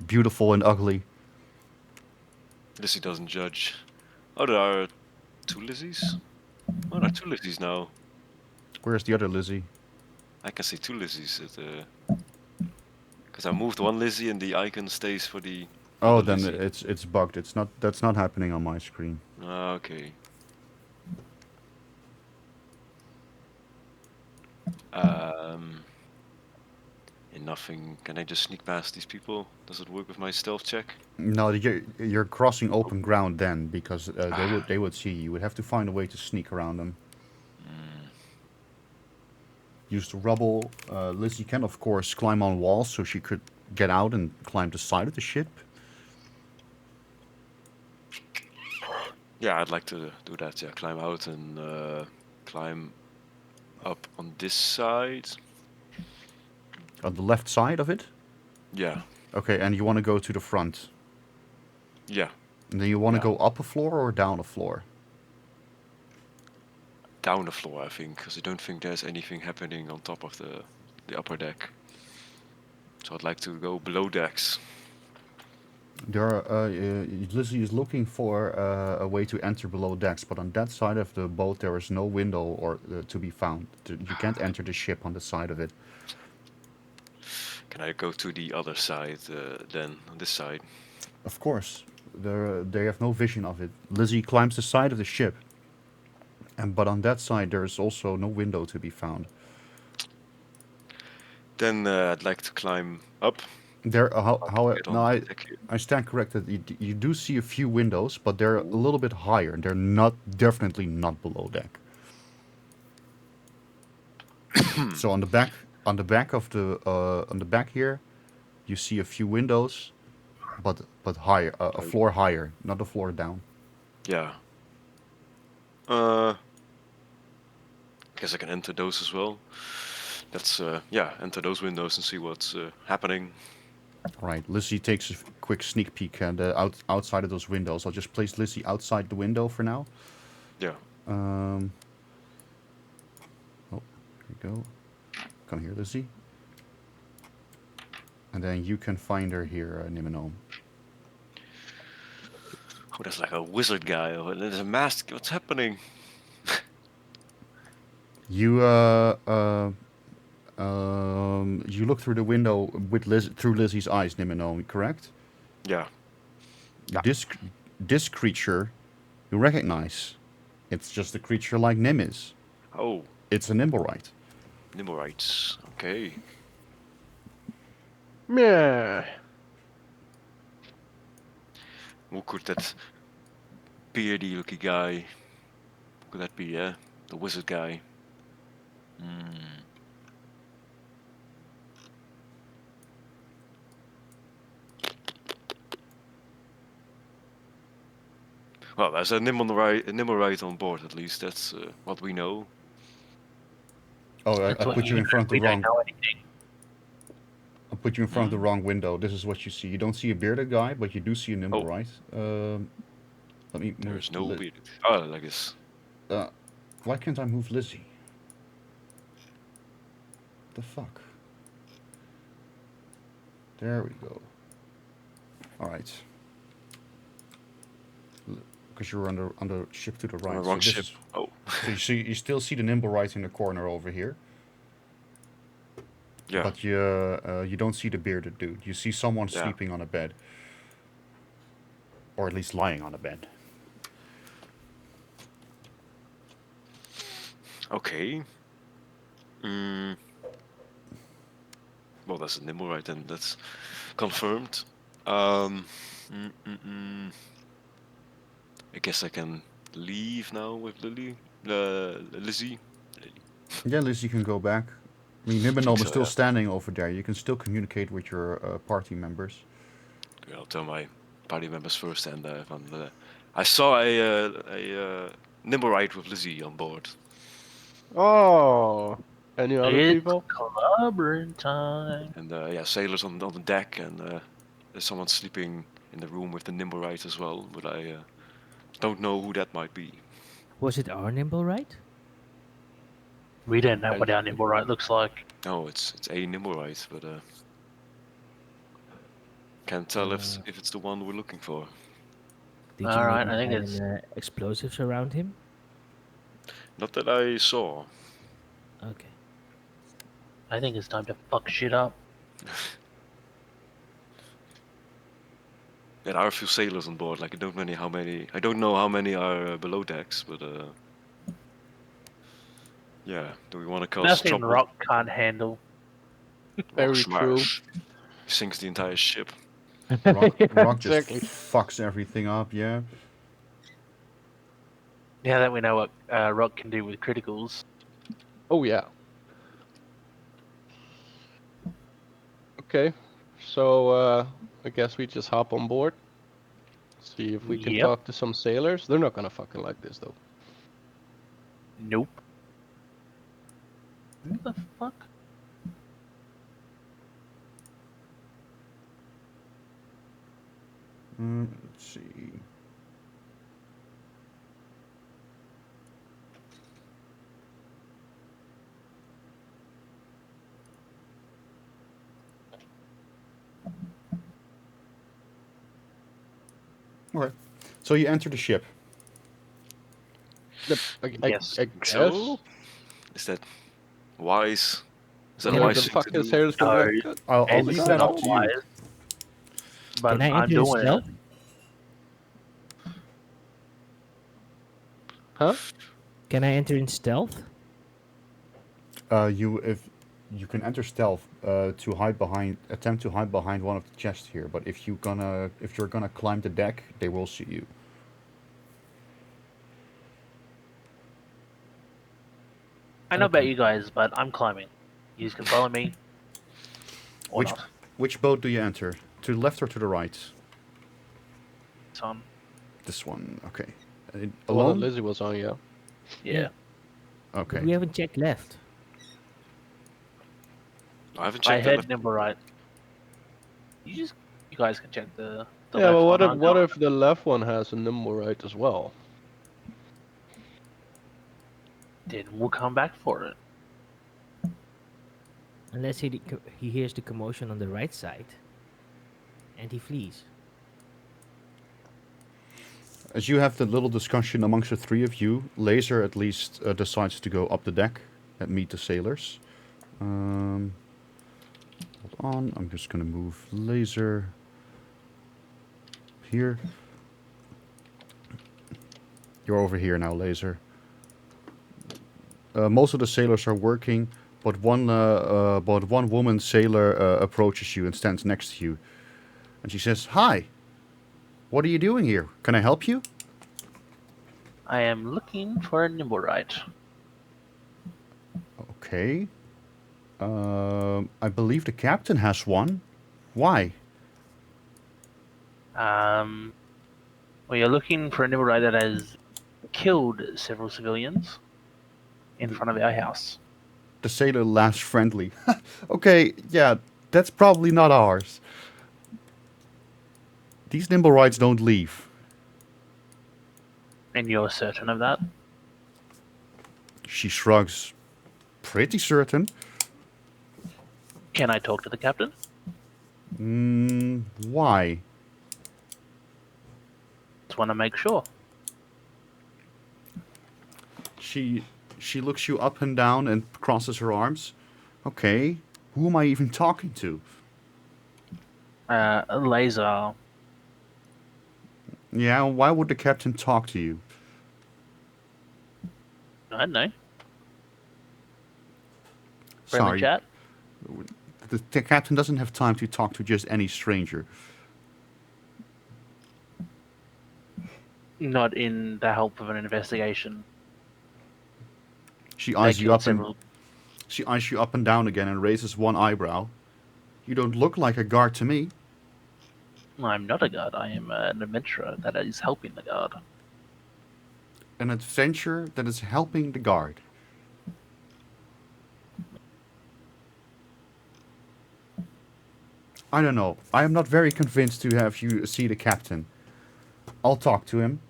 beautiful and ugly. Lizzie doesn't judge. Oh, there are 2 Lizzies? Oh, there are 2 Lizzies now. Where's the other Lizzie? I can see 2 Lizzies. Because I moved one Lizzie and the icon stays for the Oh, other then Lizzie. it's bugged. It's not. That's not happening on my screen. Okay. And nothing. Can I just sneak past these people? Does it work with my stealth check? No, you're crossing open ground then, because they would see you. You would have to find a way to sneak around them. Use the rubble. Lizzie can, of course, climb on walls, so she could get out and climb the side of the ship. Yeah, I'd like to do that. Yeah, climb out and climb up on this side. On the left side of it. Yeah, Okay, and you want to go to the front. yeah. And then you want to Yeah. go up a floor or down a floor? Down the floor, I think, because I don't think there's anything happening on top of the upper deck. So I'd like to go below decks. Lizzie is looking for a way to enter below decks, but on that side of the boat there is no window or to be found. You can't enter the ship on the side of it. Can I go to the other side then, on this side? Of course, they have no vision of it. Lizzie climbs the side of the ship, but on that side there is also no window to be found. Then I'd like to climb up. There, Get no, on the deck here. I stand corrected. You do see a few windows, but they're a little bit higher. They're not definitely not below deck. So on the back of the on the back here, you see a few windows, but higher, a floor higher, not a floor down. Yeah. Guess I can enter those as well. Let's yeah, enter those windows and see what's happening. Right, Lizzie takes a quick sneak peek at outside of those windows. I'll just place Lizzie outside the window for now. Yeah. Oh, here we go. Come here, Lizzie. And then you can find her here, Nimino. Oh, that's like a wizard guy. Oh, there's a mask. What's happening? You you look through the window with through Lizzie's eyes, Nimino, correct? Yeah. Yeah. This creature you recognize. It's just a creature like Nim is. Oh, It's a Nimblewright. Nimblewrights. Okay. Yeah. Who could that beardy looking guy? Could that be? Yeah, the wizard guy. Hmm. Well, there's a Nimblewright on board at least. That's what we know. Oh, I That's what put you in front of the we don't wrong. know anything. I put you in front of the wrong window. This is what you see. You don't see a bearded guy, but you do see a Nimblewright. Let me move. There's no beard. Oh, like this. Why can't I move Lizzie? The fuck? There we go. Alright. Because you're on the ship to the right. On the wrong this ship. is- Oh, so you still see the Nimblewright in the corner over here. yeah. But you don't see the bearded dude. You see someone Yeah. sleeping on a bed. Or at least lying on a bed. Okay. Mm. Well, that's a Nimblewright, and that's confirmed. I guess I can leave now with Lizzie. Lily. Yeah, Liz, you can go back. I mean, Nimbenolm so, is still yeah. standing over there. You can still communicate with your party members. Okay, I'll tell my party members first, and I saw a Nimblewright with Lizzie on board. Oh. Any other It's people? clobbering time. And yeah, sailors on the deck, and there's someone sleeping in the room with the Nimblewright as well, but I don't know who that might be. Was it our Nimblewright? We don't know what our Nimblewright looks like. No, it's a Nimblewright, but can't tell if it's the one we're looking for. Did All you right, maybe I think find it's- explosives around him? Not that I saw. Okay. I think it's time to fuck shit up. There are a few sailors on board. Like I don't know how many are below decks, but yeah. Do we want to cause Nothing trouble? Rock can't handle. Very Smash. Sinks the entire ship. Rock just Exactly. fucks everything up, yeah. Now that we know what Rock can do with criticals, Oh yeah. Okay. So I guess we just hop on board. See if we can Yep. talk to some sailors. They're not gonna fucking like this though. nope. Who the fuck? Let's see. Okay. So you enter the ship. Yes. I Think guess. so? Is that wise? Is that a Yeah, wise the thing to fucking do? sailors gonna be like, No. "Good." I'll It's leave that up not to you. wise, but Can I I'm enter in doing stealth? it. Huh? Can I enter in stealth? If you can enter stealth to attempt to hide behind one of the chests here. But if you're gonna climb the deck, they will see you. I know about you guys, but I'm climbing. You can follow me. Or Which not. which boat do you enter? To the left or to the right? Son. This one. Okay. The one that Alone? Lizzie was on, yeah. Yeah. Okay. We haven't checked left. I haven't I checked the heard left. Nimblewright. You guys can check the Yeah, left but one. what if the left one has a Nimblewright as well? Then we'll come back for it. Unless he hears the commotion on the right side, and he flees. As you have the little discussion amongst the three of you, Laser at least decides to go up the deck and meet the sailors. Hold on, I'm just gonna move Laser here. You're over here now, Laser. Most of the sailors are working, but one woman sailor approaches you and stands next to you, and she says, "Hi, what are you doing here? Can I help you?" I am looking for a Nimblewright. Okay. I believe the captain has one. Why? We are looking for a Nimblewright that has killed several civilians in front of our house. The sailor laughs friendly. Okay, yeah, that's probably not ours. These nimble rides don't leave. And you're certain of that? She shrugs. Pretty certain. Can I talk to the captain? Why? Just want to make sure. She looks you up and down and crosses her arms. Okay, who am I even talking to? Laser. Yeah, why would the captain talk to you? I don't know. Friendly Sorry, chat? the captain doesn't have time to talk to just any stranger. Not in the help of an investigation. She They eyes you killed up and several. she eyes you up and down again and raises one eyebrow. You don't look like a guard to me. I'm not a guard. I am an adventurer that is helping the guard. An adventure that is helping the guard. I don't know. I am not very convinced to have you see the captain. I'll talk to him,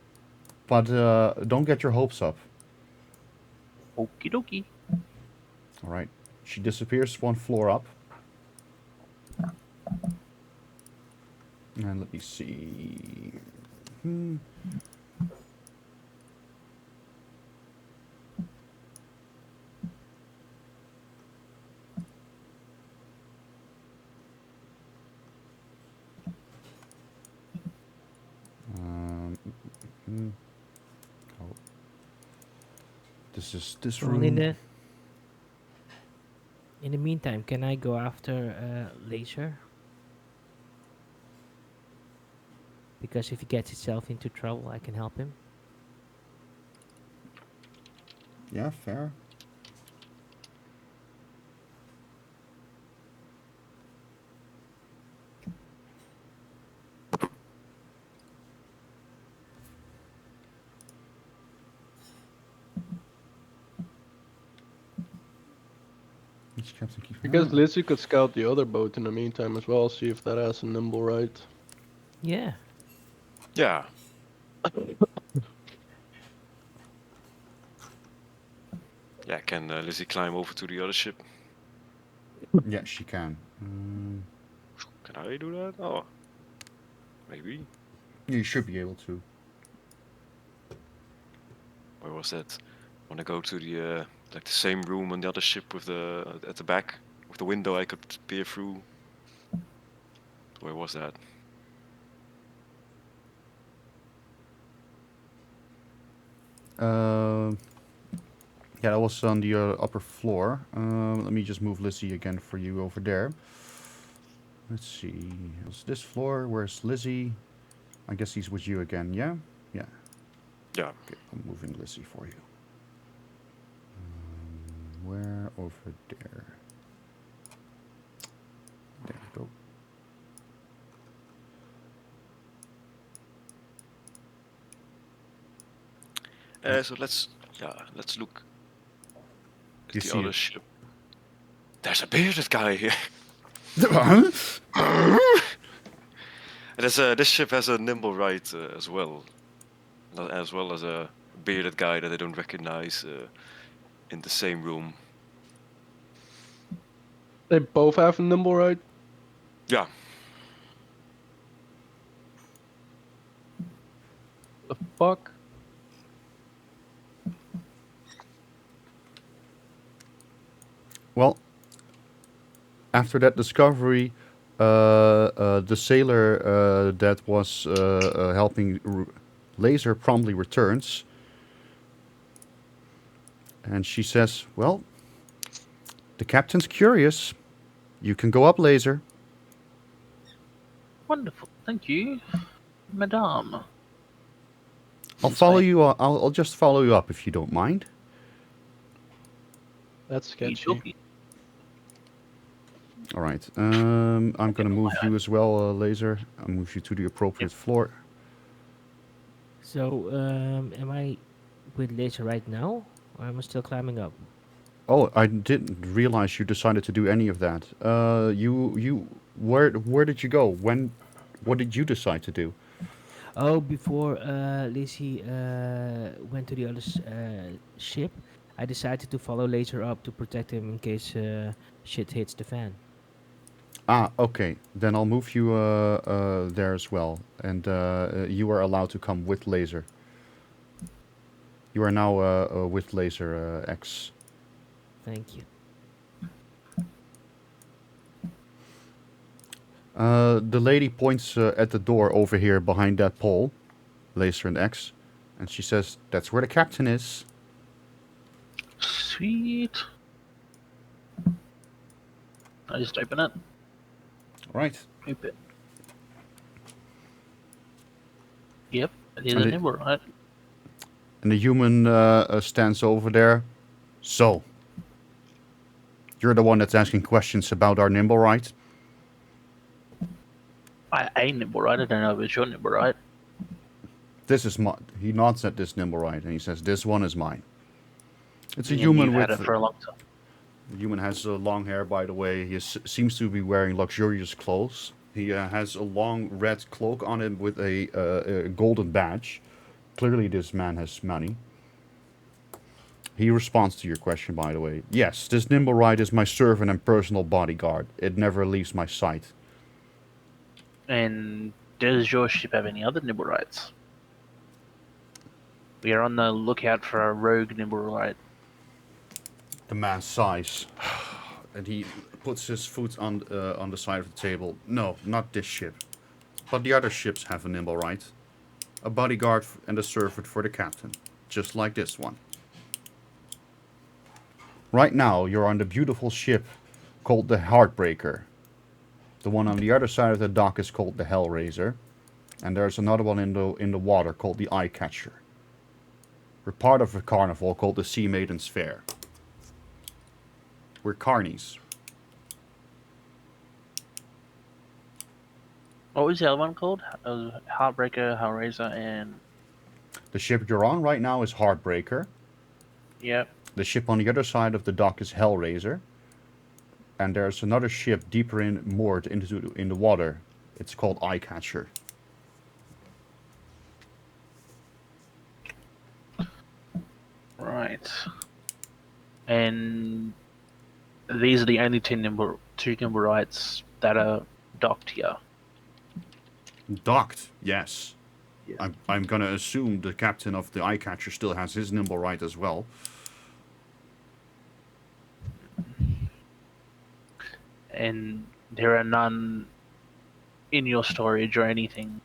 but don't get your hopes up. Okie dokie. All right. She disappears one floor up. And let me see. Um, mm, oh. This is this Well, room. in the meantime, can I go after Laser? Because if he gets himself into trouble, I can help him. Yeah, fair. Which captain keeps I guess Ah. Lizzie could scout the other boat in the meantime as well, see if that has a nimble right. Yeah. Yeah. Yeah, can Lizzie climb over to the other ship? Yeah, she can. Can I do that? Oh, maybe. You should be able to. Where was that? Want to go to the like the same room on the other ship with the at the back with the window I could peer through. Where was that? Uh, yeah, that was on the upper floor. Let me just move Lizzie again for you over there. Let's see. It's this floor. Where's Lizzie? I guess he's with you again, yeah? Yeah. Yeah. Okay, I'm moving Lizzie for you. Where? Over there. There we go. So let's look at You the see other it. ship. There's a bearded guy here. Huh? And this ship has a nimble right as well as a bearded guy that I don't recognize in the same room. They both have a nimble, right? Yeah. The fuck? Well, after that discovery, the sailor that was helping Laser promptly returns, and she says, "Well, the captain's curious. You can go up, Laser." Wonderful. Thank you, Madame. I'll This follow way. you. I'll just follow you up if you don't mind. That's You sketchy. talking? All right. I'm gonna move Alright. you as well, Laser. I'll move you to the Yep. appropriate floor. So, am I with Laser right now, or am I still climbing up? Oh, I didn't realize you decided to do any of that. Where did you go? When, what did you decide to do? Oh, before Lizzie went to the other ship, I decided to follow Laser up to protect him in case shit hits the fan. Ah, okay. Then I'll move you there as well, and you are allowed to come with Laser. You are now with Laser X. Thank you. The lady points at the door over here behind that pole, Laser and X, and she says, "That's where the captain is." Sweet. I just open it. All right. Open. Yep. It is And a the, nimble, right? and the human stands over there. So, you're the one that's asking questions about our nimble, right? A nimble, right? I don't know if it's your nimble, right? This is my. He nods at this nimble, right, and he says, "This one is mine." It's a And human you've had with. it for a long time. The human has long hair, by the way. He seems to be wearing luxurious clothes. He has a long red cloak on him with a golden badge. Clearly, this man has money. He responds to your question, by the way. Yes, this Nimblewright is my servant and personal bodyguard. It never leaves my sight. And does your ship have any other nimble rights? We are on the lookout for a rogue nimble right. The man sighs, and he puts his foot on the side of the table. No, not this ship. But the other ships have a Nimblewright. A bodyguard and a servant for the captain. Just like this one. Right now, you're on the beautiful ship called the Heartbreaker. The one on the other side of the dock is called the Hellraiser. And there's another one in the water called the Eye Catcher. We're part of a carnival called the Sea Maidens Fair. We're carnies. What was the other one called? It was Heartbreaker, Hellraiser, and The ship you're on right now is Heartbreaker. yep. The ship on the other side of the dock is Hellraiser. And there's another ship deeper in, moored in the water. It's called Eye Catcher. Right. And these are the only two nimble rights that are docked here. Docked, yes. Yeah. I'm gonna assume the captain of the Eye Catcher still has his Nimblewright as well. And there are none in your storage or anything.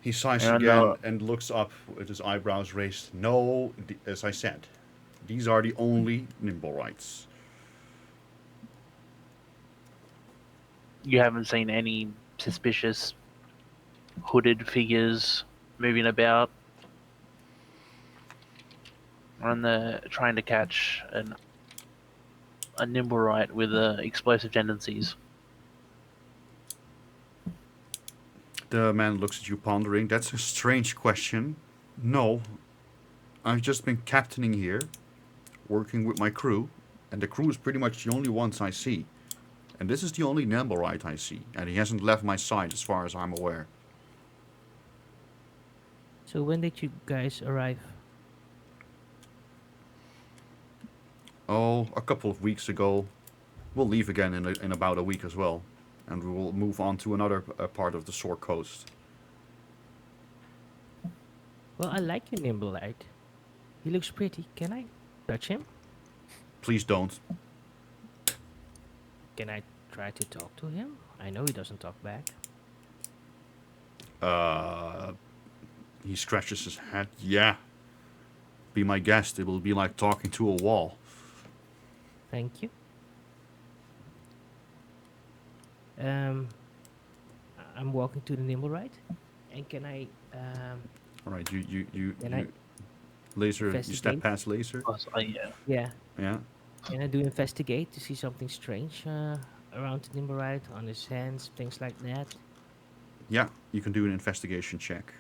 He sighs They're on again the and looks up with his eyebrows raised. No, as I said, these are the only Nimblewrights. You haven't seen any suspicious hooded figures moving about on the trying to catch a nimble right with explosive tendencies. The man looks at you pondering. That's a strange question. No, I've just been captaining here, working with my crew, and the crew is pretty much the only ones I see. And this is the only Nimblewright I see, and he hasn't left my side as far as I'm aware. So when did you guys arrive? Oh, a couple of weeks ago. We'll leave again in about a week as well, and we will move on to another part of the Sword Coast. Well, I like your nimble light. He looks pretty. Can I touch him? Please don't. Can I try to talk to him? I know he doesn't talk back. Uh, he scratches his head. Yeah. Be my guest. It will be like talking to a wall. Thank you. Um, I'm walking to the nimble right, and can I All right. You can I laser. You step investigate? past laser. Yeah. Yeah, Yeah. can I do investigate to see something strange around the nimble right on his hands, things like that? Yeah. You can do an investigation check.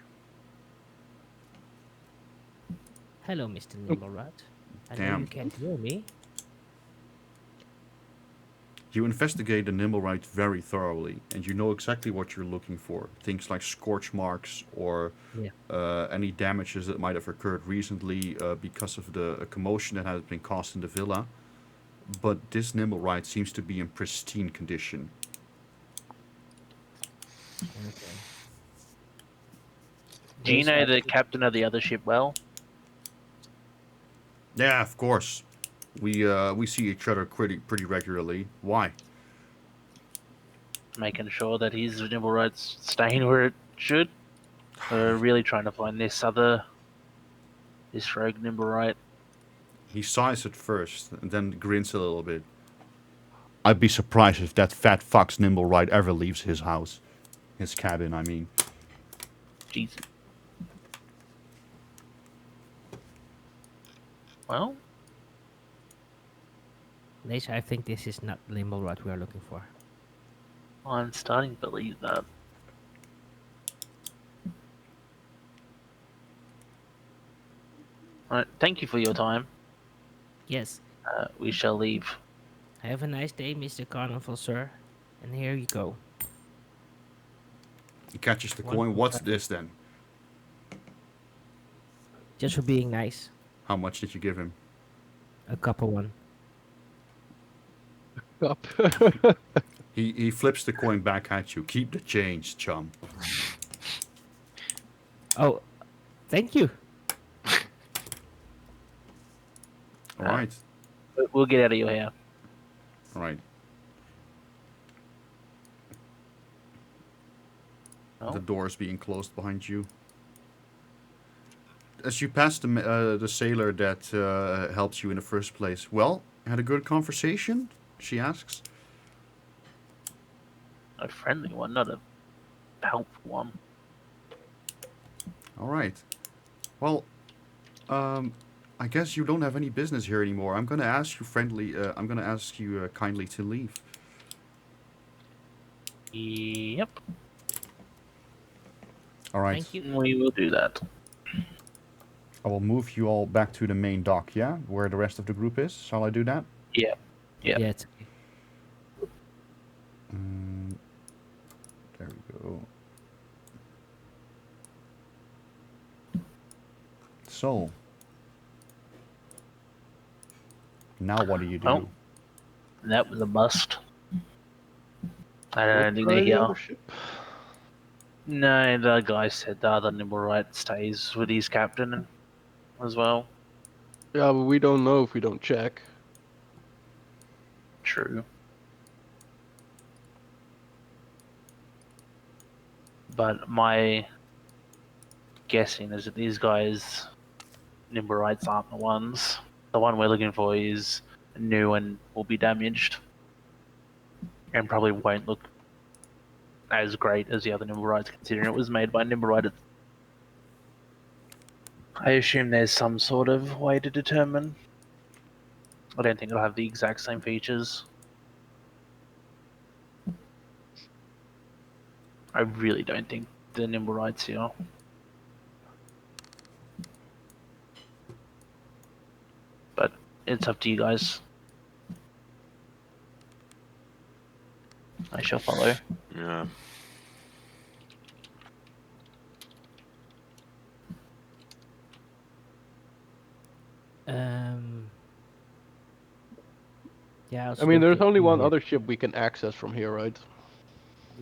Hello, Mr. Nimblewright. I know you Damn. can't hear me. You investigate the Nimblewright very thoroughly, and you know exactly what you're looking for. Things like scorch marks or Yeah. any damages that might have occurred recently because of the commotion that has been caused in the villa. But this Nimblewright seems to be in pristine condition. Okay. Do you Laser, know I the think- captain of the other ship well? Yeah, of course. We see each other pretty regularly. Why? Making sure that his nimble right's staying where it should. We're really trying to find this rogue nimble right. He sighs at first and then grins a little bit. I'd be surprised if that fat fuck's Nimblewright ever leaves his house. His cabin, I mean. Jesus. Well, Laser, I think this is not the Nimblewright we are looking for. I'm starting to believe that. Alright, thank you for your time. Yes. We shall leave. Have a nice day, Mr. Carnival, sir. And here you go. He catches the One coin. What's contract. this then? Just for being nice. How much did you give him? A couple one. Up. He flips the coin back at you. Keep the change, chum. Oh, thank you. All right. We'll get out of your hair. All right. Oh. The doors being closed behind you. As you pass the sailor that helped you in the first place. Well, had a good conversation? She asks. A friendly one, not a helpful one. All right. Well, I guess you don't have any business here anymore. I'm gonna ask you I'm gonna ask you kindly to leave. Yep, All right. Thank you. we will do that. I will move you all back to the main dock. Yeah, where the rest of the group is. Shall I do that? Yeah. Yeah, it's okay. There we go. So, now what do you do? Oh. That was a bust. I We'll don't think try they're the here. other ship. No, the guy said the other nimble right stays with his captain as well. Yeah, but we don't know if we don't check. True. But my guessing is that these guys, nimble rights, aren't the ones. The one we're looking for is new and will be damaged. And probably won't look as great as the other nimble rights, considering it was made by nimble right. I assume there's some sort of way to determine. I don't think it'll have the exact same features. I really don't think the nimble rights here. But it's up to you guys. I shall follow. Yeah. Um, Yeah, I mean, there's only one yeah. other ship we can access from here, right?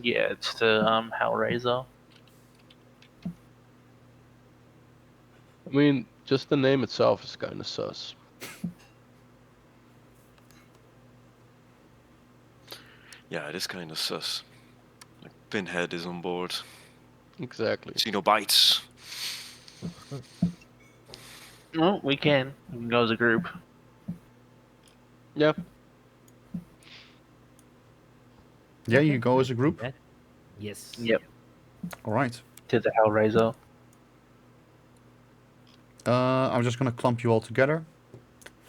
Yeah, it's the Hellraiser. I mean, just the name itself is kind of sus. Yeah, it is kind of sus. Like Pinhead is on board. Exactly. Xenobites. No, we can. We can go as a group. Yeah. Yeah, Okay, you go as a let's do group. that. Yes. Yep, All right. to the Hellraiser. I'm just gonna clump you all together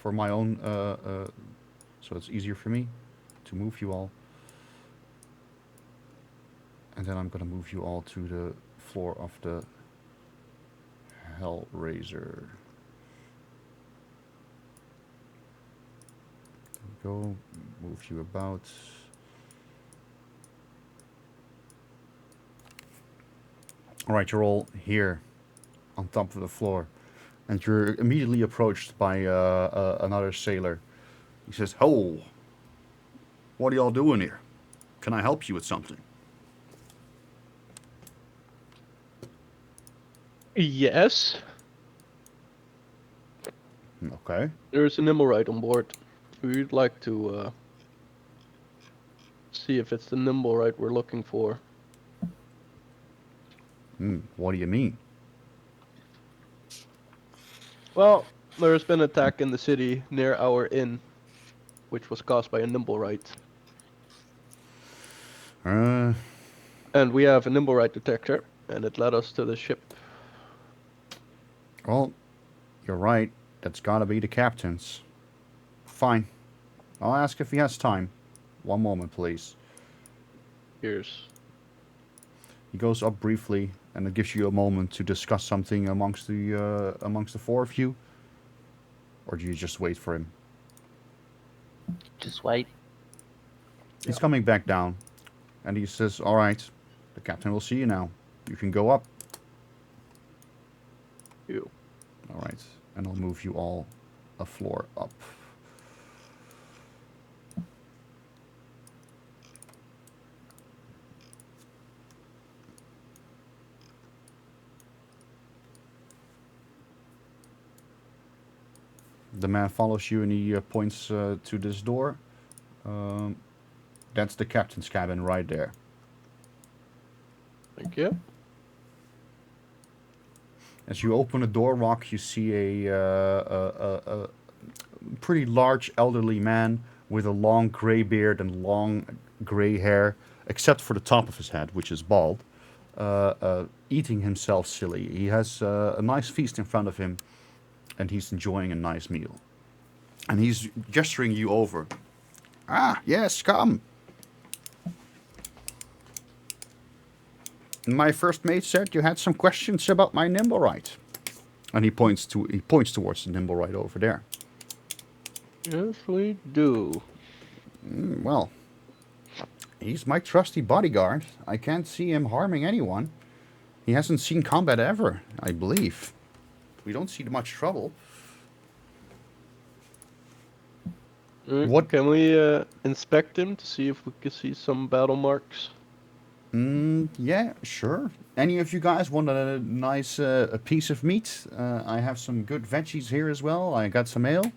for my own, so it's easier for me to move you all. And then I'm gonna move you all to the floor of the Hellraiser. There we go. Move you about. All right, you're all here on top of the floor, and you're immediately approached by another sailor. He says, "Ho! What are y'all doing here? Can I help you with something?" Yes. Okay. There's an Nimblewright on board. We'd like to see if it's the Nimblewright we're looking for. What do you mean? Well, there's been an attack in the city near our inn, which was caused by a Nimblewright. Uh, And we have a Nimblewright detector, and it led us to the ship. well, you're right. That's gotta be the captain's. Fine. I'll ask if he has time. One moment, please. Here's. He goes up briefly, and it gives you a moment to discuss something amongst the four of you. Or do you just wait for him? Just wait. He's coming back down, and he says, "All right, the captain will see you now. You can go up." You. All right, and I'll move you all a floor up. The man follows you, and he points to this door. Um, that's the captain's cabin right there. Thank you. As you open the door, Rock, you see a pretty large elderly man with a long gray beard and long gray hair, except for the top of his head, which is bald, eating himself silly. He has a nice feast in front of him, and he's enjoying a nice meal. And he's gesturing you over. "Ah, yes, come. My first mate said you had some questions about my Nimblewright." And he points towards the Nimblewright over there. Yes, we do. Well, he's my trusty bodyguard. I can't see him harming anyone. He hasn't seen combat ever, I believe. We don't see much trouble. What- Can we inspect him to see if we can see some battle marks? Yeah, sure. Any of you guys want a nice a piece of meat? I have some good veggies here as well. I got some ale.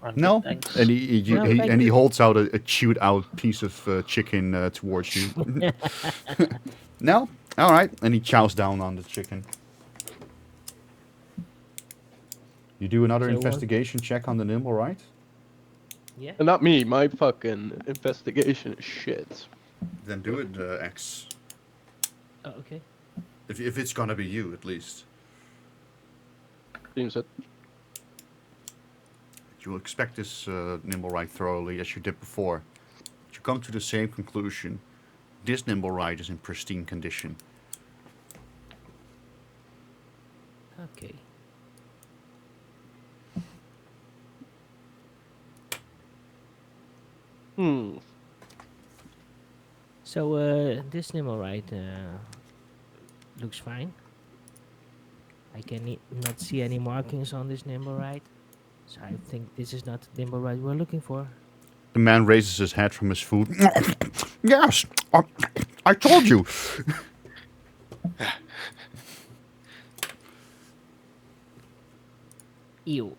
I'm No, good, thanks. and he holds out a chewed out piece of chicken towards you. No, all right, and he chows down on the chicken. You do another So, investigation check on the Nimblewright. Yeah. Not me. My fucking investigation is shit. Then do it, X. Oh, okay. If it's gonna be you, at least. Seems that. You'll expect this Nimblewright thoroughly as you did before. But you come to the same conclusion. This Nimblewright is in pristine condition. Okay. So this Nimblewright looks fine. I can not see any markings on this Nimblewright. So I think this is not the nimble ride we're looking for. The man raises his head from his food. Yes, I told you. Ew.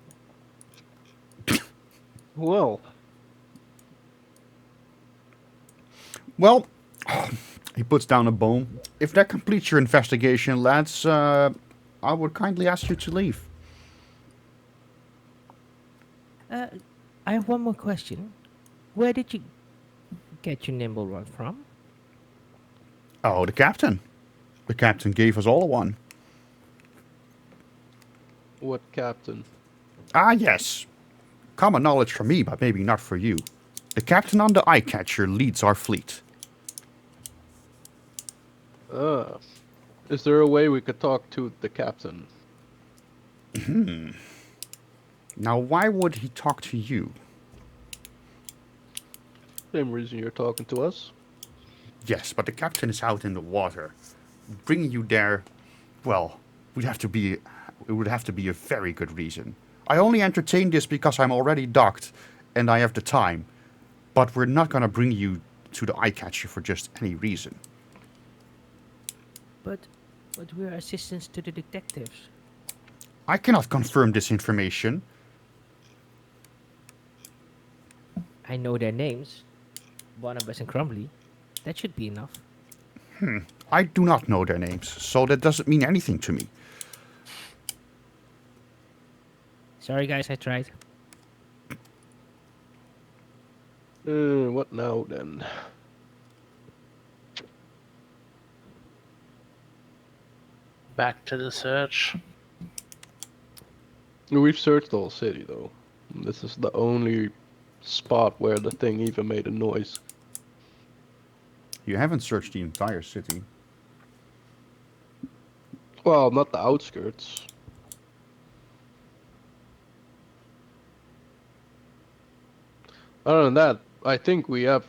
Well, Well, he puts down a bone. If that completes your investigation, lads, I would kindly ask you to leave. Uh, I have one more question. Where did you get your nimble rod from? Oh, the captain. The captain gave us all one. what captain? Ah, yes. Common knowledge for me, but maybe not for you. The captain on the eye catcher leads our fleet. Ah. Is there a way we could talk to the captain? Now, why would he talk to you? Same reason you're talking to us. Yes, but the captain is out in the water. Bringing you there, well, would have to be it would have to be a very good reason. I only entertain this because I'm already docked and I have the time. But we're not gonna bring you to the eye catcher for just any reason. But we're assistants to the detectives. I cannot confirm this information. I know their names. Barnabas and Crumbly. That should be enough. I do not know their names, so that doesn't mean anything to me. Sorry guys, I tried. What now then? Back to the search. We've searched the whole city though. This is the only spot where the thing even made a noise. You haven't searched the entire city. Well, not the outskirts. Other than that, I think we have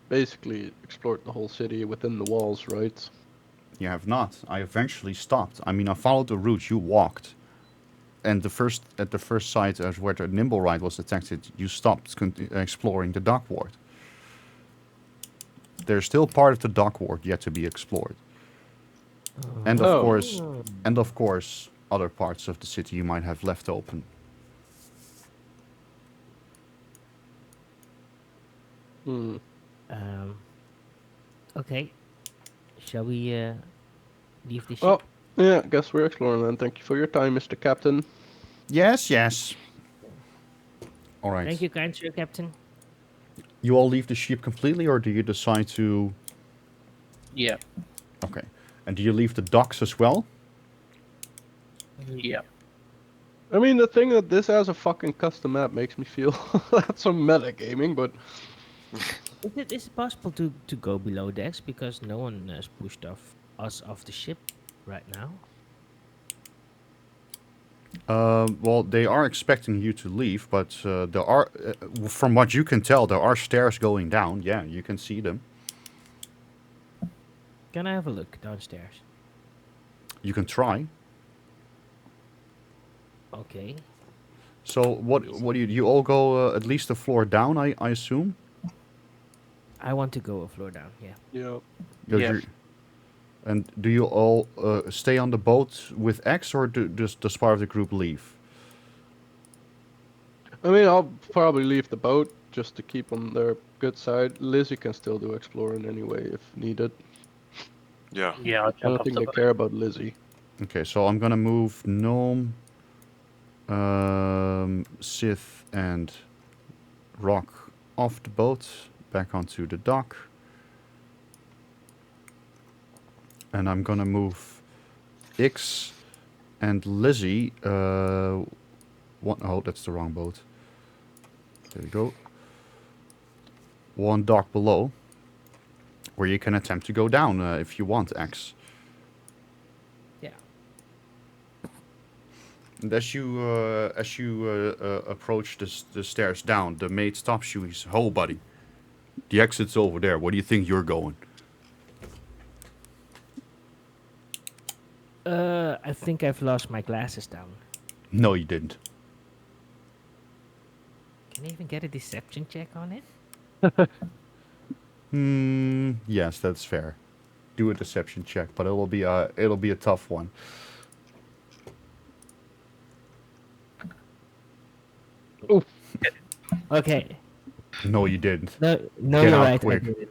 basically explored the whole city within the walls, right? You have not. I eventually stopped. I mean, I followed the route you walked. And at the first site as where the nimble ride was detected, you stopped exploring the dock ward. There's still part of the dock ward yet to be explored. And of Oh. course, other parts of the city you might have left open. Hmm. Um, okay. Shall we leave the ship? Well, yeah, guess we're exploring then. Thank you for your time, Mr. Captain. Yes, yes. All right. Thank you, kind sir, Captain. You all leave the ship completely, or do you decide to? Yeah. Okay. And do you leave the docks as well? Yeah. I mean, the thing that this has a fucking custom map makes me feel that's some metagaming, but Is it possible to go below decks because no one has pushed us off the ship right now? Well, they are expecting you to leave, but there are, from what you can tell, there are stairs going down. Yeah, you can see them. Can I have a look downstairs? You can try. Okay. So what do you all go at least a floor down? I assume. I want to go a floor down. Yeah. yeah. Does Yeah. And do you all stay on the boat with X, or does part of the group leave? I mean, I'll probably leave the boat just to keep on their good side. Lizzie can still do exploring anyway if needed. Yeah. Yeah, I'll I jump don't off think the they boat. care about Lizzie. Okay, so I'm gonna move Gnome, Sith, and Rock off the boat back onto the dock. And I'm gonna move X and Lizzie. Oh, that's the wrong boat. There we go. One dock below, where you can attempt to go down if you want, X. Yeah. And as you approach the stairs down, the mate stops you. He says, "Ho, buddy. The exit's over there. Where do you think you're going?" I think I've lost my glasses down. No, you didn't. Can I even get a deception check on it? Yes, that's fair. Do a deception check, but it'll be a tough one. Oof. Okay. No, you didn't. No, no, Get you're out right. I quick. did it.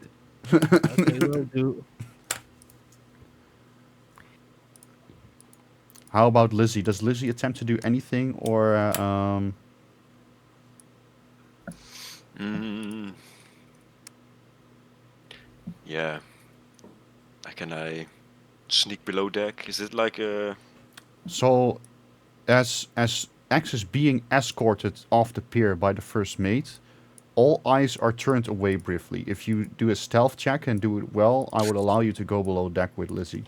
Okay, will do. How about Lizzie? Does Lizzie attempt to do anything, or Mm, yeah. Can I sneak below deck? Is it like a... so? As X is being escorted off the pier by the first mate, all eyes are turned away briefly. If you do a stealth check and do it well, I would allow you to go below deck with Lizzie.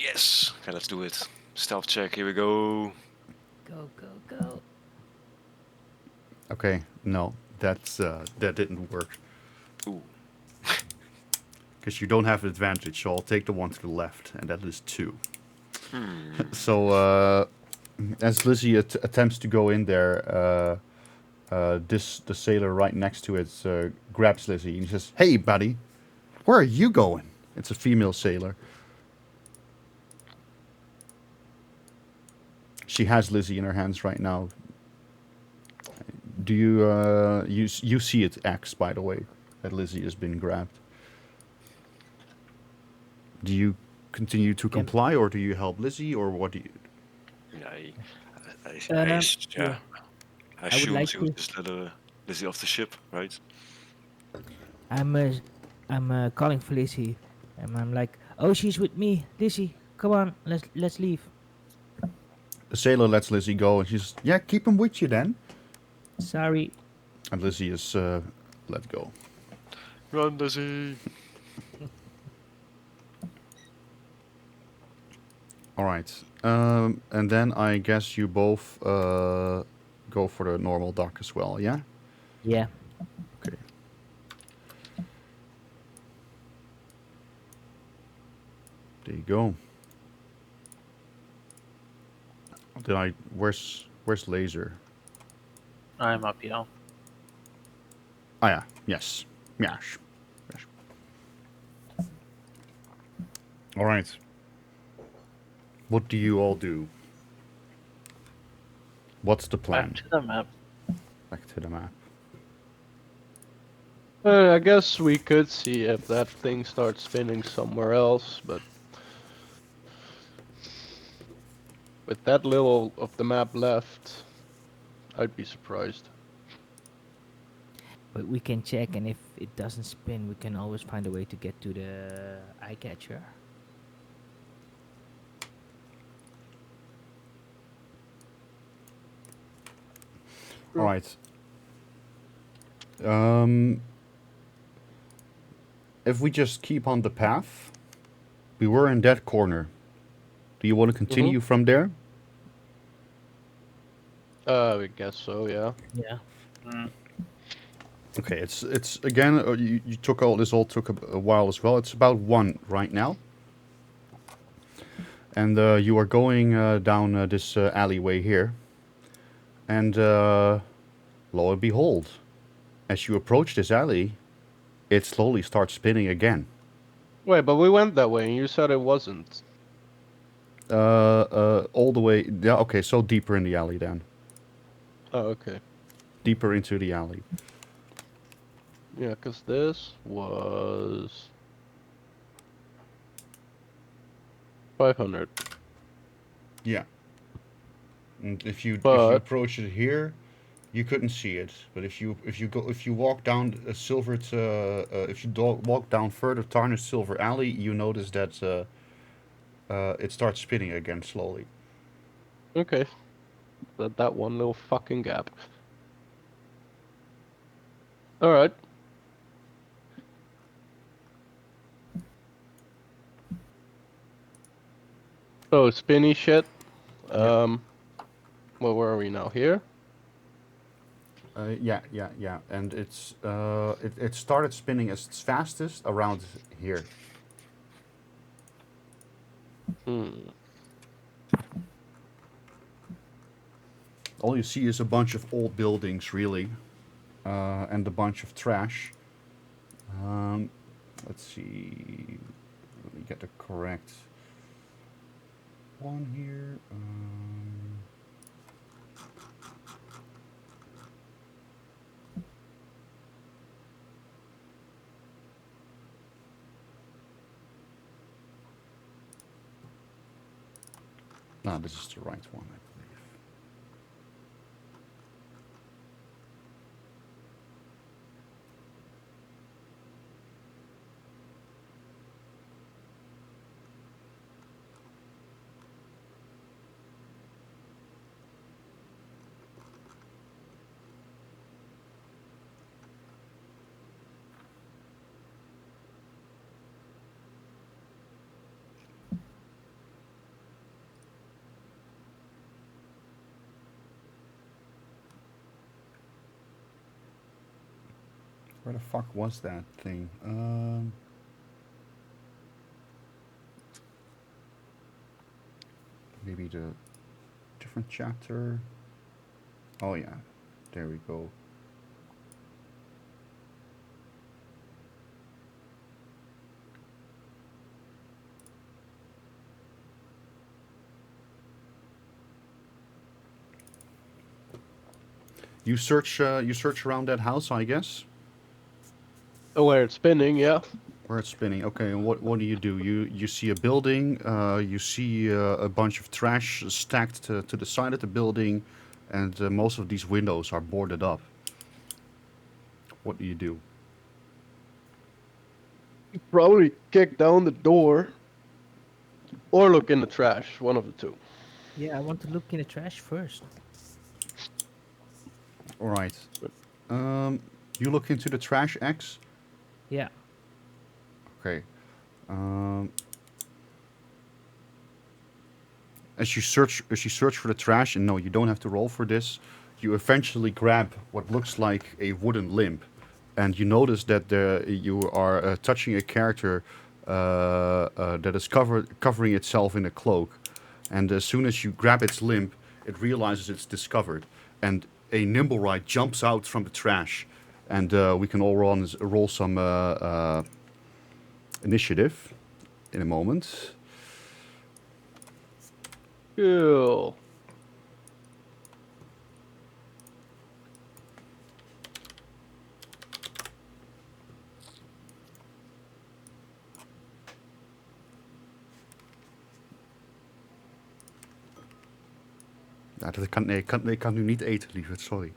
Yes. Okay, let's do it. Stealth check. Here we go. Go, go, go. Okay, no, that didn't work Ooh. because you don't have advantage. So I'll take the one to the left, and that is 2. Hmm. So as Lizzie attempts to go in there, the sailor right next to it grabs Lizzie and he says, "Hey, buddy, where are you going?" It's a female sailor. She has Lizzie in her hands right now. Do you you see it, X, by the way, that Lizzie has been grabbed? Do you continue to Can, comply, or do you help Lizzie, or what do you? Yeah, yeah, I I would assume like she was to. just let Lizzie off the ship, right? I'm uh, I'm calling Felicity, and I'm like, oh, she's with me, Lizzie. Come on, let's leave. The sailor lets Lizzie go, and she's, "Yeah, keep him with you then." Sorry. And Lizzie is let go. Run, Lizzie! All right, and then I guess you both go for the normal dock as well, yeah? Yeah. Okay. There you go. Did I? Where's Laser? I'm up here. Ah, yeah. Yes. Yes. Yes. All right. What do you all do? What's the plan? Back to the map. Back to the map. I guess we could see if that thing starts spinning somewhere else, but with that little of the map left, I'd be surprised. But we can check, and if it doesn't spin, we can always find a way to get to the eye catcher. All right. Um, if we just keep on the path, we were in that corner. Do you want to continue from there? I guess so, yeah. Yeah. Mm. Okay. It's again. You took all this. All took a while as well. It's about 1 right now. And you are going down this alleyway here. And lo and behold, as you approach this alley, it slowly starts spinning again. Wait, but we went that way and you said it wasn't. All the way. Yeah, okay, so deeper in the alley then. Oh, okay. Deeper into the alley. Yeah, 'cause this was 500. Yeah. And if you But approach it here, you couldn't see it. But if you walk down a silvered if you walk down further tarnished silver alley, you notice that it starts spinning again slowly. okay, that one little fucking gap. All right. So spinny shit. Yeah. Well, where are we now? Here. Yeah. And it started spinning as its fastest around here. Hmm. All you see is a bunch of old buildings, really. and a bunch of trash. Um, let's see. Let me get the correct one here. No, this is the right one, I believe. Where the fuck was that thing? Maybe the different chapter. Oh yeah, there we go. You search around that house, I guess. Where it's spinning, yeah. Where it's spinning. Okay, and what do? You see a building. You see a bunch of trash stacked to the side of the building, and most of these windows are boarded up. What do you do? Probably kick down the door or look in the trash, one of the two. Yeah, I want to look in the trash first. All right. You look into the trash, X. Yeah. Okay. Um, as you search for the trash, and no, you don't have to roll for this. You eventually grab what looks like a wooden limb, and you notice that you are touching a character that is covering itself in a cloak. And as soon as you grab its limb, it realizes it's discovered, and a nimble jumps out from the trash, and we can all roll some initiative in a moment. Cool. Ja, ik kan nu niet eten, lieverd, sorry.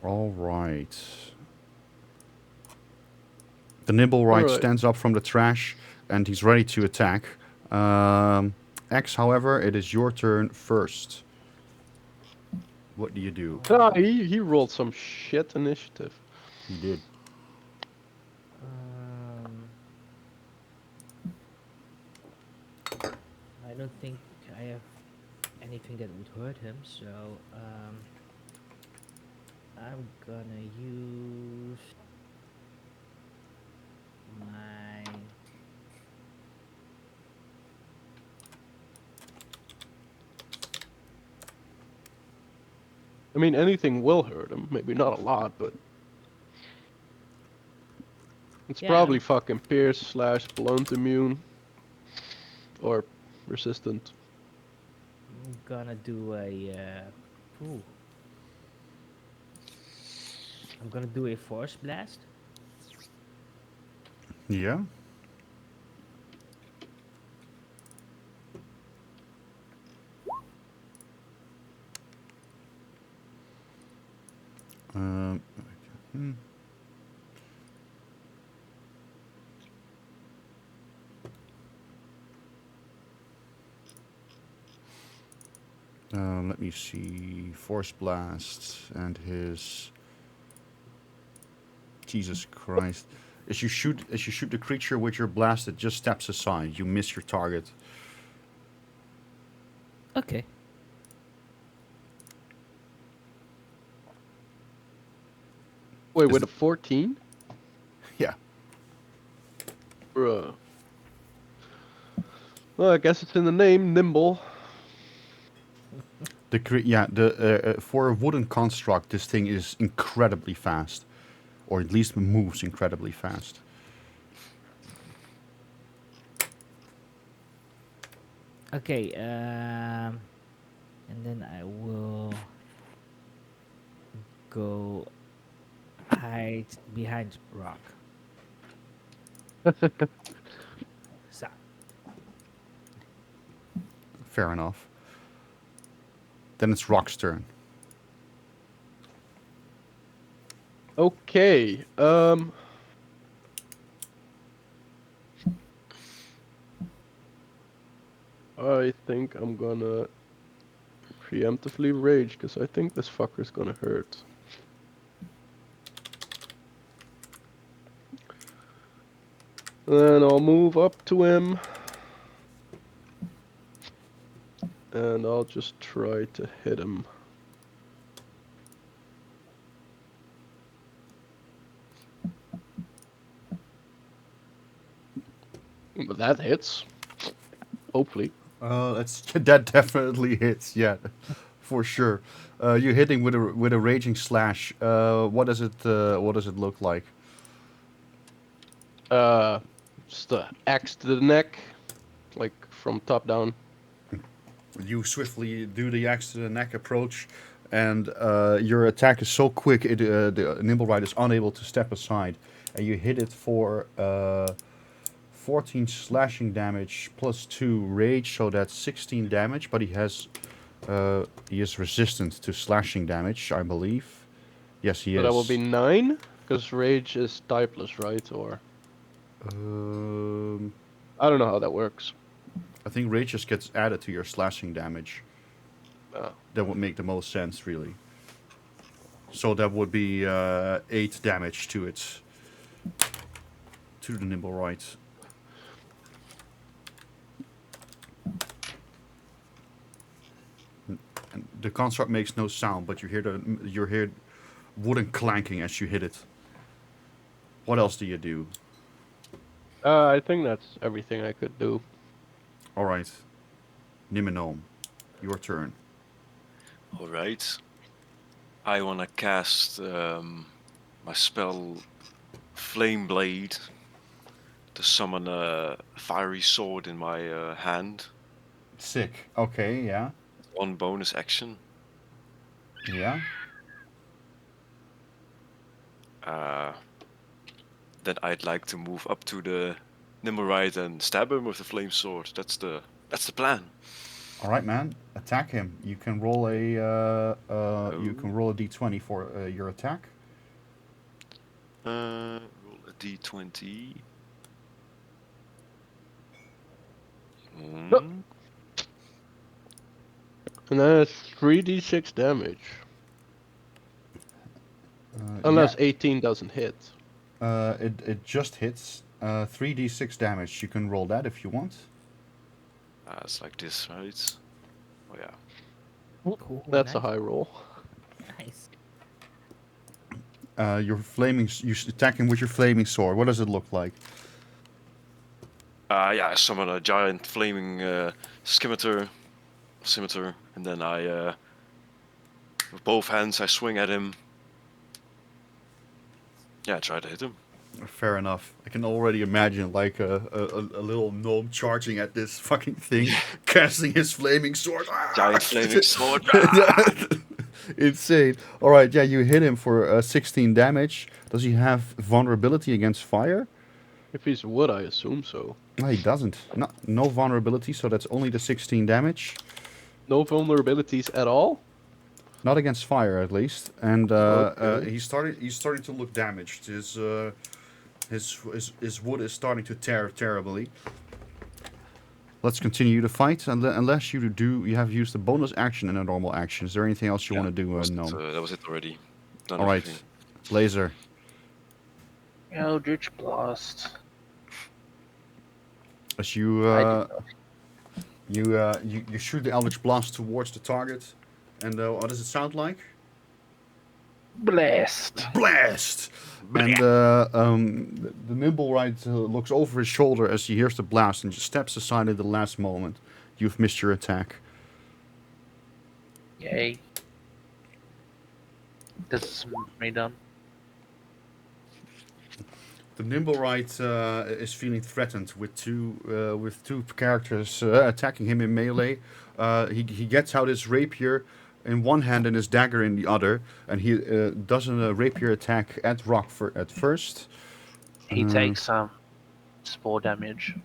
All right. The nimble Alright. stands up from the trash and he's ready to attack. X, however, it is your turn first. What do you do? Ah, he rolled some shit initiative. He did. Um, I don't think I have anything that would hurt him, so I'm gonna use my I mean, anything will hurt him. Maybe not a lot, but it's Yeah. probably fucking pierce / blunt immune or resistant. I'm gonna do a ooh. I'm gonna do a force blast. Yeah. Um, hmm. Let me see. Force blast and his. Jesus Christ! As you shoot the creature with your blast, it just steps aside. You miss your target. Okay. Wait, Is with a it- 14? Yeah. Bruh. Well, I guess it's in the name, nimble. The for a wooden construct, this thing is incredibly fast, or at least moves incredibly fast. Okay, and then I will go hide behind rock. So, Fair enough. Then it's Rock's turn. Okay. I think I'm gonna preemptively rage because I think this fucker's gonna hurt. Then I'll move up to him. And I'll just try to hit him. But that hits. Hopefully. That definitely hits. Yeah, for sure. You're hitting with a raging slash. What does it look like? Just a axe to the neck, like from top down. You swiftly do the axe to the neck approach, and your attack is so quick, the Nimblewright is unable to step aside, and you hit it for 14 slashing damage plus 2 rage, so that's 16 damage. But he is resistant to slashing damage, I believe. Yes, he So is. that will be 9, because rage is typeless, right? Or Um, I don't know how that works. I think rage just gets added to your slashing damage. Oh. That would make the most sense, really. So that would be 8 damage to it. To the Nimblewright. And the construct makes no sound, but you hear wooden clanking as you hit it. What else do you do? I think that's everything I could do. Alright. Niminome, your turn. Alright. I wanna cast my spell Flame Blade to summon a fiery sword in my hand. Sick. Okay, yeah. One bonus action. Yeah. Then I'd like to move up to the Nimmerite and stab him with the flame sword. That's the plan. Alright, man. Attack him. You can roll a d20 for your attack. Roll a d20. Mm. And then it's 3d6 damage. Unless 18 doesn't hit. It just hits 3d6 damage. You can roll that if you want. It's like this, right? Oh yeah. cool. That's a Nice. high roll. Nice. You attack him with your flaming sword. What does it look like? I summon a giant flaming scimitar, and then with both hands I swing at him. Yeah, I try to hit him. Fair enough. I can already imagine like a little gnome charging at this fucking thing, casting his flaming sword. Giant flaming sword. Insane. All right, yeah, you hit him for 16 damage. Does he have vulnerability against fire? If he's wood, I assume so. No, he doesn't. No vulnerability, so that's only the 16 damage. No vulnerabilities at all? Not against fire, at least. And Okay. he's starting to look damaged. His wood is starting to tear terribly. Let's continue the fight, unless you have used a bonus action and a normal action. Is there anything else you want to do? No. That was it already. Done All right, everything. Laser. Eldritch Blast. As you shoot the Eldritch Blast towards the target, and what does it sound like? Blast. Blast! And the Nimblewright looks over his shoulder as he hears the blast and just steps aside at the last moment. You've missed your attack. Yay. This is me done. The Nimblewright is feeling threatened with two characters attacking him in melee. He gets out his rapier in one hand and his dagger in the other, and he does a rapier attack at Rock at first. He takes some spore damage.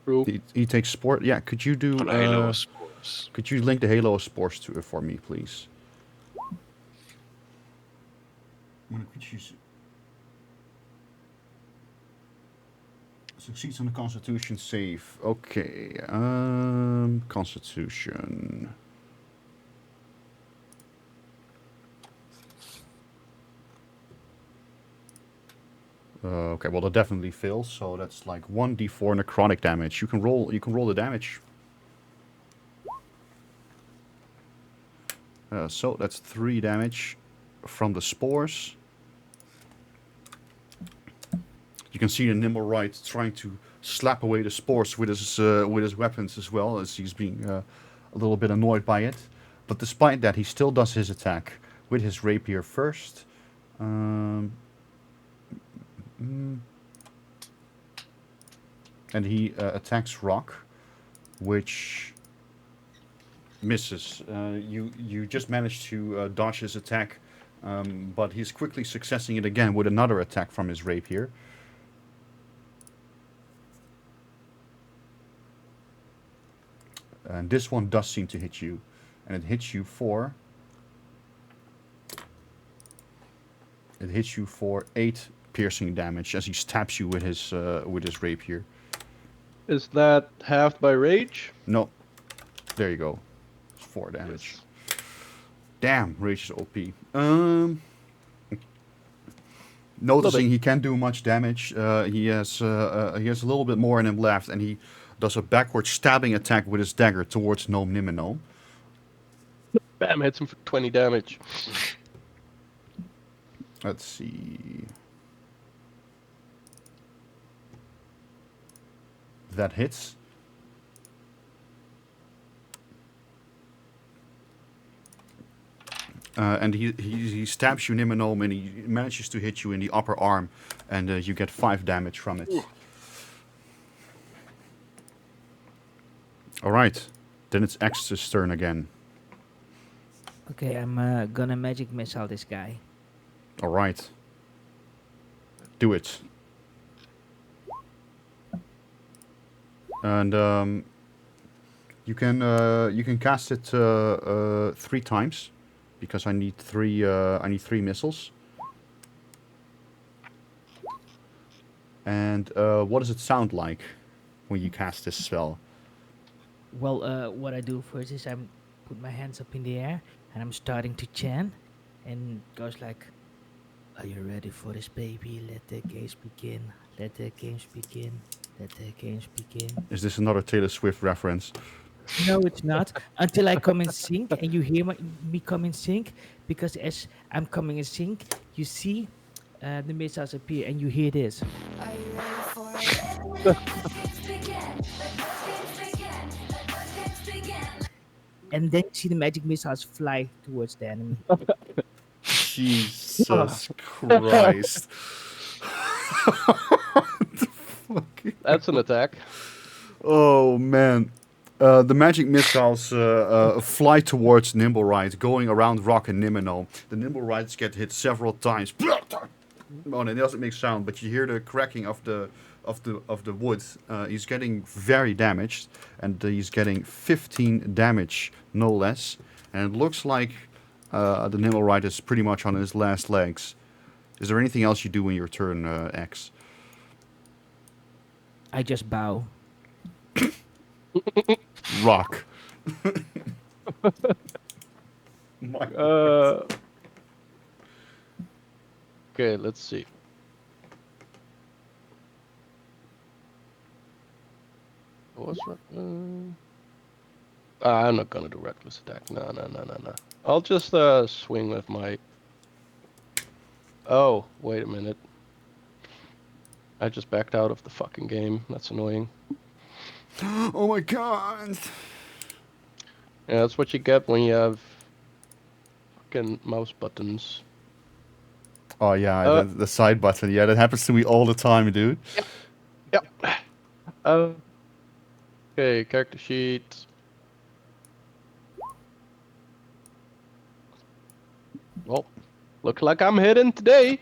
True. He takes sport. Yeah, could you do? On Halo spores. Could you link the Halo spores to for me, please? Succeeds on the Constitution save. Okay, Constitution. Okay, well that definitely fails. So that's like 1d4 necrotic damage. You can roll. You can roll the damage. So that's 3 damage from the spores. You can see the Nimblewright trying to slap away the spores with his weapons as well, as he's being a little bit annoyed by it. But despite that, he still does his attack with his rapier first. And he attacks Rock, which misses. You just managed to dodge his attack, but he's quickly successing it again with another attack from his rapier. And this one does seem to hit you, and it hits you for 8 piercing damage as he stabs you with his rapier. Is that halved by rage? No, there you go. It's 4 damage. Damn, rage is OP. Noticing he can't do much damage, he has a little bit more in him left, and he does a backward stabbing attack with his dagger towards Gnome Nimino. Bam, hits him for 20 damage. Let's see. That hits. And he stabs you, Niminome, and he manages to hit you in the upper arm, and you get 5 damage from it. Alright, then it's X's turn again. Okay, I'm gonna magic missile this guy. Alright. Do it. And you can cast it 3 times, because I need 3 missiles. And what does it sound like when you cast this spell? Well, what I do first is I put my hands up in the air and I'm starting to chant, and it goes like, "Are you ready for this, baby? Let the games begin. Let the games begin. Let the games begin." Is this another Taylor Swift reference? No, it's not. Until I come in sync and you hear me come in sync, because as I'm coming in sync, you see the missiles appear and you hear this. Are you ready for it? Let games begin. And then you see the magic missiles fly towards the enemy. Jesus Christ. That's an attack. Oh, man. The magic missiles fly towards Nimblewright, going around Rock and Nimino. The Nimblewrights get hit several times. Oh, and it doesn't make sound, but you hear the cracking of the wood. He's getting very damaged, and he's getting 15 damage, no less. And it looks like the Nimblewright is pretty much on his last legs. Is there anything else you do in your turn, X? I just bow. Rock. Okay, let's see. What's I'm not gonna do reckless attack. No. I'll just swing with my Oh, wait a minute. I just backed out of the fucking game. That's annoying. Oh my god! Yeah, that's what you get when you have fucking mouse buttons. Oh yeah, Uh, the side button. Yeah, that happens to me all the time, dude. Yep. Uh, okay, character sheet. Well, looks like I'm hidden today.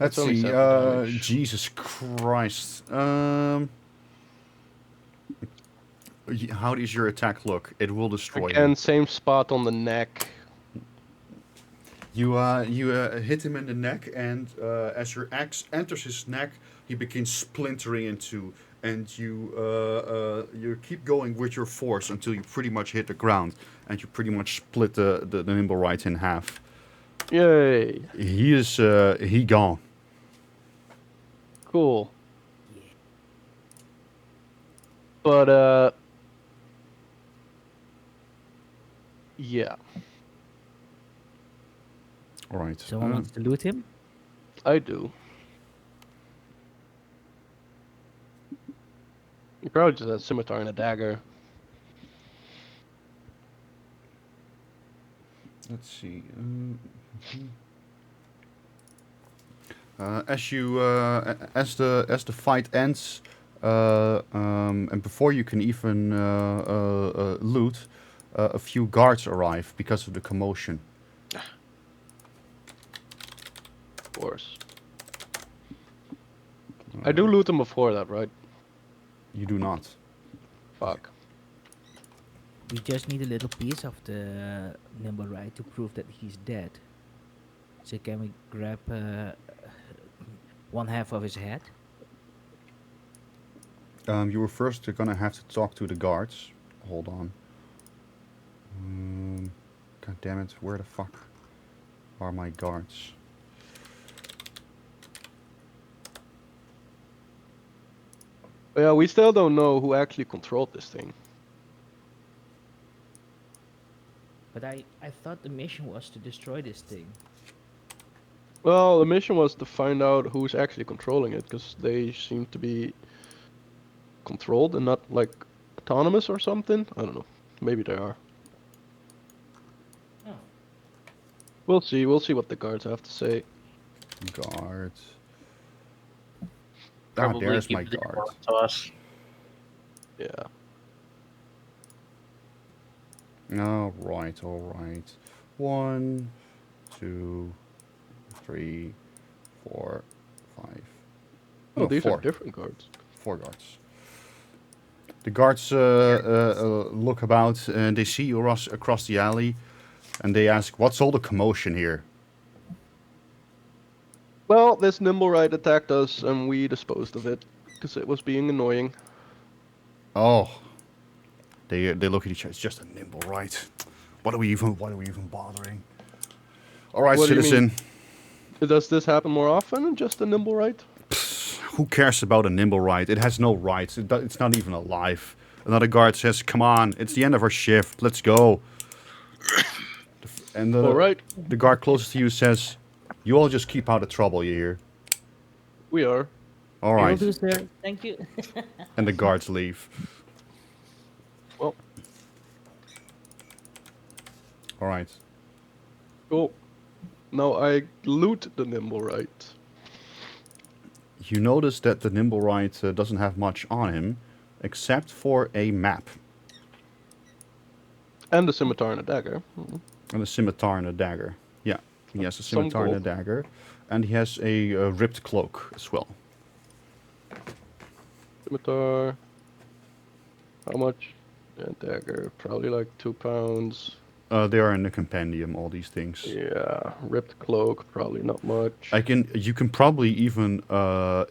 Let's That's only see. 7 damage. Jesus Christ. How does your attack look? It will destroy him. Again, same spot on the neck. You hit him in the neck, and as your axe enters his neck, he begins splintering in two. And you keep going with your force until you pretty much hit the ground, and you pretty much split the nimble right in half. Yay. He gone. Cool. Yeah. But, yeah. All right. Someone wants to loot him? I do. You probably just have a scimitar and a dagger. Let's see. As the fight ends, and before you can even loot, a few guards arrive because of the commotion. Of course. I do loot them before that, right? You do not. Fuck. We just need a little piece of the nimble right to prove that he's dead. So can we grab one half of his head? You were first gonna have to talk to the guards. Hold on. God damn it! Where the fuck are my guards? Yeah, we still don't know who actually controlled this thing. But I thought the mission was to destroy this thing. Well, the mission was to find out who's actually controlling it, because they seem to be controlled and not, like, autonomous or something. I don't know. Maybe they are. Oh. We'll see. We'll see what the guards have to say. Guards. Probably there's give my the guard. one to us. Yeah. All right, all right. 1, 2, 3, 4, 5. Oh, No, these are 4. different guards. 4 guards. The guards look about and they see you across the alley, and they ask, "What's all the commotion here?" Well, this nimble right attacked us, and we disposed of it because it was being annoying. Oh, they look at each other. It's just a nimble, right? What are we even bothering? All right, What do you citizen. mean? Does this happen more often than just a nimble right? Who cares about a nimble right? It has no rights. It's not even alive. Another guard says, "Come on, it's the end of our shift. Let's go." And All right, the guard closest to you says, "You all just keep out of trouble, you hear?" we are. All Will right. do, sir. Thank you. And the guards leave. Well, All right. cool. Now I loot the nimble right. You notice that the nimble right doesn't have much on him, except for a map And the scimitar and a dagger. Mhm. and a scimitar and a dagger. Yeah, he has a Some scimitar and a gold. dagger, and he has a ripped cloak as well. Scimitar. How much? And dagger. Probably like 2 pounds. They are in the compendium, all these things. Yeah. Ripped cloak. Probably not much. You can probably even,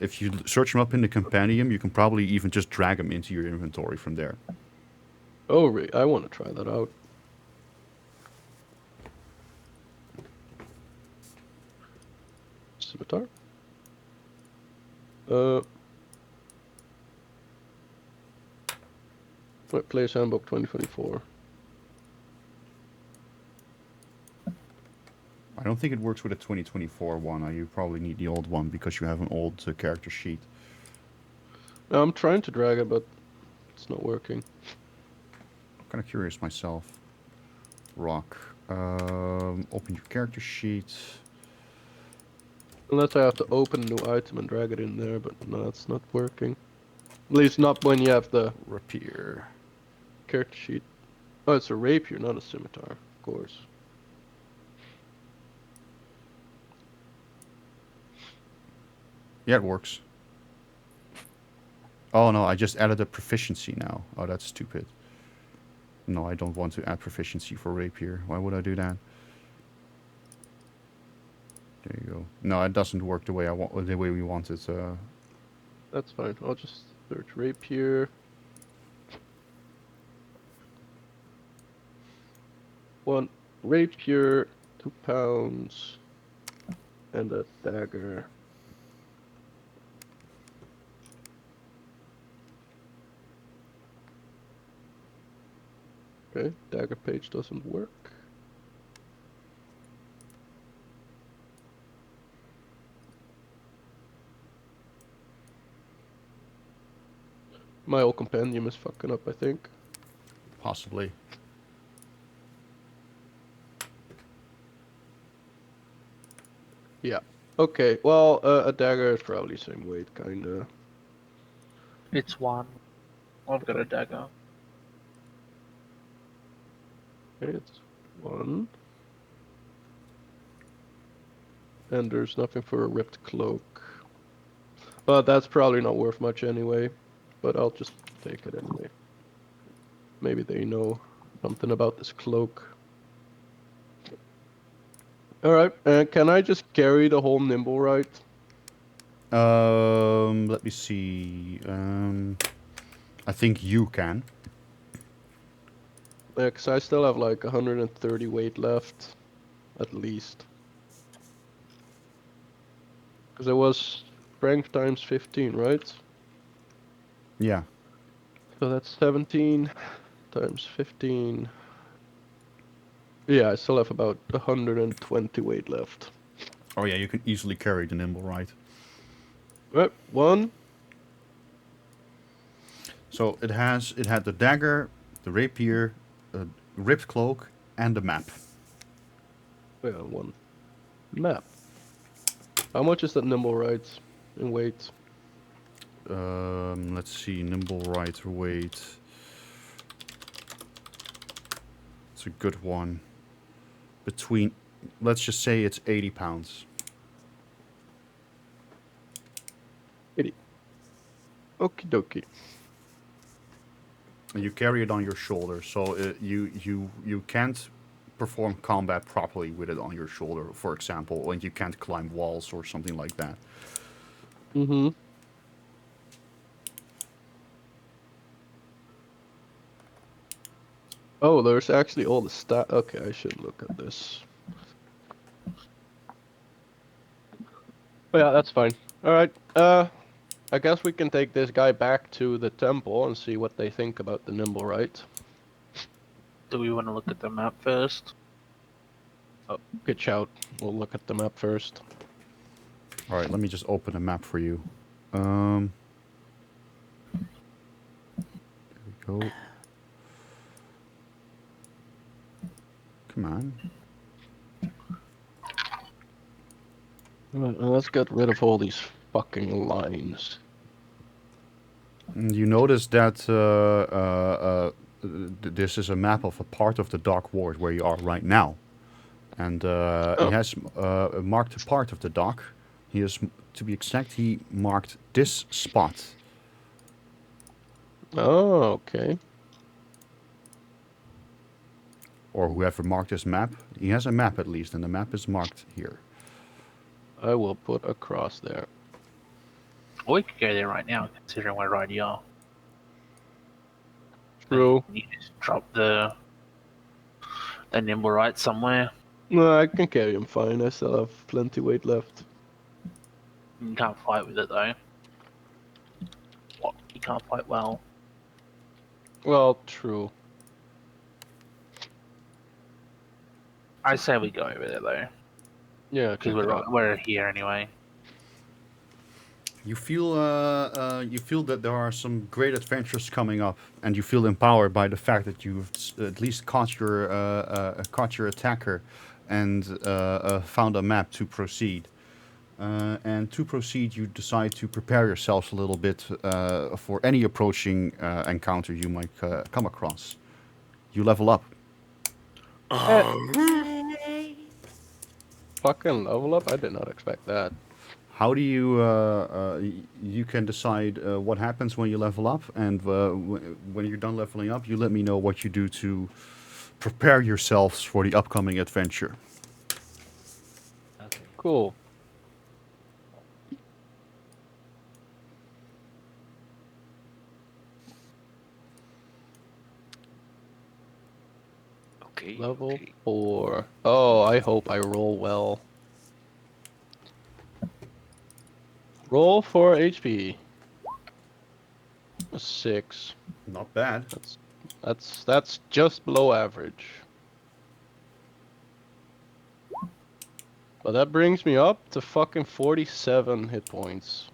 if you search them up in the compendium, you can probably even just drag them into your inventory from there. Oh, I want to try that out. Scimitar. Player's Handbook 2024. don't think it works with a 2024 one. You probably need the old one because you have an old character sheet. I'm trying to drag it, but it's not working. I'm kind of curious myself. Rock. Open your character sheet. Unless I have to open a new item and drag it in there, but no, it's not working. At least not when you have the Rapier. character sheet. Oh, it's a rapier, not a scimitar, of course. Yeah, it works. Oh no, I just added a proficiency now. Oh, that's stupid. No, I don't want to add proficiency for rapier. Why would I do that? There you go. No, it doesn't work the way we want it. That's fine. I'll just search rapier. One rapier, 2 pounds, and a dagger. Okay, dagger page doesn't work. My old compendium is fucking up, I think. Possibly. Yeah. Okay, well, a dagger is probably same weight, kinda. It's 1. I've got a dagger. Okay, it's 1. And there's nothing for a ripped cloak. But that's probably not worth much anyway. But I'll just take it anyway. Maybe they know something about this cloak. Alright, can I just carry the whole nimble right? Let me see. I think you can. Yeah, 'cause I still have like 130 weight left. At least. Because it was strength times 15, right? Yeah. So that's 17 times 15. Yeah, I still have about 120 weight left. Oh yeah, you can easily carry the nimble right. Right, 1. So it had the dagger, the rapier, a ripped cloak, and the map. Yeah, 1. Map. How much is that nimble right in weight? Let's see, nimble right weight. It's a good one. Between, let's just say it's 80 pounds. 80. Okie dokie. And you carry it on your shoulder, so you can't perform combat properly with it on your shoulder, for example, and you can't climb walls or something like that. Mm-hmm. Oh, there's actually all the stat. Okay, I should look at this. Oh yeah, that's fine. Alright, I guess we can take this guy back to the temple and see what they think about the nimble right. Do we want to look at the map first? Oh, good shout. We'll look at the map first. All right, let me just open a map for you. There we go. Come on. Alright, let's get rid of all these fucking lines. And you notice that this is a map of a part of the Dark Ward where you are right now. And he has marked a part of the dock. He is, to be exact, he marked this spot. Oh, okay. Or whoever marked this map. He has a map at least, and the map is marked here. I will put a cross there. Or we could go there right now, considering we're right here. True. You just drop the nimble right somewhere. No, I can carry him fine. I still have plenty weight left. You can't fight with it though. What? You can't fight well. Well, true. I say we go over there though. Yeah, because check it out. we're here anyway. You feel that there are some great adventures coming up, and you feel empowered by the fact that you've at least caught your attacker, and found a map to proceed. And to proceed, you decide to prepare yourselves a little bit for any approaching encounter you might come across. You level up. Fucking level up? I did not expect that. How do you you can decide what happens when you level up, and when you're done leveling up, you let me know what you do to prepare yourselves for the upcoming adventure. Okay. Cool. Okay. Level Okay. 4. Oh, I hope I roll well. Roll for HP. A 6. Not bad. That's just below average. But that brings me up to fucking 47 hit points.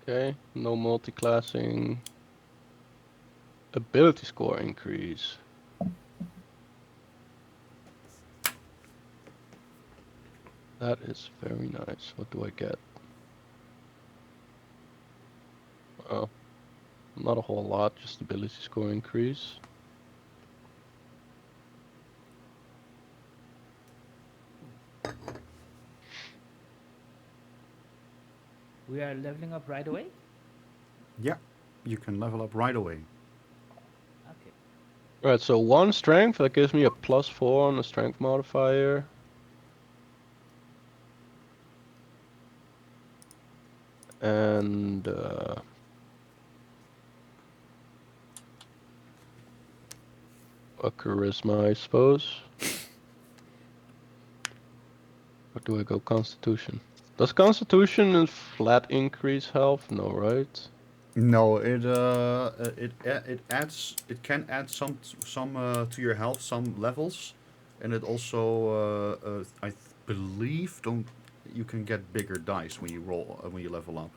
Okay, no multi-classing. Ability score increase. That is very nice. What do I get? Oh, not a whole lot, just ability score increase. We are leveling up right away. Yeah, you can level up right away. Okay. Alright, so 1 strength, that gives me a +4 on the strength modifier. And a charisma, I suppose. Or do I go constitution? Does constitution and flat increase health? No, right? No, it adds, it can add some to your health, some levels, and it also believe don't you can get bigger dice when you roll when you level up.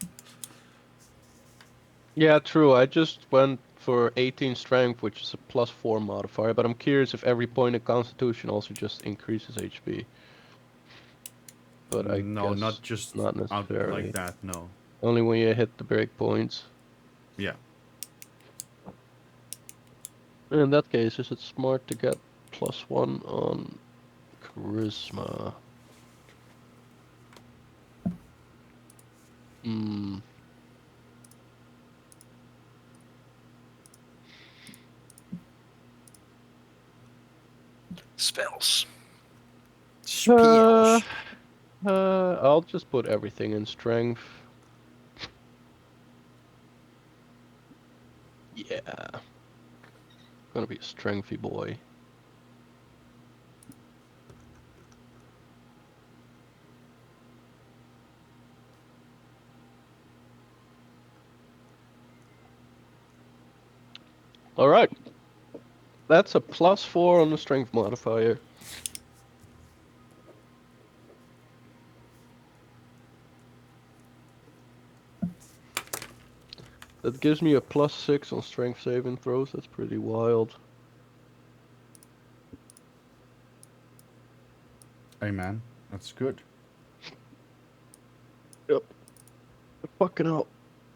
Yeah, true. I just went for 18 strength, which is a +4 modifier, but I'm curious if every point of constitution also just increases HP. But I No, guess not just not out like necessarily. that. No. Only when you hit the break points. Yeah. In that case, is it smart to get +1 on charisma? Hmm. Spells. Uh, Spells. I'll just put everything in strength. Yeah, gonna be a strengthy boy. All right, that's a +4 on the strength modifier. That gives me a +6 on strength saving throws. That's pretty wild. Hey man, that's good. Yep. Fucking hell.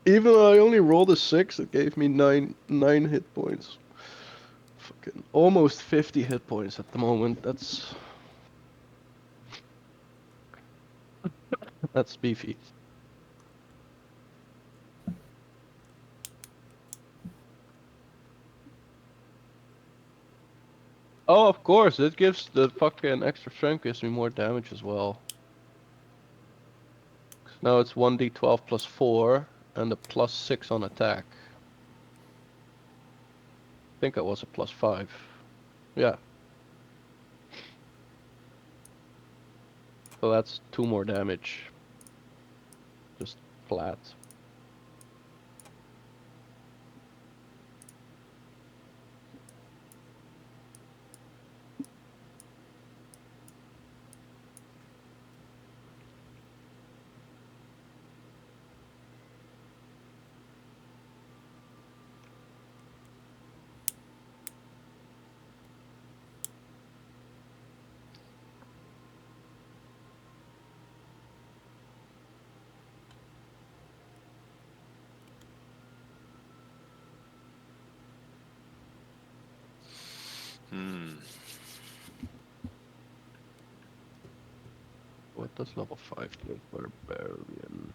Even though I only rolled a 6, it gave me nine hit points. Fucking almost 50 hit points at the moment. That's beefy. Oh, of course, it gives the fucking extra strength gives me more damage as well. Now it's 1d12 +4 and a +6 on attack. I think it was a +5. Yeah, so that's 2 more damage. Just flat. does level 5 give Barbarian?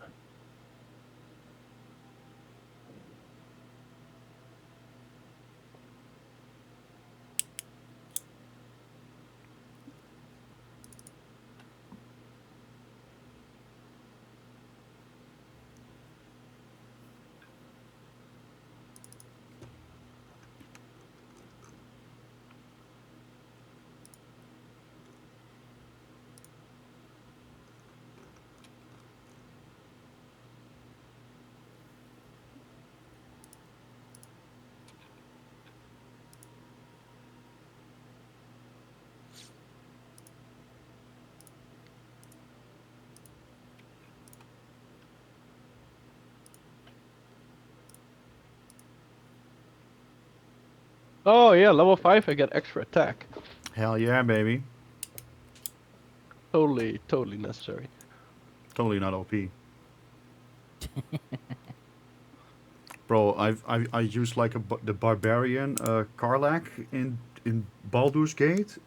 Oh yeah, level 5 I get extra attack. Hell yeah, baby. Totally necessary. Totally not OP. Bro, I used like the barbarian Karlach in Baldur's Gate.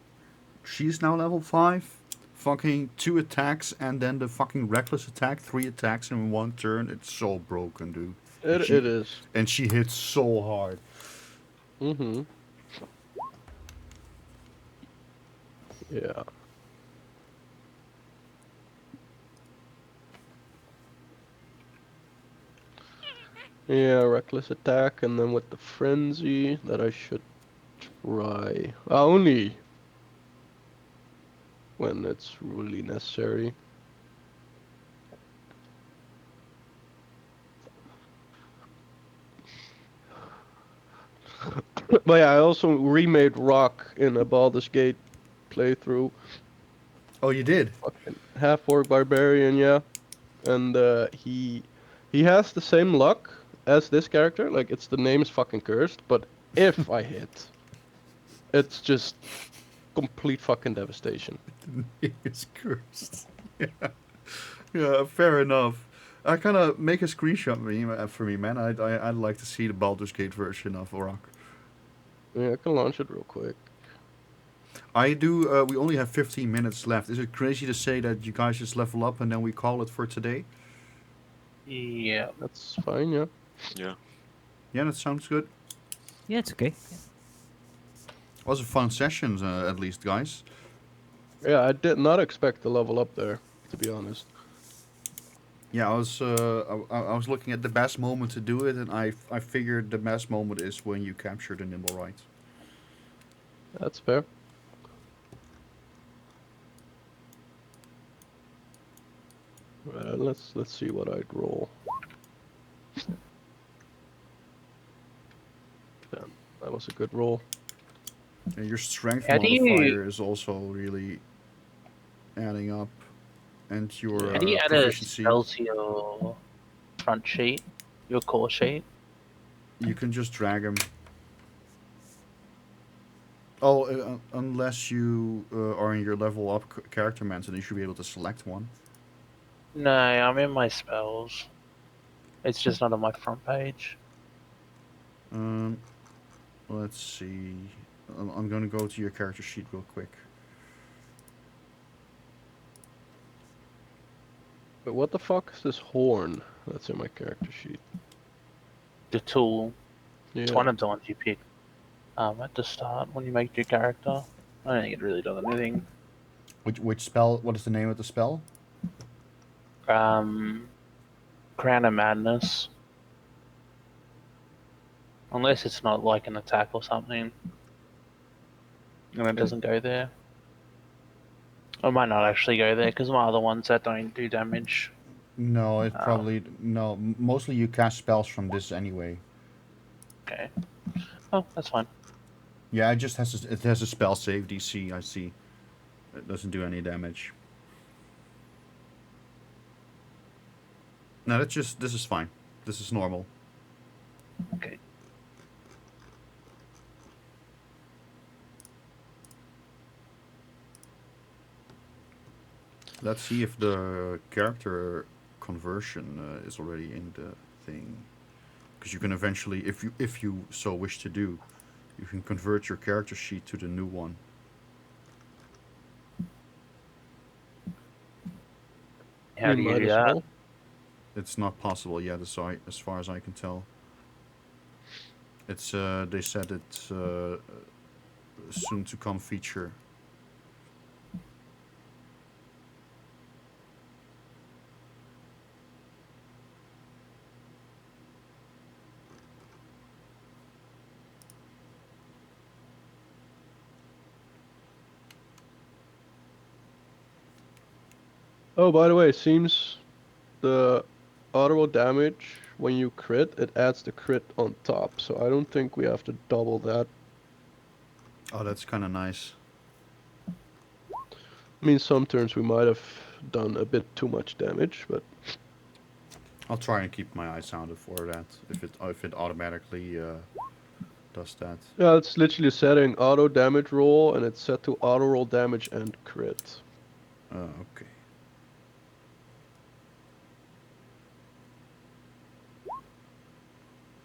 She's now level 5. Fucking 2 attacks and then the fucking reckless attack, 3 attacks in one turn. It's so broken, dude. And It is. she hits so hard. Mm-hmm. Yeah. Yeah, reckless attack, and then with the frenzy that I should try. Only when it's really necessary. But yeah, I also remade Rock in a Baldur's Gate playthrough. Oh, you did? Fucking half orc barbarian, yeah. And he has the same luck as this character. Like it's the name's fucking cursed, but if I hit, it's just complete fucking devastation. It's cursed. Yeah, fair enough. I kind of make a screenshot for me, man. I'd like to see the Baldur's Gate version of Rock. Yeah, I can launch it real quick. I do. We only have 15 minutes left. Is it crazy to say that you guys just level up and then we call it for today? Yeah. That's fine, yeah. Yeah. Yeah, that sounds good. Yeah, it's okay. It was a fun session, at least, guys. Yeah, I did not expect to level up there, to be honest. Yeah, I was looking at the best moment to do it, and I figured the best moment is when you capture the nimble right. That's fair. Let's see what I'd roll. Damn, that was a good roll. And your strength How do modifier you- is also really adding up, and your How do you add a proficiency. spell to your front sheet, your core sheet? You can just drag them. Oh, unless you are in your level up character man's, then you should be able to select one. No, I'm in my spells. It's just not on my front page. Um, let's see. I'm going to go to your character sheet real quick. But what the fuck is this horn that's in my character sheet? The tool. Yeah. It's one of the ones you pick at the start when you make your character. I don't think it really does anything. Which spell? What is the name of the spell? Crown of Madness. Unless it's not like an attack or something. And it doesn't go there. Or it might not actually go there because my other ones that don't do damage. No, it Oh. probably no. Mostly you cast spells from this anyway. Okay. Oh, that's fine. Yeah, it has a spell save DC. I see. It doesn't do any damage. No, this is fine. This is normal. Okay. Let's see if the character conversion is already in the thing. Because you can eventually, if you so wish to do, you can convert your character sheet to the new one. how do you might do as that? well. It's not possible yet, as far as I can tell. It's they said it's soon to come feature. Oh, by the way, it seems the auto damage when you crit, it adds the crit on top. So I don't think we have to double that. Oh, that's kind of nice. I mean, some turns we might have done a bit too much damage, but I'll try and keep my eyes sounded for that. If it automatically does that. yeah, it's literally setting auto damage roll, and it's set to auto roll damage and crit. Okay.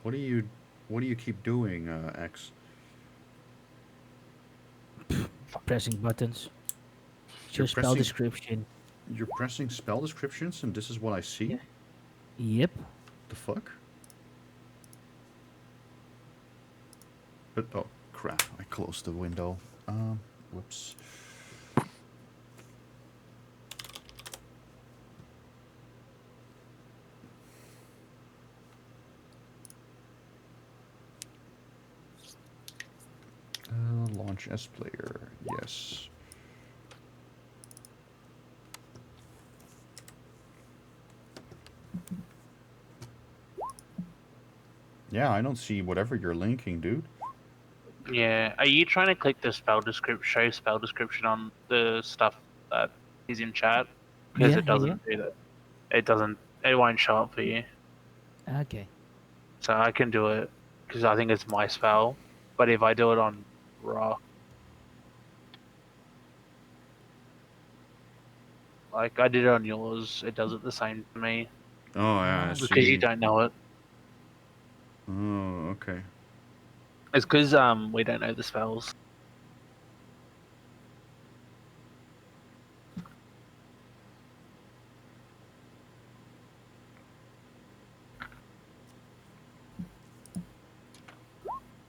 What do you keep doing, X? Pressing buttons. It's You're your spell pressing description. you're pressing spell descriptions, and this is what I see. Yeah. Yep. The fuck? But oh crap! I closed the window. Whoops. Launch as player. Yes. Yeah, I don't see whatever you're linking, dude. Yeah. Are you trying to click the spell description, show spell description on the stuff that is in chat? Because Yeah, it yeah, doesn't do that. It doesn't. It won't show up for you. yeah. Okay. So I can do it because I think it's my spell. But if I do it on rock, like I did it on yours, it does it the same to me Oh yeah, I because you see. don't know it. Oh, okay. It's because we don't know the spells.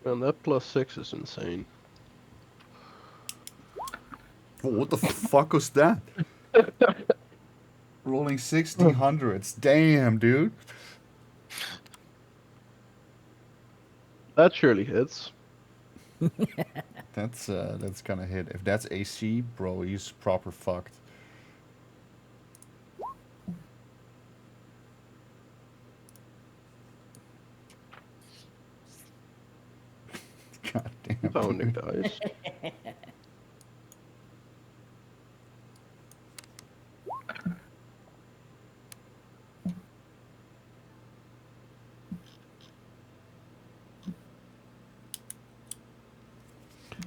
And that +6 is insane. Well, what the fuck was that? Rolling 60 hundreds. Damn, dude. That surely hits. That's gonna hit. If that's AC, bro, he's proper fucked. God damn. Founding dice.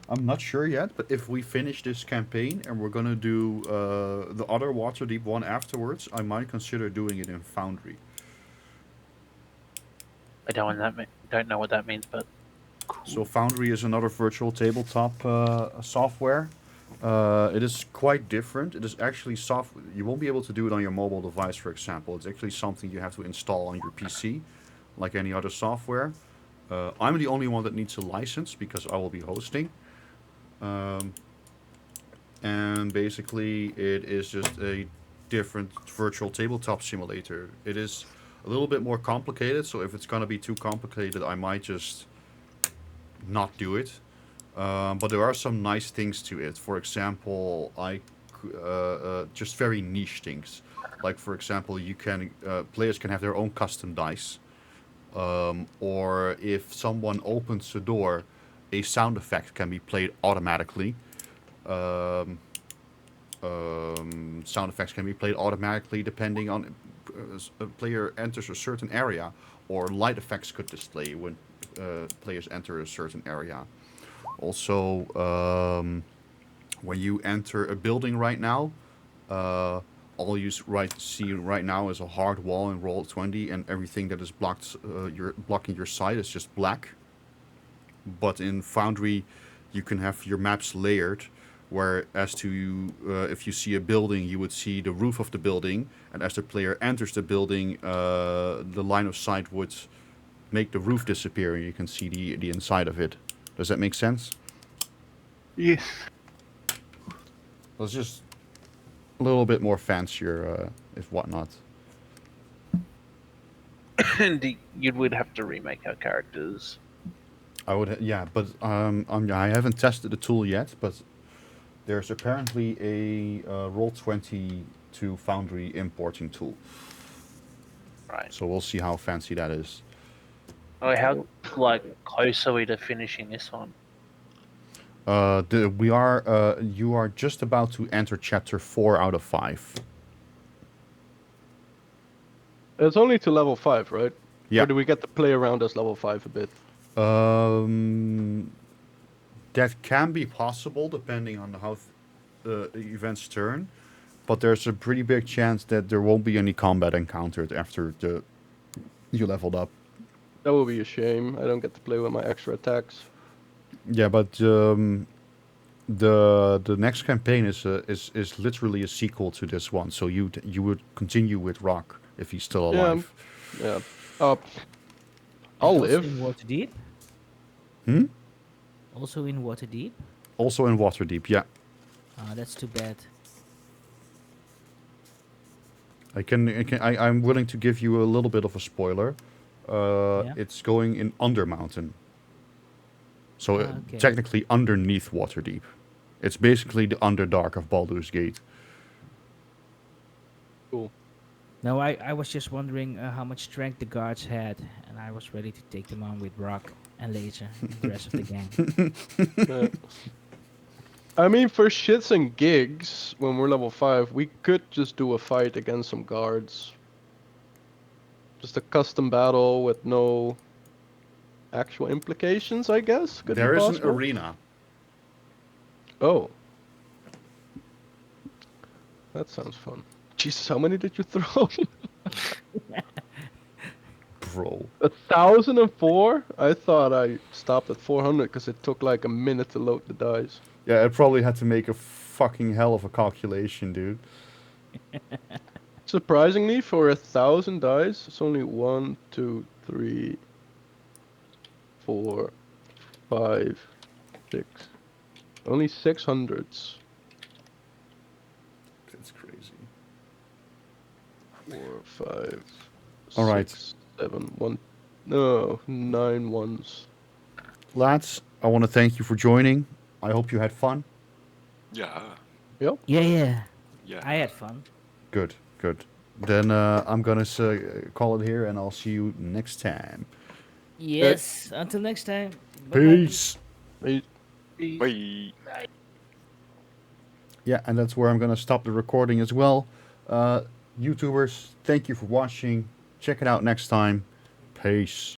I'm not sure yet, but if we finish this campaign and we're gonna do the other Waterdeep one afterwards, I might consider doing it in Foundry. I don't know what that means, but So Foundry is another virtual tabletop software. It is quite different. It is actually soft. You won't be able to do it on your mobile device, for example. It's actually something you have to install on your PC, like any other software. I'm the only one that needs a license because I will be hosting. Um, and basically, it is just a different virtual tabletop simulator. It is a little bit more complicated, so if it's gonna be too complicated, I might just not do it. But there are some nice things to it. For example, just very niche things. Like for example, you can players can have their own custom dice, or if someone opens the door, a sound effect can be played automatically. Um, Sound effects can be played automatically depending on a player enters a certain area, or light effects could display when players enter a certain area. Also, when you enter a building right now, all you see right now is a hard wall in roll 20, and everything that is blocking your sight is just black. But in Foundry, you can have your maps layered, where as to if you see a building, you would see the roof of the building, and as the player enters the building, the line of sight would make the roof disappear, and you can see the inside of it. Does that make sense? Yes. It's just a little bit more fancier, if whatnot. And you would have to remake our characters. I would, yeah, but I haven't tested the tool yet, but there's apparently a Roll20 to Foundry importing tool. Right. So we'll see how fancy that is. Oh, how close are we to finishing this one? You are just about to enter chapter 4 out of 5. It's only to level 5, right? Yeah. Or do we get to play around as level 5 a bit? That can be possible depending on how the events turn, but there's a pretty big chance that there won't be any combat encountered after you leveled up. That would be a shame. I don't get to play with my extra attacks. Yeah, but the next campaign is literally a sequel to this one, so you would continue with Rock if he's still alive. Yeah. I'll Also live. in Waterdeep. Hmm? Also in Waterdeep. Also in Waterdeep, yeah. That's too bad. I'm willing to give you a little bit of a spoiler. Yeah. It's going in Undermountain. So Okay. technically underneath Waterdeep. It's basically the Underdark of Baldur's Gate. Cool. No, I was just wondering how much strength the guards had, and I was ready to take them on with rock and laser and the rest of the gang. Yeah. I mean, for shits and gigs, when we're level 5, we could just do a fight against some guards. Just a custom battle with no actual implications, I guess. Could There be is an possible. arena. Oh. That sounds fun. Jesus, how many did you throw? Bro. 1,004? I thought I stopped at 400 because it took like a minute to load the dice. Yeah, I probably had to make a fucking hell of a calculation, dude. Surprisingly, for 1,000 dice, it's only 1, 2, 3, 4, 5, 6. Only 600s. That's crazy. 4, 5. All right. 6, 7, 1. No, 9 ones. Lads, I want to thank you for joining. I hope you had fun. Yeah. Yeah. Yeah. I had fun. Good. Then I'm going to call it here, and I'll see you next time. Yes. Until next time. Bye-bye. Peace. Hey, Bye. Yeah, and that's where I'm going to stop the recording as well. YouTubers, thank you for watching. Check it out next time. Peace.